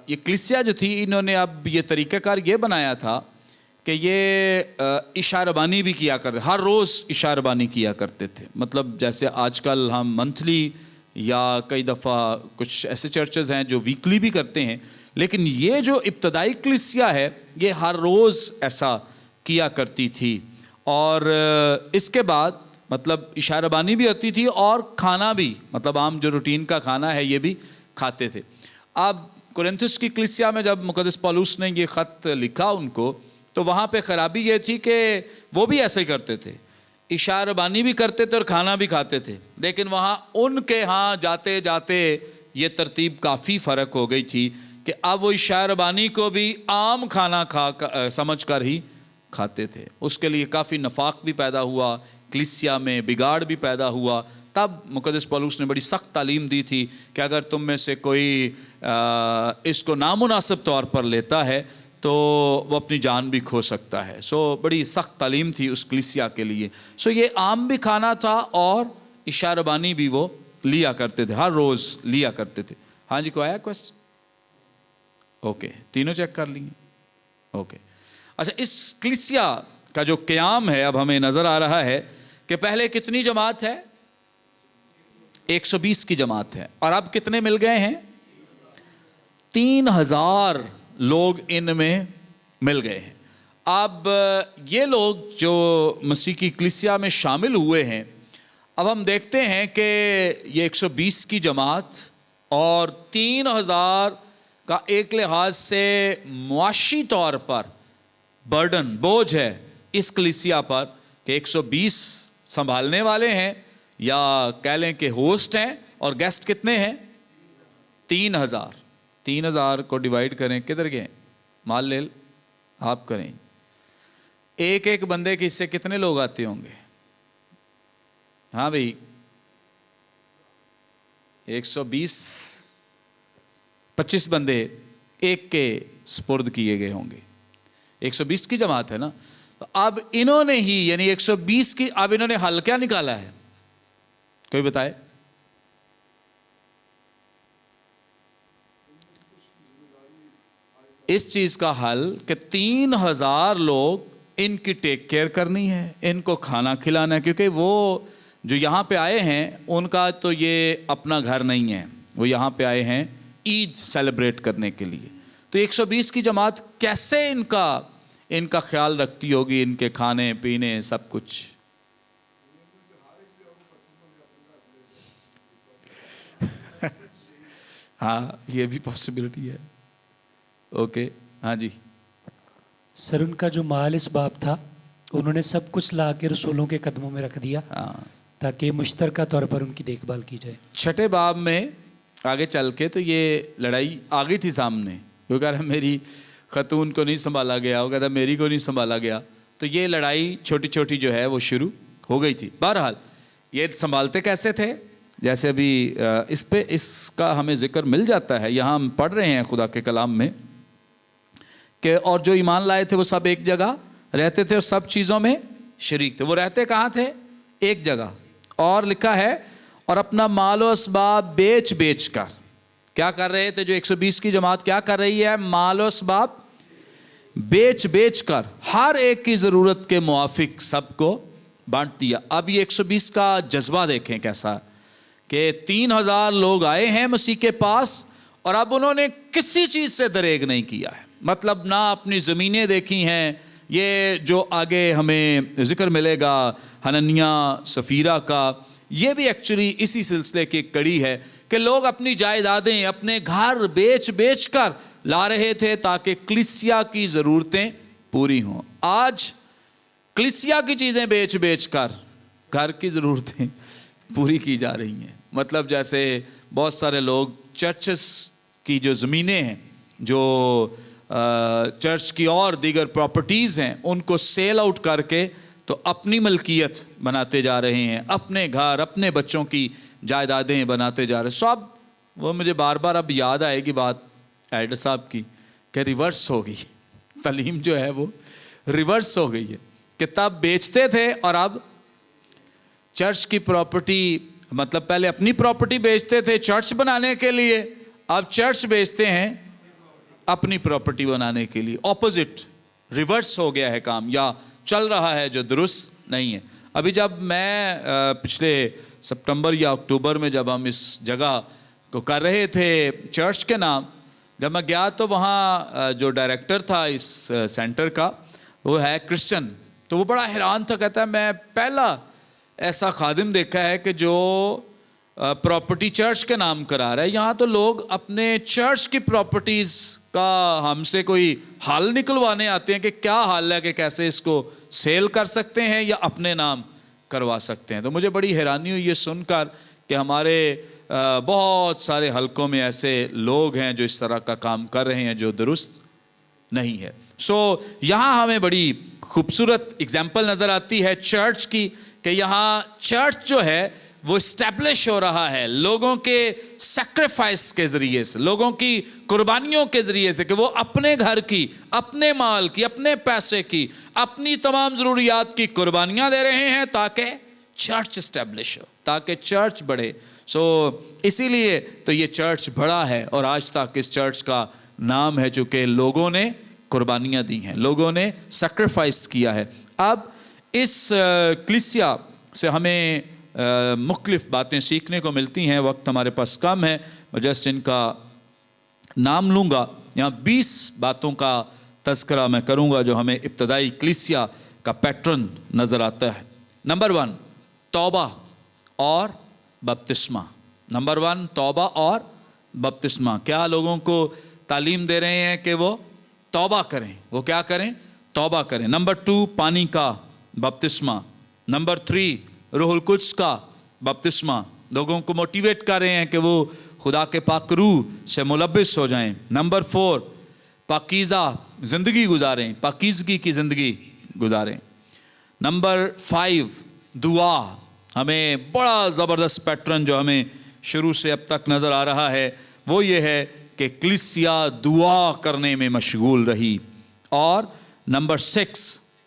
یہ کلیسیا جو تھی انہوں نے اب یہ طریقہ کار یہ بنایا تھا کہ یہ اشارہ بانی بھی کیا کرتے، ہر روز اشارہ بانی کیا کرتے تھے. مطلب جیسے آج کل ہم منتھلی یا کئی دفعہ کچھ ایسے چرچز ہیں جو ویکلی بھی کرتے ہیں، لیکن یہ جو ابتدائی کلیسیا ہے یہ ہر روز ایسا کیا کرتی تھی. اور اس کے بعد مطلب اشارہ بانی بھی ہوتی تھی اور کھانا بھی، مطلب عام جو روٹین کا کھانا ہے یہ بھی کھاتے تھے. اب کورنتھس کی کلیسیا میں جب مقدس پولس نے یہ خط لکھا ان کو، تو وہاں پہ خرابی یہ تھی کہ وہ بھی ایسے ہی کرتے تھے، اشارہ بانی بھی کرتے تھے اور کھانا بھی کھاتے تھے. لیکن وہاں ان کے ہاں جاتے جاتے یہ ترتیب کافی فرق ہو گئی تھی کہ اب وہ اشارہ بانی کو بھی عام کھانا سمجھ کر ہی کھاتے تھے. اس کے لیے کافی نفاق بھی پیدا ہوا، کلیسیا میں بگاڑ بھی پیدا ہوا. تب مقدس پولس نے بڑی سخت تعلیم دی تھی کہ اگر تم میں سے کوئی اس کو نامناسب طور پر لیتا ہے تو وہ اپنی جان بھی کھو سکتا ہے. سو بڑی سخت تعلیم تھی اس کلیسیا کے لیے. سو یہ عام بھی کھانا تھا اور اشارہ بانی بھی وہ لیا کرتے تھے، ہر روز لیا کرتے تھے. ہاں جی، کوئی آیا کویسچن؟ اوکے، تینوں چیک کر لیں. اوکے، اچھا، اس کلیسیا کا جو قیام ہے اب ہمیں نظر آ رہا ہے کہ پہلے کتنی جماعت ہے؟ 120 کی جماعت ہے. اور اب کتنے مل گئے ہیں؟ 3000 لوگ ان میں مل گئے ہیں. اب یہ لوگ جو مسیح کی کلیسیا میں شامل ہوئے ہیں، اب ہم دیکھتے ہیں کہ یہ 120 کی جماعت اور 3000 کا ایک لحاظ سے معاشی طور پر برڈن، بوجھ ہے اس کلیسیا پر کہ 120 سنبھالنے والے ہیں، یا کہہ لیں کہ ہوسٹ ہیں، اور گیسٹ کتنے ہیں؟ 3000. 3000 کو ڈیوائیڈ کریں، کدھر گئے؟ مال لیل آپ کریں. ایک ایک بندے کے حصے کتنے لوگ آتے ہوں گے؟ ہاں بھائی، 120 25 بندے ایک کے سپرد کیے گئے ہوں گے. 120 کی جماعت ہے نا. اب انہوں نے ہی یعنی 120 کی اب انہوں نے حل کیا نکالا ہے؟ کوئی بتائے؟ اس چیز کا حل کہ 3000 لوگ ان کی ٹیک کیئر کرنی ہے, ان کو کھانا کھلانا ہے, کیونکہ وہ جو یہاں پہ آئے ہیں ان کا تو یہ اپنا گھر نہیں ہے, وہ یہاں پہ آئے ہیں عید سیلیبریٹ کرنے کے لیے. تو 120 کی جماعت کیسے ان کا خیال رکھتی ہوگی, ان کے کھانے پینے سب کچھ. ہاں یہ بھی پاسبلٹی ہے. اوکے ہاں جی سر, ان کا جو مال اس باب تھا انہوں نے سب کچھ لا کے رسولوں کے قدموں میں رکھ دیا تاکہ مشترکہ طور پر ان کی دیکھ بھال کی جائے. چھٹے باب میں آگے چل کے تو یہ لڑائی آ گئی تھی سامنے, وہ کہہ رہا میری خاتون کو نہیں سنبھالا گیا, وہ کہتا میری کو نہیں سنبھالا گیا. تو یہ لڑائی چھوٹی چھوٹی جو ہے وہ شروع ہو گئی تھی. بہرحال یہ سنبھالتے کیسے تھے, جیسے ابھی اس کا ہمیں ذکر مل جاتا ہے, یہاں ہم پڑھ رہے ہیں خدا کے کلام میں کہ اور جو ایمان لائے تھے وہ سب ایک جگہ رہتے تھے اور سب چیزوں میں شریک تھے. وہ رہتے کہاں تھے؟ ایک جگہ. اور لکھا ہے اور اپنا مال و اسباب بیچ بیچ کر کیا کر رہے تھے؟ جو 120 کی جماعت کیا کر رہی ہے؟ مال و اسباب بیچ بیچ کر ہر ایک کی ضرورت کے موافق سب کو بانٹ دیا. اب یہ 120 کا جذبہ دیکھیں کیسا کہ 3000 لوگ آئے ہیں مسیح کے پاس اور اب انہوں نے کسی چیز سے دریغ نہیں کیا ہے. مطلب نہ اپنی زمینیں دیکھی ہیں, یہ جو آگے ہمیں ذکر ملے گا حننیہ سفیرہ کا, یہ بھی ایکچولی اسی سلسلے کی ایک کڑی ہے کہ لوگ اپنی جائیدادیں اپنے گھر بیچ بیچ کر لا رہے تھے تاکہ کلیسیا کی ضرورتیں پوری ہوں. آج کلیسیا کی چیزیں بیچ بیچ کر گھر کی ضرورتیں پوری کی جا رہی ہیں. مطلب جیسے بہت سارے لوگ چرچز کی جو زمینیں ہیں, جو چرچ کی اور دیگر پراپرٹیز ہیں, ان کو سیل آؤٹ کر کے تو اپنی ملکیت بناتے جا رہے ہیں, اپنے گھر اپنے بچوں کی جائیدادیں بناتے جا رہے ہیں. سو اب وہ مجھے بار بار اب یاد آئے گی بات ایڈر صاحب کی کہ ریورس ہو گئی, تعلیم جو ہے وہ ریورس ہو گئی ہے کہ تب بیچتے تھے اور اب چرچ کی پراپرٹی, مطلب پہلے اپنی پراپرٹی بیچتے تھے چرچ بنانے کے لیے, اب چرچ بیچتے ہیں اپنی پراپرٹی بنانے کے لیے. اپوزٹ ریورس ہو گیا ہے کام, یا چل رہا ہے جو درست نہیں ہے. ابھی جب میں پچھلے سپٹمبر یا اکتوبر میں جب ہم اس جگہ کو کر رہے تھے چرچ کے نام, جب میں گیا تو وہاں جو ڈائریکٹر تھا اس سینٹر کا وہ ہے کرسچن, تو وہ بڑا حیران تھا, کہتا ہے میں پہلا ایسا خادم دیکھا ہے کہ جو پراپرٹی چرچ کے نام کرا رہا ہے. یہاں تو لوگ اپنے چرچ کی پراپرٹیز کا ہم سے کوئی حل نکلوانے آتے ہیں کہ کیا حال ہے, کہ کیسے اس کو سیل کر سکتے ہیں یا اپنے نام کروا سکتے ہیں. تو مجھے بڑی حیرانی ہوئی یہ سن کر کہ ہمارے بہت سارے حلقوں میں ایسے لوگ ہیں جو اس طرح کا کام کر رہے ہیں جو درست نہیں ہے. سو یہاں ہمیں بڑی خوبصورت اگزامپل نظر آتی ہے چرچ کی کہ یہاں چرچ جو ہے وہ اسٹیبلش ہو رہا ہے لوگوں کے سیکریفائس کے ذریعے سے, لوگوں کی قربانیوں کے ذریعے سے, کہ وہ اپنے گھر کی, اپنے مال کی, اپنے پیسے کی, اپنی تمام ضروریات کی قربانیاں دے رہے ہیں تاکہ چرچ اسٹیبلش ہو, تاکہ چرچ بڑھے. سو اسی لیے تو یہ چرچ بڑا ہے اور آج تک اس چرچ کا نام ہے چونکہ لوگوں نے قربانیاں دی ہیں, لوگوں نے سیکریفائس کیا ہے. اب اس کلیسیا سے ہمیں مختلف باتیں سیکھنے کو ملتی ہیں. وقت ہمارے پاس کم ہے, میں جسٹ ان کا نام لوں گا. یہاں 20 باتوں کا تذکرہ میں کروں گا جو ہمیں ابتدائی کلیسیا کا پیٹرن نظر آتا ہے. نمبر 1 توبہ اور بپتسمہ. نمبر 1 توبہ اور بپتسمہ. کیا لوگوں کو تعلیم دے رہے ہیں کہ وہ توبہ کریں, وہ کیا کریں؟ توبہ کریں. نمبر 2 پانی کا بپتسمہ. نمبر 3 روح القدس کا بپتسمہ. لوگوں کو موٹیویٹ کر رہے ہیں کہ وہ خدا کے پاک روح سے ملبس ہو جائیں. نمبر 4 پاکیزہ زندگی گزاریں, پاکیزگی کی زندگی گزاریں. نمبر 5 دعا. ہمیں بڑا زبردست پیٹرن جو ہمیں شروع سے اب تک نظر آ رہا ہے وہ یہ ہے کہ کلیسیا دعا کرنے میں مشغول رہی. اور نمبر 6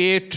8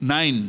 9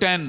10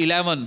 11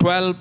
12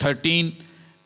13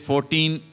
14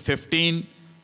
15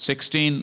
16।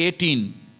18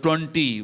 20